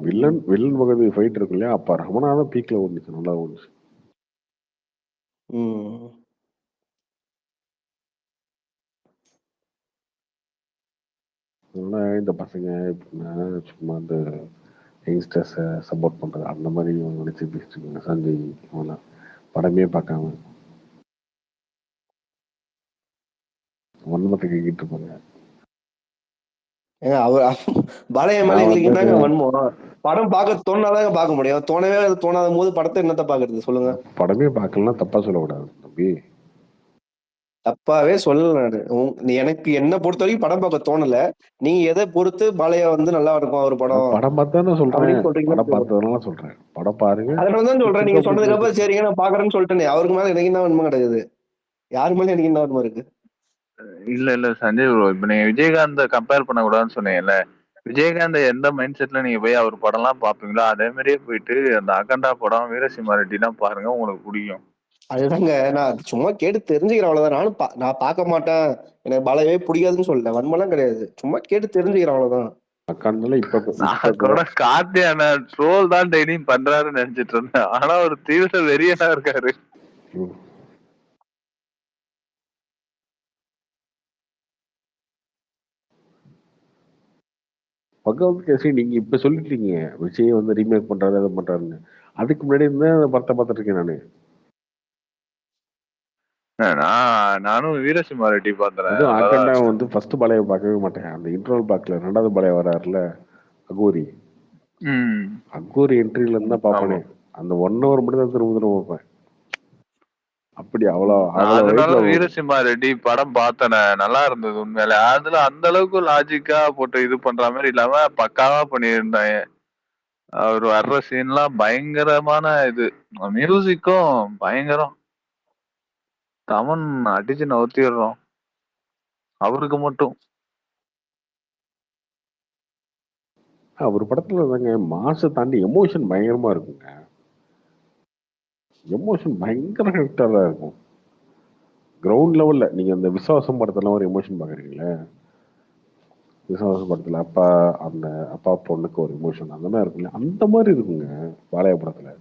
Speaker 2: வில்லன் பகவதி ஃபைட் இருக்கு இல்லையா, அப்ப ரமணா தான் பீக்ல ஓடுச்சு, நல்லா ஓடுச்சு. இந்த பசங்க சும்மா இந்த யங்ஸ்டர்ஸை சப்போர்ட் பண்றது அந்த மாதிரி நினைச்சு பேசிட்டு இருக்காங்க. சஞ்சய் இவங்கெல்லாம் படமே பார்க்காம வன்மத்தை கேட்டு இருப்பாங்க.
Speaker 12: பாளைய மேல எங்களுக்கு என்னங்க வன்மம்? படம் பார்க்க தோணாதாங்க பார்க்க முடியும். தோணாத போது படத்தை என்னத்த பாக்குறது சொல்லுங்க?
Speaker 2: படமே பார்க்கலாம் தப்பா சொல்லக்கூடாது தம்பி.
Speaker 12: தப்பாவே சொல்லல. எனக்கு என்ன பொறுத்த வரைக்கும் படம் பார்க்க தோணல. நீங்க எதை பொறுத்து பாளையா வந்து நல்லா இருக்கும் ஒரு படம்
Speaker 2: படம் பார்த்தா சொல்றேன்,
Speaker 12: சொல்றீங்க.
Speaker 2: படம் பார்த்ததுனால சொல்றேன், படம் பாருங்க.
Speaker 12: அதனாலதான் சொல்றேன், நீங்க சொன்னதுக்கு அப்புறம் சரிங்க நான் பாக்குறேன்னு சொல்லிட்டேனே. அவருக்கு மேல எனக்கு என்ன வன்மம் கிடையாது, யாரு மேல எனக்கு என்ன வன்மம் இருக்கு?
Speaker 5: இல்ல சஞ்சய் ப்ரோ, இப்ப நீங்க விஜயகாந்த கம்பேர் பண்ண கூடாதுன்னு சொன்னீங்கல்ல. விஜயகாந்த் எந்த மைண்ட் செட்ல நீங்க போய் அவர் படம் எல்லாம் பாப்பீங்களோ அதே மாதிரியே போயிட்டு அந்த அகண்டா படம், வீரசிம்மா ரெட்டி எல்லாம் பாருங்க, உங்களுக்கு பிடிக்கும்.
Speaker 12: அதுதாங்க நான் சும்மா கேட்டு தெரிஞ்சுக்கிறேன், அவ்வளவுதான். நான் பார்க்க மாட்டேன், எனக்கு பாலையவே பிடிக்காதுன்னு சொல்லல, வன்மெல்லாம் கிடையாது. சும்மா கேட்டு தெரிஞ்சுக்கிறேன், அவ்வளவுதான்.
Speaker 5: நான் கூட கார்த்தியான ட்ரோல் தான் டெய்லியும் பண்றாருன்னு நினைச்சிட்டு இருந்தேன். ஆனா ஒரு தீவிர வெறியனா இருக்காரு.
Speaker 2: பகவத் கேசரி நீங்க இப்ப சொல்லிட்டீங்க விஜய் வந்து ரீமேக் பண்றாரு அதை பண்றாருன்னு. அதுக்கு முன்னாடி இருந்தா படத்தை பார்த்துட்டு இருக்கேன்
Speaker 5: நானும் வீரசிம்மா ரெட்டி பாத்துறேன்.
Speaker 2: அகண்டா வந்து ஃபர்ஸ்ட் பாலையை பார்க்கவே மாட்டேன். அந்த இன்ட்ரோல் பார்க்கல, 2வது பாலைய வராருல அகோரி. அகோரி என்ட்ரில இருந்தா பாப்பேனே. அந்த 1 hour மட்டும் தான் திரும்ப பார்ப்பேன். அப்படி
Speaker 5: அதனால வீரசிம்மா ரெட்டி படம் பார்த்தன நல்லா இருந்தது உண்மையில. அதுல அந்த அளவுக்கு லாஜிக்கா போட்டு இது பண்ற மாதிரி இல்லாம பக்காவா பண்ணியிருந்தாங்க. அவர் வர்ற சீன்லாம் பயங்கரமான இது, மியூசிக்கும் பயங்கரம். தமன் அடிச்சு நவுத்திடுறோம் அவருக்கு மட்டும்.
Speaker 2: அவர் படத்துல தாங்க மாச தாண்டி எமோஷன் பயங்கரமா இருக்குங்க. எமோஷன் பயங்கர கரெக்டா தான் இருக்கும். கிரவுண்ட் லெவல்ல நீங்க அந்த விசுவாசம் படத்துல ஒரு எமோஷன் பாக்குறீங்களே, விசுவாசம் படத்துல அப்பா பொண்ணுக்கு ஒரு எமோஷன் அந்த மாதிரி இருக்குல்ல, அந்த மாதிரி இருக்குங்க பாளைய படத்துல.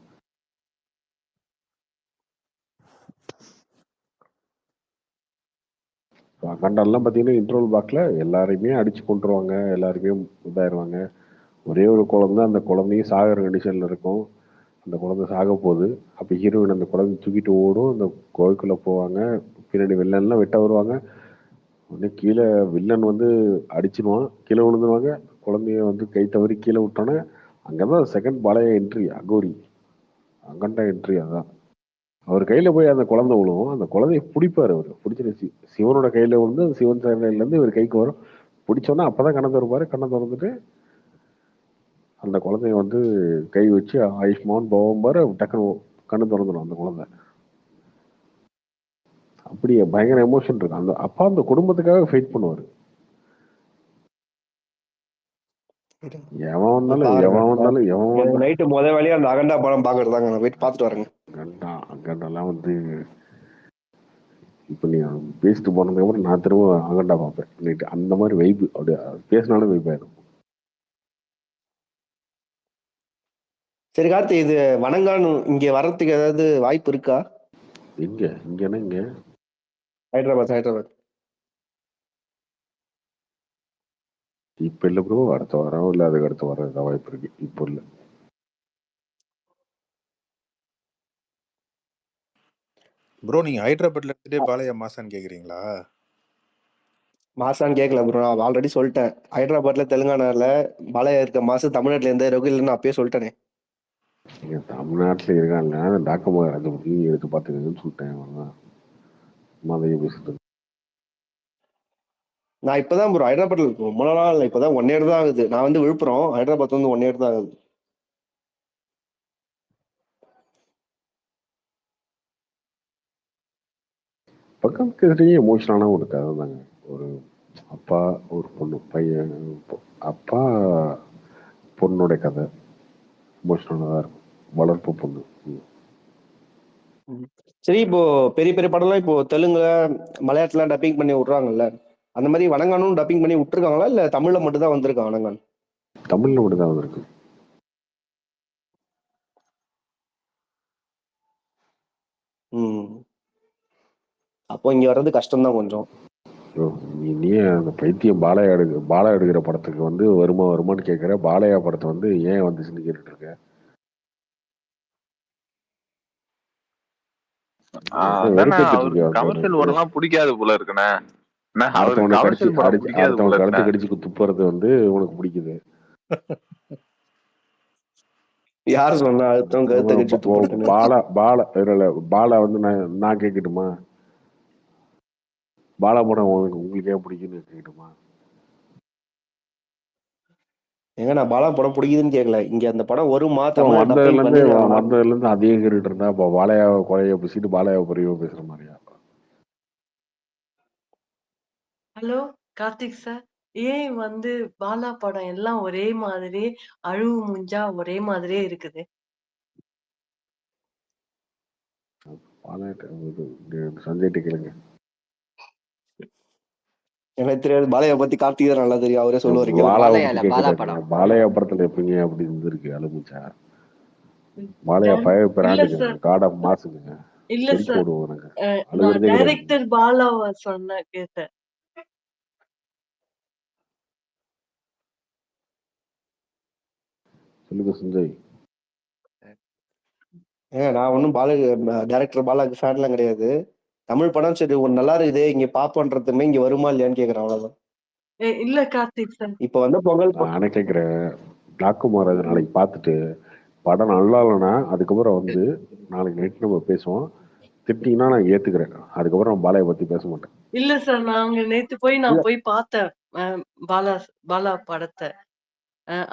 Speaker 2: அகண்டாலாம் பார்த்தீங்கன்னா இன்ட்ரோல் பாக்ல எல்லாரையுமே அடிச்சு கொண்டுருவாங்க, எல்லாருமே இதாயிருவாங்க. ஒரே ஒரு குழந்தை, அந்த குழந்தையும் சாகிற கண்டிஷன்ல இருக்கும். அந்த குழந்தை சாக போகுது. அப்போ ஹீரோயின் அந்த குழந்தை தூக்கிட்டு ஓடும், அந்த கோவிலுக்குள்ள போவாங்க. பின்னாடி வில்லன்லாம் வெட்ட வருவாங்க. உடனே கீழே வில்லன் வந்து அடிச்சிடுவான், கீழே விழுந்துருவாங்க. குழந்தைய வந்து கை தவறி கீழே விட்டோன்னே அங்கதான் second Balayya entry Aghori. Akhanda entry அதான். அவர் கையில போய் அந்த குழந்தை விழுவும், அந்த குழந்தைய பிடிப்பாரு. அவர் பிடிச்சிருச்சு சிவனோட கையில வந்து சிவன் சைடுல இருந்து இவர் கைக்கு வரும். பிடிச்சோன்னா அப்பதான் கண்ணை திறப்பாரு. கண்ணை திறந்துட்டு அந்த குழந்தைய வந்து கை வச்சு ஆயுஷ்மான் பவம் பாரு டக்குனு கண்ணு திறந்துடும் அந்த குழந்தை. அப்படியே பயங்கர எமோஷன் இருக்கு. அந்த அப்பா அந்த குடும்பத்துக்காக ஃபைட் பண்ணுவாரு. எவன் வந்தாலும்
Speaker 12: நைட்டு முத வேலையா அந்த அகண்டா படம் பாக்குறதாங்க. நான் போயிட்டு பாத்துட்டு வரேங்க.
Speaker 2: அகண்டாலாம் வந்து இப்ப நீ பேசிட்டு போனதுக்கு அப்புறம் நான் திரும்ப அகண்டா பார்ப்பேன் நைட்டு. அந்த மாதிரி வைப்பு அப்படியே பேசினாலும் வைப் ஆயிடும்.
Speaker 12: சரி கார்த்தி, இது வணங்கான் இங்க வர்றதுக்கு ஏதாவது வாய்ப்பு இருக்கா?
Speaker 2: இங்கன்னா இங்க
Speaker 12: ஹைதராபாத்
Speaker 2: இப்ப இல்ல ப்ரோ. அடுத்த வாரம் இல்ல அதுக்கு அடுத்த வாரம் ஏதாவது வாய்ப்பு இருக்கு. இப்போ இல்ல.
Speaker 11: ப்ரோ நீங்க ஹைதராபாத்ல இருந்துட்டே பாலையா மாசான்னு கேக்குறீங்களா?
Speaker 12: மாசான்னு கேட்கல ப்ரோ, நான் ஆல்ரெடி சொல்லிட்டேன். ஹைதராபாத்ல தெலுங்கானால பாலையா இருக்க மாசம் தமிழ்நாட்டுல எந்த ரகுல் அப்பயே சொல்லிட்டேனே.
Speaker 2: தமிழ்நாட்டுல இருக்காங்க டாக்குமெண்ட் அதை பத்தி எடுத்து பார்த்துக்கன்னு சொல்லிட்டேன். பேசிட்டு
Speaker 12: நான் இப்பதான் ப்ரோ ஹைதராபாத்ல இருக்கும். ரொம்ப நாள் இல்லை, இப்பதான் 1 year தான் ஆகுது. நான் வந்து விழுப்புரம், ஹைதராபாத் வந்து 1 year தான் ஆகுது.
Speaker 2: பக்கத்துலேயே எமோஷனலான ஒரு கதை தாங்க. ஒரு அப்பா ஒரு பொண்ணு பையன், அப்பா பொண்ணோட கதை எமோஷனலாக இருக்கும். வளர்ப்பு பொண்ணு.
Speaker 12: சரி, இப்போ பெரிய பெரிய படம்லாம் இப்போ தெலுங்குல மலையாளத்துல டப்பிங் பண்ணி விடுறாங்கல்ல, அந்த மாதிரி வணங்கானும் டப்பிங் பண்ணி விட்டுருக்காங்களா இல்ல தமிழ்ல மட்டும் தான் வந்திருக்கான் வணங்கான்?
Speaker 2: தமிழ்ல மட்டும் தான் வந்திருக்கு.
Speaker 12: அப்போ இங்க வர்றது கஷ்டம் தான் கொஞ்சம்.
Speaker 2: நீ அந்த பைத்தியம் பாலையா எடுக்கிற படத்துக்கு வந்து வருமானு கேட்குற. பாலையா படத்தை வந்து ஏன் வந்துச்சுன்னு கேட்டுட்டு இருக்க.
Speaker 5: கமர்ஷியல் படம்லாம் பிடிக்காது போல இருக்குண்ணே.
Speaker 2: அடுத்தவங்க கழுத்து கடிச்சு துப்புறது வந்து உனக்கு பிடிக்குது.
Speaker 12: யாரு சொன்னா அடுத்தவங்க கழுத்தை கடிச்சு துப்புறது?
Speaker 2: பாலா வந்து நான் கேட்கட்டுமா? பாலா படம் உங்களுக்கு ஏன் பிடிக்குன்னு கேட்கட்டுமா?
Speaker 12: ஏங்க நான் பாலா படம் பிடிக்குதுன்னு கேட்கல. இங்க அந்த படம் ஒரு மாதம்
Speaker 2: வந்ததுல இருந்து அதே கேட்டுட்டு இருந்தா இப்போ பாலையாவை குறைய பேசிட்டு பாலையாவை குறைய பேசுற மாதிரியா?
Speaker 15: ஹலோ கார்த்திக் சார், ஏன் வந்து பாலா படம் எல்லாம் ஒரே மாதிரி அழுவு முஞ்சா ஒரே மாதிரியே இருக்குது?
Speaker 2: சஞ்சய் கேளுங்க.
Speaker 12: எனக்கு தெரியாது. பாலையா பத்தி கார்த்திக் தான் நல்லா தெரியும், அவரே சொல்லுவாரு.
Speaker 2: பாலையா படத்துல எப்படிங்க அப்படி இருந்திருக்கு அழுமுச்சா? பாலையா ஃபயர் பிராண்டுங்க, காட் ஆஃப் மாசுங்க.
Speaker 15: இல்ல சார், நான் டைரக்டர் பாலாவா சொன்ன கேட்டேன்.
Speaker 2: சொல்லுங்க சஞ்சய்.
Speaker 12: நான் ஒன்னும் டைரக்டர் பாலாக்கு ஃபேன்லாம் கிடையாது. தமிழ் படம் சரி ஒரு நல்லா இருக்குது இங்க பாப்பன்றதுமே இங்க வருமா இல்லையான்னு கேக்குறேன், அவ்வளவுதான்.
Speaker 15: இல்ல கார்த்திக் சார்,
Speaker 12: இப்ப வந்து பொங்கல்
Speaker 2: நானே கேட்கிறேன். டாக்குமார் அது நாளைக்கு பார்த்துட்டு படம் நல்லா இல்லைன்னா அதுக்கப்புறம் வந்து நாளைக்கு நைட் நம்ம பேசுவோம். திட்டிங்கன்னா நான் ஏத்துக்கிறேன். அதுக்கப்புறம் நான் பாலையை பத்தி பேச மாட்டேன்.
Speaker 15: இல்ல சார், நான் போய் பார்த்தேன் பாலா படத்தை.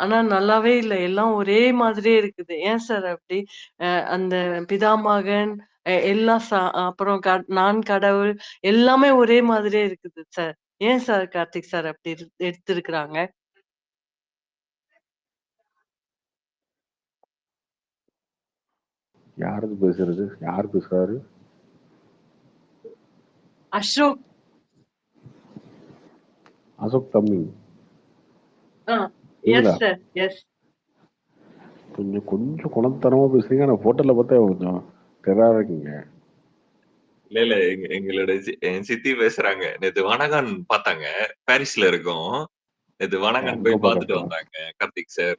Speaker 15: ஆனா நல்லாவே இல்லை, எல்லாம் ஒரே மாதிரியே இருக்குது. ஏன் சார் அப்படி? அந்த பிதாமகன் எல்லாம் அப்புறம் நான் கடவுள் எல்லாமே ஒரே மாதிரியே இருக்குது சார். ஏன் சார் கார்த்திக் சார் அப்படி எடுத்திருக்கிறாங்க?
Speaker 2: யாருக்கு பேசுறது? யார் பேசுறாரு? அசோக் தம்பி. கொஞ்சம் குணத்தனமா பேசுறீங்க. ஆனா போட்டோல பார்த்தா கொஞ்சம் டெரரா இருக்கீங்க.
Speaker 16: இல்ல எங்களோட என் சித்தி பேசுறாங்க. நேத்து வணங்கான் பார்த்தாங்க, பாரிஸ்ல இருக்கோம். நேத்து வணங்கான் போய் பார்த்துட்டு வந்தாங்க கார்த்திக் சார்.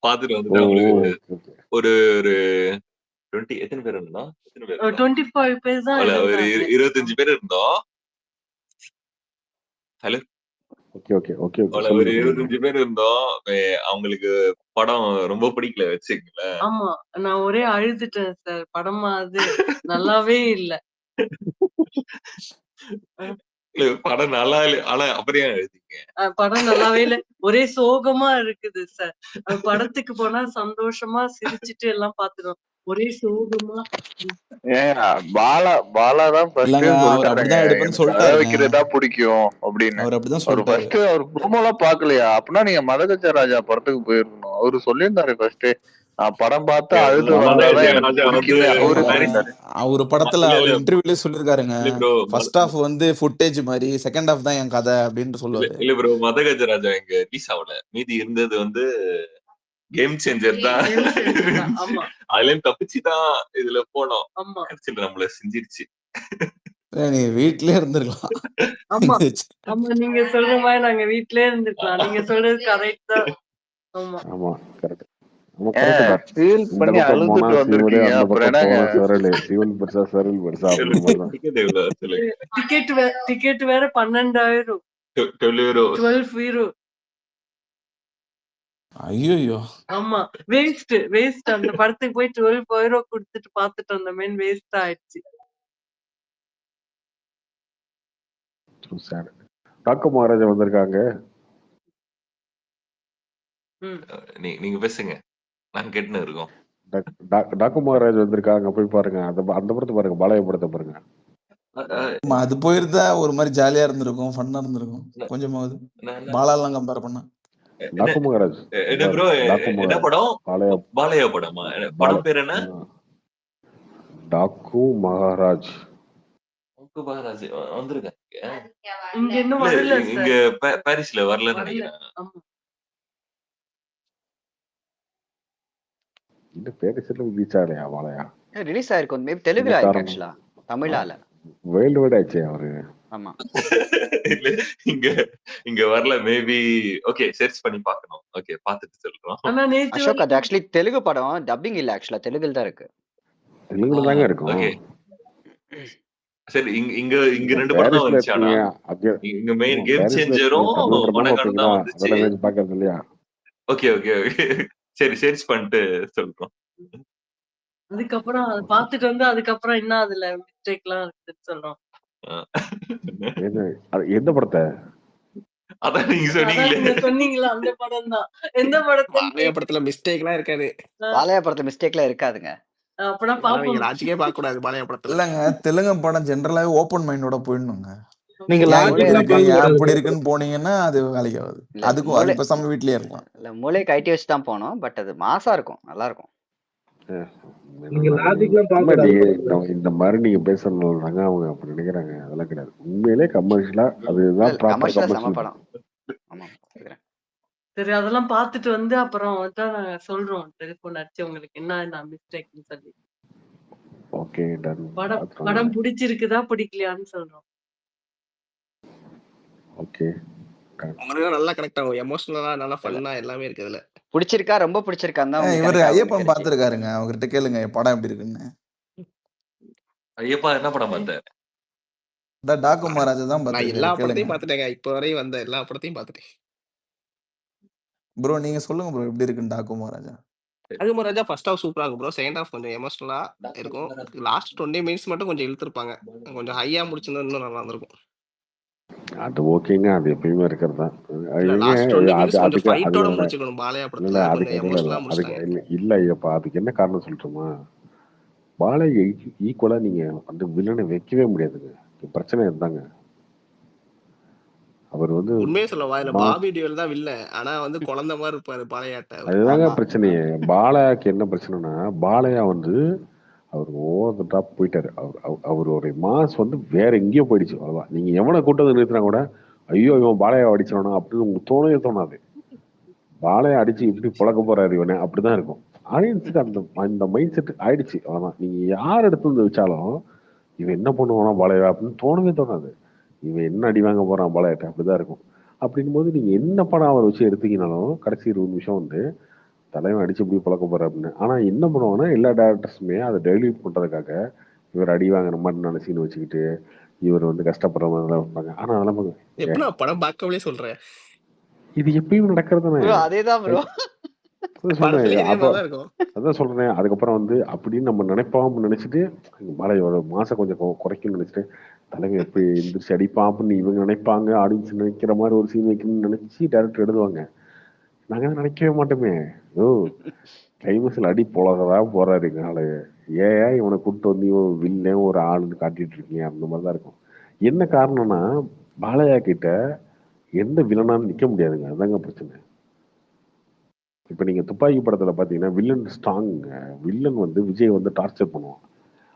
Speaker 16: பார்த்துட்டு வந்துட்டு அவங்களுக்கு ஒரு 20 எத்தனை பேர் இருந்தோம்?
Speaker 15: 25 பேர் தான்.
Speaker 16: ஒரு 25 பேர் இருந்தோம். ஹலோ, ஒரு 25 பேர் இருந்தோம். அவங்களுக்கு படம் ரொம்ப பிடிக்கல வச்சுக்கல.
Speaker 15: ஆமா, நான் ஒரே அழுதுட்டேன் சார். படமா அது நல்லாவே இல்ல.
Speaker 16: படம் நல்லா இல்ல, ஆனா அப்புறம் ஏன் எழுதிங்க?
Speaker 15: படம் நல்லாவே இல்ல, ஒரே சோகமா இருக்குது சார். படத்துக்கு போனா சந்தோஷமா சிரிச்சுட்டு எல்லாம் பாத்துருவோம். ஒரே சோகமா.
Speaker 5: ஏங்க பாலா தான்
Speaker 11: இல்லங்க
Speaker 5: ஃபர்ஸ்டே
Speaker 11: அவர்
Speaker 5: சொல்லிட்டாருங்க,
Speaker 11: அப்படிதான் எடுப்பேன்னு
Speaker 5: எனக்கு கதை
Speaker 11: சொல்லிட்டாருங்க.
Speaker 5: வைக்கிறதா பிடிக்கும் அப்படின்னு.
Speaker 11: அவர் அப்படிதான்
Speaker 5: அவர்
Speaker 11: சொல்லிட்டாரு.
Speaker 5: ஃபர்ஸ்ட் அவர் ப்ரோமோலாம் பாக்கலையா? அப்படின்னா நீங்க மதகஜ ராஜா படத்துக்கு போயிருக்கணும். அவரு சொல்லியிருந்தாரு ஃபர்ஸ்ட், நான் படம் பார்த்து அழுது வந்தாதான் எனக்கு
Speaker 16: ராஜா வந்து
Speaker 5: பிடிக்குமே. அவரு
Speaker 11: பாருங்க
Speaker 5: சொல்லியிருந்தாரு.
Speaker 11: அவர் படத்துல
Speaker 16: இல்ல
Speaker 11: அவர்
Speaker 16: இல்ல
Speaker 11: இன்டர்வியூலயே சொல்லிருக்காருங்க,
Speaker 16: இல்ல ப்ரோ
Speaker 11: ஃபர்ஸ்ட் ஹாஃப் வந்து ஃபுட்டேஜ் மாதிரி, செகண்ட் ஹாஃப் தான் என் கதை அப்படின்னு சொல்லுவாரு.
Speaker 16: இல்ல ப்ரோ மதகஜ ராஜா இங்க ரிலீஸ் ஆகல. மீதி இருந்தது வந்து கேம் சேஞ்சர் தான்.
Speaker 15: ஆமா
Speaker 16: அதுலயும் தப்பிச்சுதான் இதுல போனோம்.
Speaker 15: ஆமா
Speaker 16: கடைசியில நம்மள செஞ்சிருச்சு.
Speaker 11: நீ வீட்லயே இருந்திருக்கலாம்.
Speaker 15: ஆமா ஆமா நீங்க சொல்ற மாதிரி நாங்க வீட்லயே இருந்துக்கலாம். நீங்க சொல்றது கரெக்ட் தான். ஆமா
Speaker 2: ஆமா கரெக்ட். ஆமா கரெக்ட் தான்.
Speaker 5: ஃபீல்
Speaker 2: இந்த
Speaker 5: பண்ணி
Speaker 2: பக்கம் போனா
Speaker 5: அழுதுட்டு
Speaker 2: சிவரு,
Speaker 5: வந்திருக்கீங்க,
Speaker 2: அந்த
Speaker 5: அப்புறம்
Speaker 2: பக்கம்
Speaker 5: என்னங்க?
Speaker 2: போனா சரளு. சிவன் பெருசா சரள் பெருசா அப்படின்ற மாதிரி தான்.
Speaker 16: டிக்கெட் எவ்வளவு சொல்லுங்க?
Speaker 15: டிக்கெட் வேற 12,000 12 euro.
Speaker 11: ஐயோ
Speaker 15: ஆமா வேஸ்ட் அந்த படத்துக்கு போய் 12 euro கொடுத்துட்டு பாத்துட்டு வந்தோமேன் வேஸ்ட் ஆயிடுச்சு.
Speaker 2: டாக்கு மகாராஜா வந்திருக்காங்க.
Speaker 16: நீங்க பேசுங்க, நாங்க கேட்டுன்னு இருக்கோம்.
Speaker 2: டாக்கு மகாராஜ் வந்திருக்காங்க, போய் பாருங்க. அந்த படத்தை பாருங்க, பாளைய படத்தை பாருங்க.
Speaker 11: அது போயிருந்தா ஒரு மாதிரி ஜாலியா இருந்திருக்கும், ஃபன்னா இருந்திருக்கும் கொஞ்சமாவது. பாலாலாம் கம்பேர் பண்ணா.
Speaker 2: டாக்கு மகாராஜ்
Speaker 16: என்ன ப்ரோ, என்ன படம்? பாலையா படமா? படம் பேர் என்ன?
Speaker 2: டாக்கு மகாராஜ்.
Speaker 16: வந்திருக்காங்க
Speaker 15: இங்க இன்னும் வரல சார்.
Speaker 16: இங்க பாரிஸ்ல வரலன்னு நினைக்கிறேன்.
Speaker 2: இந்த பேரிஸ்ல ரீச் ஆகலையா பாளையா?
Speaker 13: ரிலீஸ் ஆயிருக்கும். மேபி தெலுங்குல ஆயிருக்கு ஆக்சுவலா, தமிழால.
Speaker 2: வேர்ல்டு வைட் ஆயிடுச்சு அவரு.
Speaker 13: ஆமா
Speaker 16: இல்ல இங்க வரல. மேபி ஓகே சர்ச் பண்ணி பார்க்கணும். ஓகே பார்த்துட்டு சொல்றோம்.
Speaker 15: ஆனா நேத்து
Speaker 13: அசோக் அது ஆக்சுவலி தெலுங்கு படம், டப்பிங் இல்ல ஆக்சுவலா, தெலுங்குல தான் இருக்கு.
Speaker 2: தெலுங்குல தாங்க இருக்கும்.
Speaker 16: ஓகே சரி, இங்க ரெண்டு படம் தான் வந்துச்சு. ஆனா இங்க மெயின் கேம் சேஞ்சரும் வணக்கம் தான் வந்துச்சு.
Speaker 2: பாக்குறது இல்லையா?
Speaker 16: ஓகே ஓகே ஓகே சரி சர்ச் பண்ணிட்டு சொல்றோம்.
Speaker 15: அதுக்கப்புறம் அதை பார்த்துட்டு வந்து அதுக்கப்புறம் என்ன அதுல மிஸ்டேக் எல்லாம் இருக்குன்னு சொல்றோம்.
Speaker 2: எந்த படத்தை?
Speaker 16: அதான் நீங்க சொன்னீங்களா
Speaker 15: அந்த படம் தான். எந்த படத்துல
Speaker 7: படத்துல மிஸ்டேக் எல்லாம் இருக்காது.
Speaker 13: பாலையா படத்துல மிஸ்டேக் எல்லாம் இருக்காதுங்க.
Speaker 15: அப்பனா பாப்போம்.
Speaker 7: லாஜிக்கே பார்க்க கூடாது பாலையா படத்துல.
Speaker 11: இல்லங்க தெலுங்கு படம் ஜெனரலாவே ஓபன் மைண்டோட போயிடணுங்க.
Speaker 10: நீங்க
Speaker 11: அப்படி இருக்குன்னு போனீங்கன்னா அது வேலைக்கு ஆகுது. அதுக்கும் அது பேசாம வீட்லயே இருக்கலாம்.
Speaker 13: இல்ல மூளை கைட்டி வச்சு தான் போனோம். பட் அது மாசா இருக்கும், நல்லா இருக்கும்.
Speaker 2: இந்த மாதிரி நீங்க பேசணும்னாங்க அவங்க அப்படி நினைக்கிறாங்க. அதெல்லாம் கிடையாது. உண்மையிலே கமர்ஷியலா அதுதான் ப்ராப்பர்
Speaker 13: கமர்ஷியல் படம். ஆமா
Speaker 15: சரி, அதெல்லாம் பார்த்துட்டு வந்து அப்புறம் தான் நாங்க சொல்றோம் டெலிபோன் அடிச்சு உங்களுக்கு என்ன மிஸ்டேக்னு சொல்லி.
Speaker 2: Okay done.
Speaker 15: படம் பிடிச்சிருக்குதா பிடிக்கலையான்னு சொல்றோம்.
Speaker 2: ஓகே
Speaker 7: உங்களுக்கு நல்லா கனெக்ட் ஆகும், எமோஷனலா நல்லா ஃபன்னா எல்லாமே இருக்கு அதுல.
Speaker 13: பிடிச்சிருக்கா, ரொம்ப பிடிச்சிருக்கான்னு தான்.
Speaker 11: இவரு ஐயப்பன் பாத்துருக்காருங்க, அவர்கிட்ட கேளுங்க படம் எப்படி இருக்குன்னு.
Speaker 16: ஐயப்பா என்ன படம் பார்த்தாரு?
Speaker 11: டாக்கு மகாராஜா தான்
Speaker 7: நான்
Speaker 11: பாத்துருக்கேன்.
Speaker 7: எல்லா படத்தையும் பாத்துட்டேங்க, இப்ப வரையும் வந்த எல்லா படத்தையும் பாத்துட்டேன்.
Speaker 11: ப்ரோ நீங்க சொல்லுங்க ப்ரோ எப்படி இருக்குன்னு டாக்கு மகாராஜா.
Speaker 7: டாக்கு மகாராஜா ஃபர்ஸ்ட் ஹாஃப் சூப்பரா இருக்கும் ப்ரோ. செகண்ட் ஹாஃப் கொஞ்சம் எமோஷனலா இருக்கும். லாஸ்ட் 20 மினிட்ஸ் மட்டும் கொஞ்சம் இழுத்துருப்பாங்க. கொஞ்சம் ஹையா முடிச்சிருந்தா இன்னும் நல்லா இருந்திருக்கும்.
Speaker 2: அது ஓகேங்க, அது எப்பயுமே இருக்கிறது தான். இல்ல ஐயப்பா, அதுக்கு என்ன காரணம் சொல்லட்டுமா? பாலையை ஈக்குவலா நீங்க வந்து வில்லனை வைக்கவே முடியாதுங்க. பிரச்சனை இருந்தாங்க. அவர் வந்து
Speaker 7: உண்மையே சொல்ல வாயில பாபி டியோல் தான் வில்ல, ஆனா வந்து குழந்தை மாதிரி இருப்பாரு பாலையாட்ட.
Speaker 2: அதுதாங்க பிரச்சனையே. பாலையாக்கு என்ன பிரச்சனைனா, பாலையா வந்து அவர் ஓவர் த டாப் போயிட்டாரு. அவருடைய மாஸ் வந்து வேற எங்கேயோ போயிடுச்சு. அவ்வளவுதான். நீங்க எவனை கூட்டத்தை நிறுத்தினா கூட ஐயோ இவன் பாலையா அடிச்சிடணும் அப்படின்னு உங்களுக்கு தோணவே தோணாது. பாலையா அடிச்சு இப்படி பழக்க போறாரு இவனை, அப்படிதான் இருக்கும். ஆடியன்ஸுக்கு அந்த மைண்ட் செட் ஆயிடுச்சு. அவ்வளவுதான். நீங்க யார் எடுத்து வந்து வச்சாலும் இவன் என்ன பண்ணுவானா பாலையா அப்படின்னு தோணவே தோணாது. இவன் என்ன அடி வாங்க போறான் பாலையாட்ட, அப்படிதான் இருக்கும். அப்படின் போது நீங்க என்ன படம் அவரை வச்சு எடுத்தீங்கனாலும் கடைசி 20 நிமிஷம் வந்து தலைவன் அடிச்சு இப்படி பழக்க போற அப்படின்னு. ஆனா என்ன பண்ணுவாங்கன்னா எல்லா டேரக்டர்ஸுமே அதை டைல்யூட் பண்றதுக்காக இவர் அடி வாங்குற மாதிரி நினைச்சின்னு வச்சுக்கிட்டு இவர் வந்து கஷ்டப்படுற மாதிரி இருப்பாங்க. ஆனா அதெல்லாம்
Speaker 7: படம் பார்க்கவே சொல்றேன்,
Speaker 2: இது எப்பயும் நடக்கிறதுனே.
Speaker 13: அதேதான் ப்ரோ,
Speaker 2: அதான் சொல்றேன். அதுக்கப்புறம் வந்து அப்படின்னு நம்ம நினைப்பாம நினைச்சிட்டு மழையோட மாசம் கொஞ்சம் குறைக்கும்னு நினைச்சிட்டு தலைவன் எப்படி எந்திரிச்சு அடிப்பான் அப்படின்னு இவங்க நினைப்பாங்க. ஆடியன்ஸ் நினைக்கிற மாதிரி ஒரு சீன் வைக்கணும்னு நினைச்சு டேரக்டர் எழுதுவாங்க. நாங்க நினைக்கவே மாட்டோமே. ஓ கிளைமேக்ஸ்ல அடி போலதான் போறாரு ஆளு. ஏன் இவனை கூப்பிட்டு வந்து இவன் வில்லன் ஒரு ஆளுன்னு காட்டிட்டு இருக்கீங்க, அந்த மாதிரிதான் இருக்கும். என்ன காரணம்னா பாலையா கிட்ட எந்த வில்லனாலும் நிக்க முடியாதுங்க, அதாங்க பிரச்சனை. இப்ப நீங்க துப்பாக்கி படத்துல பாத்தீங்கன்னா வில்லன் ஸ்ட்ராங்குங்க. வில்லன் வந்து விஜய் வந்து டார்ச்சர் பண்ணுவான்.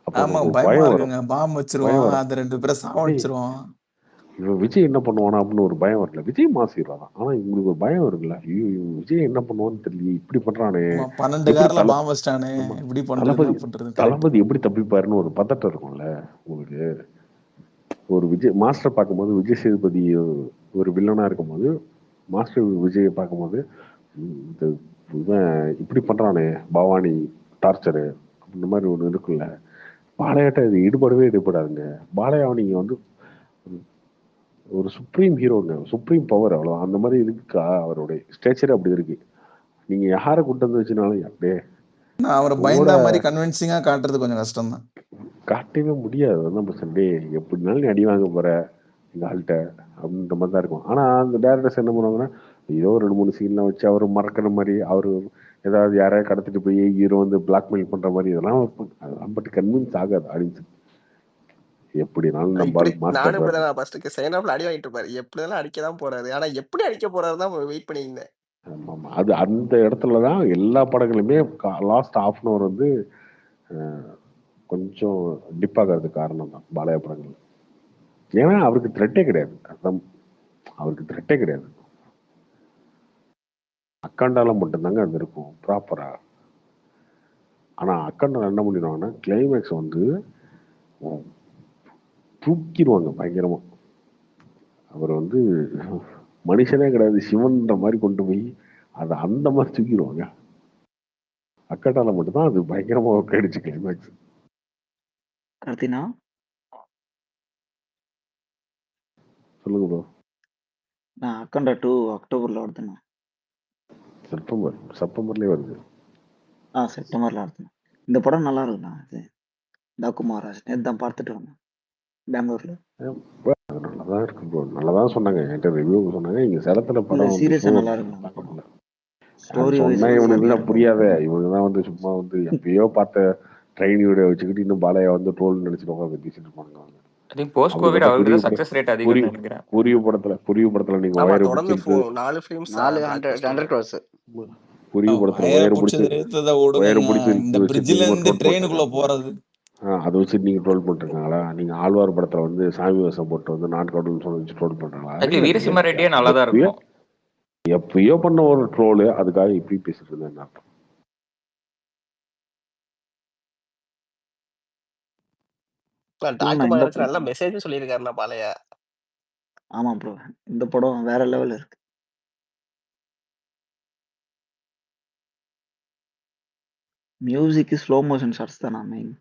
Speaker 2: அப்ப
Speaker 11: ஆமா
Speaker 2: நமக்கு ஒரு
Speaker 11: பயமா
Speaker 2: பயம் வரும்,
Speaker 11: இருக்குங்க. பாம்பு
Speaker 2: பயம்
Speaker 11: வச்சிருவான்,
Speaker 2: வரும்.
Speaker 11: அந்த 2 பேரை
Speaker 2: டேய்
Speaker 11: சாவடிச்சிருவான்.
Speaker 2: இவன் விஜய் என்ன பண்ணுவானா அப்படின்னு ஒரு பயம் வரல. விஜய் மாசிடுறான், ஆனா இவங்களுக்கு ஒரு பயம் இருக்குல்ல, ஐயோ இவன் விஜய் என்ன பண்ணுவான்னு தெரியல, இப்படி பண்றானே,
Speaker 11: 12
Speaker 2: எப்படி
Speaker 11: கார்ல பாம்பு வச்சிட்டானே,
Speaker 2: ஆமா
Speaker 11: எப்படி பண்றது,
Speaker 2: தளபதி
Speaker 11: என்ன பண்றது? கரெக்ட்.
Speaker 2: தளபதி எப்படி தப்பிப்பாருன்னு ஒரு பதட்டம் இருக்கும்ல உங்களுக்கு. ஒரு விஜய் மாஸ்டர் பார்க்கும்போது விஜய் சேதுபதி ஒரு வில்லனா இருக்கும்போது, மாஸ்டர் விஜயை பார்க்கும்போது இந்த இவன் இப்படி பண்றானே பவானி டார்ச்சரு இந்த மாதிரி ஒண்ணு இருக்குல்ல. பாலையாட்ட இது ஈடுபடாதுங்க. பாலையா நீங்க வந்து ஒரு சுப்ரீம் ஹீரோங்க, சுப்ரீம் பவர், அவ்வளோ அந்த மாதிரி இருக்கா அவருடைய ஸ்டேச்சர் அப்படி இருக்கு. நீங்க யாரை கூட்டு வந்து வச்சுனாலும் அப்படியே
Speaker 11: நான் அவரை
Speaker 2: உங்களோட
Speaker 11: பயந்தா மாதிரி கன்வின்சிங்கா காட்டுறது கொஞ்சம் கஷ்டம் தான்.
Speaker 2: காட்டவே முடியாது. அதான் பிரச்சனை. டே எப்படினாலும் நீ அடி வாங்க போற இந்த ஆள்கிட்ட அப்படின்ற மாதிரி தான் இருக்கும். ஆனா அந்த டேரக்டர்ஸ் என்ன பண்ணுவாங்கன்னா, ஏதோ 2-3 சீன்லாம் வச்சு அவரு மறக்கிற மாதிரி, அவரு ஏதாவது யாரையா கடத்திட்டு போய் ஹீரோ வந்து பிளாக்மெயில் பண்ற மாதிரி இதெல்லாம் பட் கன்வின்ஸ் ஆகாது ஆடியன்ஸ். எப்படினாலும் நம்ம
Speaker 7: இப்படி
Speaker 2: மாஸ்டர்
Speaker 7: நானும்
Speaker 2: தான்.
Speaker 7: இப்படிதான் ஃபர்ஸ்ட் செகண்ட் ஹாஃப்ல அடி வாங்கிட்டு இருப்பாரு. எப்படினாலும் அடிக்க தான் போறாரு. ஆனா எப்படி அடிக்க போறாரு தான் வெயிட் பண்ணியிருந்தேன்.
Speaker 2: ஆமா அது அந்த இடத்துலதான் எல்லா படங்களுமே லாஸ்ட் ஹாஃப் அன் அவர் வந்து கொஞ்சம் டிப் ஆகிறதுக்கு காரணம் தான் பாலையா படங்கள். ஏன்னா அவருக்கு த்ரெட்டே கிடையாது, அதான் அவருக்கு த்ரெட்டே கிடையாது. அக்காண்டால மட்டும்தாங்க அது இருக்கும் ப்ராப்பரா. ஆனா அக்காண்டால என்ன பண்ணிடுவாங்கன்னா கிளைமேக்ஸ் வந்து தூக்கிடுவாங்க பயங்கரமா. அவர் வந்து மனுஷனே கிடையாது சிவன்ற மாதிரி கொண்டு போய் அதை அந்த மாதிரி தூக்கிடுவாங்க. அக்காண்டால மட்டும்தான் அது பயங்கரமா ஒர்க் ஆயிடுச்சு கிளைமேக்ஸ்.
Speaker 17: கார்த்தினா
Speaker 2: சொல்லுங்க ப்ரோ.
Speaker 17: நான் அக்கண்டா 2 அக்டோபர்ல வருதுண்ணா.
Speaker 2: செப்டம்பர்லயே வருது.
Speaker 17: செப்டம்பர்ல வருதுண்ணா. இந்த படம் நல்லா இருக்குண்ணா. இது டாக்கு மகாராஜ் நேற்று தான் பார்த்துட்டு வந்தேன் பெங்களூர்ல.
Speaker 2: அது நல்லாதான் இருக்கு ப்ரோ, நல்லாதான் சொன்னாங்க. என்கிட்ட ரிவ்யூ சொன்னாங்க. இங்க சேலத்துல
Speaker 17: இல்ல
Speaker 2: படம் வந்து
Speaker 17: சீரியஸா
Speaker 2: ஷோ
Speaker 17: நல்லா இருக்குண்ணா அந்த படம்.
Speaker 2: அது
Speaker 17: ஸ்டோரி
Speaker 2: சொன்னா
Speaker 17: வைஸ்
Speaker 2: இவனுக்கு
Speaker 17: செம்மையா
Speaker 2: தான்
Speaker 17: இருக்கும்.
Speaker 2: புரியாத. இவங்க தான் வந்து சும்மா வந்து எப்பயோ பார்த்த ட்ரெயின் வீடியோ வச்சுக்கிட்டு இன்னும் பாலையா வந்து ட்ரோல் நினைச்சிட்டு உட்காந்து பேசிட்டு இருப்பானுங்க அவங்க.
Speaker 18: ஐ திங்க் போஸ்ட்
Speaker 2: அவருக்கு
Speaker 18: கோவிட்
Speaker 2: தான்
Speaker 18: அவருக்கு தான் சக்சஸ் ரேட் அதிகம்னு நினைக்கிறேன்.
Speaker 2: புரிவு படத்துல நீங்க
Speaker 7: ஆமா
Speaker 2: ஒயரை
Speaker 7: தொடர்ந்து
Speaker 2: பிடிச்சிட்டு
Speaker 7: 4 ஃபிலிம்ஸ்
Speaker 13: 400 crores.
Speaker 2: புரிவு படத்துல
Speaker 11: வயரை
Speaker 2: ஒயரை
Speaker 11: பிடிச்சது
Speaker 2: பிடிச்சி
Speaker 11: எடுத்ததை
Speaker 2: ஒயரை
Speaker 11: விடுங்க.
Speaker 2: பிடிச்சி
Speaker 11: இந்த
Speaker 2: வச்சுட்டு
Speaker 11: பிரிட்ஜ்ல
Speaker 2: நீங்க
Speaker 11: இருந்து
Speaker 2: ட்ரோல்
Speaker 11: ட்ரெயினுக்குள்ள
Speaker 2: பண்ணிருக்காங்க.
Speaker 11: போறது.
Speaker 2: அதை வச்சுட்டு நீங்க ட்ரோல் பண்ணிருக்காங்களா? நீங்க ஆழ்வார் படத்துல வந்து சாமி வேஷம் போட்டு வந்து நாட்கடவுள் சொல்லி வச்சு ட்ரோல் பண்றாங்களா?
Speaker 18: ஆக்சுவலி வீரசிம்ம ரெட்டியே நல்லா தான் இருக்கும்.
Speaker 2: எப்பயோ பண்ண ஒரு ட்ரோலு அதுக்காக இப்படி பேசிட்டு இருந்தேன் அர்த்தம்.
Speaker 7: டாக்கு மகாராஜ் நல்ல மெசேஜ் சொல்லியிருக்காருண்ணா பாலையா.
Speaker 17: ஆமா ப்ரோ, இந்த படம் வேற லெவல் இருக்கு. மியூசிக் ஸ்லோ மோஷன் ஷாட்ஸ் தானா மெயின்.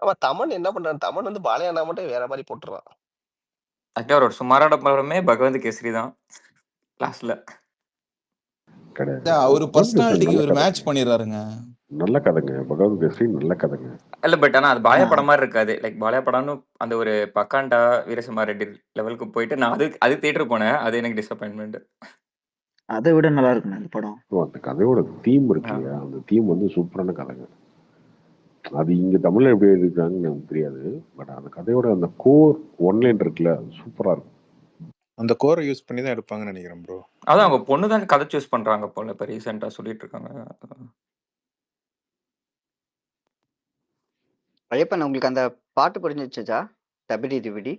Speaker 7: ஆமா தமன் என்ன பண்றான்? தமன் வந்து பாலையானா மட்டும் வேற மாதிரி போட்டுறான்.
Speaker 18: ஆக்சுவலி அவரோட சுமாரான படமே பகவந்த் கேசரி தான் லாஸ்ட்ல.
Speaker 11: அவரு பர்சனாலிட்டிக்கு ஒரு மேட்ச் பண்ணிடுறாருங்க.
Speaker 2: நல்ல கதைங்க பகவந்த் கேசரி, நல்ல கதைங்க.
Speaker 18: இல்ல பட் ஆனா அது பாலையா படம் மாதிரி இருக்காது. லைக் பாலையா படம்னு அந்த ஒரு பக்காண்டா வீரசிம்ம ரெட்டி லெவலுக்கு போயிட்டு நான் அது தியேட்டர் போனேன். அது எனக்கு டிசப்பாயின்மெண்ட்.
Speaker 17: அதை விட நல்லா இருக்குண்ணா இந்த படம்.
Speaker 2: அந்த கதையோட தீம் இருக்கு இல்லையா, அந்த தீம் வந்து சூப்பரான கதைங்க. அது இங்க தமிழ்ல எப்படி எழுதிருக்காங்கன்னு எனக்கு தெரியாது. பட் அந்த கதையோட அந்த கோர் ஒன்லைன் இருக்குல்ல, சூப்பரா இருக்கும்.
Speaker 19: அந்த கோரை யூஸ் பண்ணி தான் எடுப்பாங்கன்னு நினைக்கிறேன் ப்ரோ.
Speaker 18: அதான் அவங்க பொண்ணு தான் கதை சூஸ் பண்றாங்க போல இப்ப ரீசெண்டா சொல்லிட்டு இருக்காங்க.
Speaker 13: ஐயப்பன் உங்களுக்கு அந்த பாட்டு புரிஞ்சிச்சுச்சா? டபிடி டிபிடி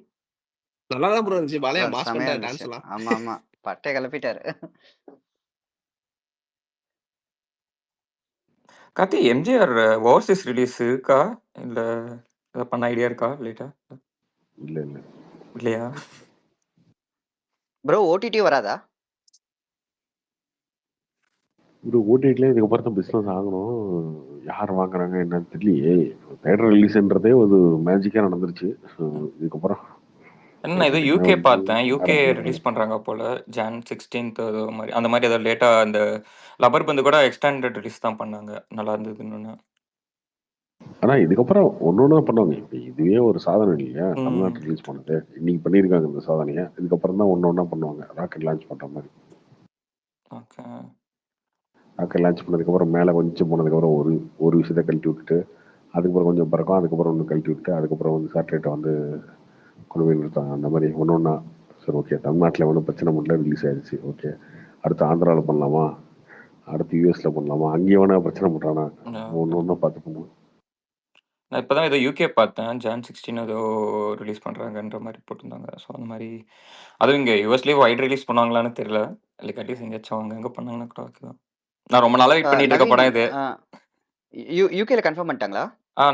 Speaker 7: நல்லா தான் ப்ரோ இருந்துச்சு. பாலையா மாஸ்
Speaker 13: செமையா
Speaker 7: பண்ணிட்டாரு
Speaker 13: இருந்துச்சு.
Speaker 7: டான்ஸ் எல்லாம்.
Speaker 13: ஆமா ஆமா பட்டை கிளப்பிட்டாரு.
Speaker 18: கார்த்தி எம்ஜிஆர் ஓவர்சீஸ் ரிலீஸ் இருக்கா இல்ல ஏதாவது பண்ண ஐடியா இருக்கா லேட்டா?
Speaker 2: இல்ல இல்ல
Speaker 18: இல்லையா
Speaker 13: ப்ரோ? ஓடிடி வராதா?
Speaker 2: ஒரு ஓடிடில இதுக்கப்புறம் தான் பிசினஸ் ஆகணும். யார் வாங்குறாங்க என்னன்னு தெரியலையே. தேட்டர் ரிலீஸ்ன்றதே ஒரு மேஜிக்கா நடந்துருச்சு. இதுக்கப்புறம்
Speaker 18: என்ன இது யூகே பார்த்தேன். யூகே ரிலீஸ் பண்றாங்க போல ஜான் 16th அது மாதிரி அந்த மாதிரி ஏதாவது லேட்டா அந்த லப்பர் பந்து கூட எக்ஸ்டெண்டட் ரிலீஸ் தான் பண்ணாங்க. நல்லா இருந்ததுன்னு.
Speaker 2: ஆனா இதுக்கப்புறம் ஒன்னொன்னு பண்ணுவாங்க. இப்ப இதுவே ஒரு சாதனை இல்லையா தமிழ்நாட்டு ரிலீஸ் பண்ணது. இன்னைக்கு பண்ணிருக்காங்க இந்த சாதனையை. இதுக்கப்புறம் தான் ஒன்னொன்னா பண்ணுவாங்க ராக்கெட் லான்ச் பண்ற மாதிரி.
Speaker 18: ஓகே.
Speaker 2: ராக்கெட் லான்ச் பண்ணதுக்கப்புறம் மேலே கொஞ்சம் போனதுக்கப்புறம் ஒரு விஷயத்த கழட்டி விட்டுட்டு அதுக்கப்புறம் கொஞ்சம் பறக்கும், அதுக்கப்புறம் ஒன்று கழட்டி விட்டு அதுக்கப்புறம் வந்து சேட்டலைட்டை வந்து கொண்டு போய் நிறுத்தாங்க. அந்த மாதிரி ஒன்று ஒன்றா. சரி, ஓகே, தமிழ்நாட்டில் ஒன்றும் பிரச்சனை பண்ணல, ரிலீஸ் ஆயிடுச்சு. ஓகே, அடுத்து ஆந்திராவில் பண்ணலாமா, அடுத்து யூஎஸ்ல பண்ணலாமா, அங்கேயே வேணா பிரச்சனை பண்ணுறானா, ஒன்று ஒன்றா பார்த்து பண்ணுவோம்.
Speaker 18: நான் இப்போ தான் ஏதோ யூகே பார்த்தேன். Jan 16 ஏதோ ரிலீஸ் பண்ணுறாங்கன்ற மாதிரி போட்டிருந்தாங்க. ஸோ அந்த மாதிரி அதுவும் இங்கே யூஎஸ்லேயே வைட் ரிலீஸ் பண்ணுவாங்களான்னு தெரியல. லைக் அட்லீஸ்ட் எங்கேயாச்சும் அவங்க எங்கே பண்ணாங்கன்னா கூட ஓகே தான். நான் ரொம்ப நாளாக வெயிட் பண்ணிட்டு இருக்க
Speaker 13: நவீன்
Speaker 18: படம் இது.
Speaker 13: யூகேல கன்ஃபார்ம் பண்ணிட்டாங்களா?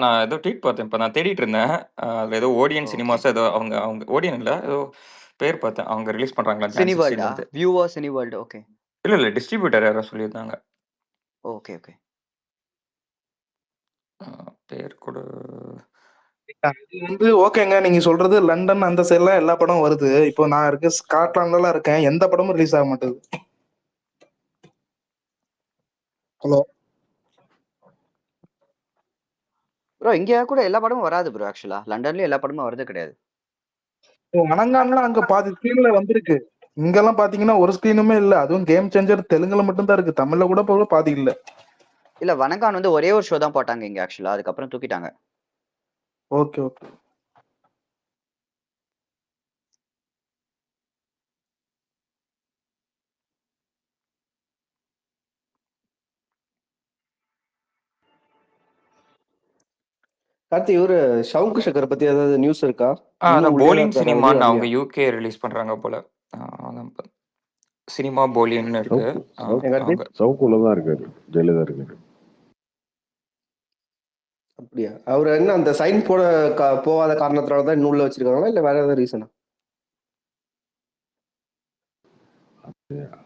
Speaker 18: நான் ஏதோ ட்வீட் பார்த்தேன். இப்போ நான் தேடிட்டு இருந்தேன். அதில் ஏதோ ஓடியன்
Speaker 13: ஓகே.
Speaker 18: சினிமாஸ் ஏதோ அவங்க ஓடியன் இல்லை, ஏதோ பேர் பார்த்தேன். அவங்க ரிலீஸ் பண்ணுறாங்களா Jan
Speaker 13: சினி வேர்ல்டா?
Speaker 18: 16
Speaker 13: வியூவா சினி வேர்ல்டு. ஓகே.
Speaker 18: இல்லை டிஸ்ட்ரிபியூட்டர் யாரோ சொல்லியிருந்தாங்க.
Speaker 13: Okay okay.
Speaker 18: பேர் கூட
Speaker 20: இது வந்து ஓகேங்க. நீங்க சொல்றது லண்டன் அந்த சைட்லாம் எல்லா படம் வருது. இப்போ நான் இருக்க ஸ்காட்லாண்ட்லாம் இருக்கேன், எந்த படமும் ரிலீஸ் ஆக மாட்டேது. ஹலோ
Speaker 13: ப்ரோ இங்கே கூட எல்லா படமும் வராது ப்ரோ. ஆக்சுவலா லண்டன்லயும் எல்லா படமும் வரது கிடையாது.
Speaker 20: வணங்கான்லாம் அங்க பாதி ஸ்கிரீன்ல வந்திருக்கு. இங்கெல்லாம் பாத்தீங்கன்னா ஒரு ஸ்கிரீனுமே இல்ல. அதுவும் கேம் சேஞ்சர் தெலுங்குல மட்டும் தான் இருக்கு, தமிழ்ல கூட போக பாதி இல்ல.
Speaker 13: இல்ல வணங்கான் வந்து ஒரே ஒரு ஷோ தான் போட்டாங்க இங்க ஆக்சுவலா, அதுக்கப்புறம் தூக்கிட்டாங்க.
Speaker 20: Okay okay.
Speaker 12: கார்த்தி, இவரு ஷவுக்கு சக்கரை பத்தி ஏதாவது நியூஸ் இருக்கா? இன்னும்
Speaker 18: அதான்
Speaker 12: உள்ளே தான்
Speaker 18: போலின்
Speaker 12: இருக்காரா, வெளியே
Speaker 18: சினிமான்னு அவங்க
Speaker 12: வரலையா?
Speaker 18: யூகே ரிலீஸ் பண்ணுறாங்க போல. அதான் சினிமா போலின்னு இருக்கு. அவங்க
Speaker 2: சவுக்குள்ள தான் இருக்காரு, ஜெயலலிதா இருக்காரு.
Speaker 12: அப்படியா? அவர் என்ன அந்த சைன் போட போகாத காரணத்தினால தான் இன்னும் உள்ள வச்சிருக்காங்களா, இல்ல வேற ஏதாவது ரீசனா?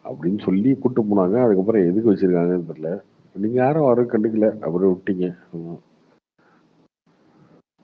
Speaker 2: அப்படின்னு சொல்லி கூட்டு போனாங்க. அதுக்கப்புறம் எதுக்கு வச்சிருக்காங்கன்னு தெரியல. நீங்க யாரும் வர கண்டுக்கல, அப்புறம் விட்டீங்க.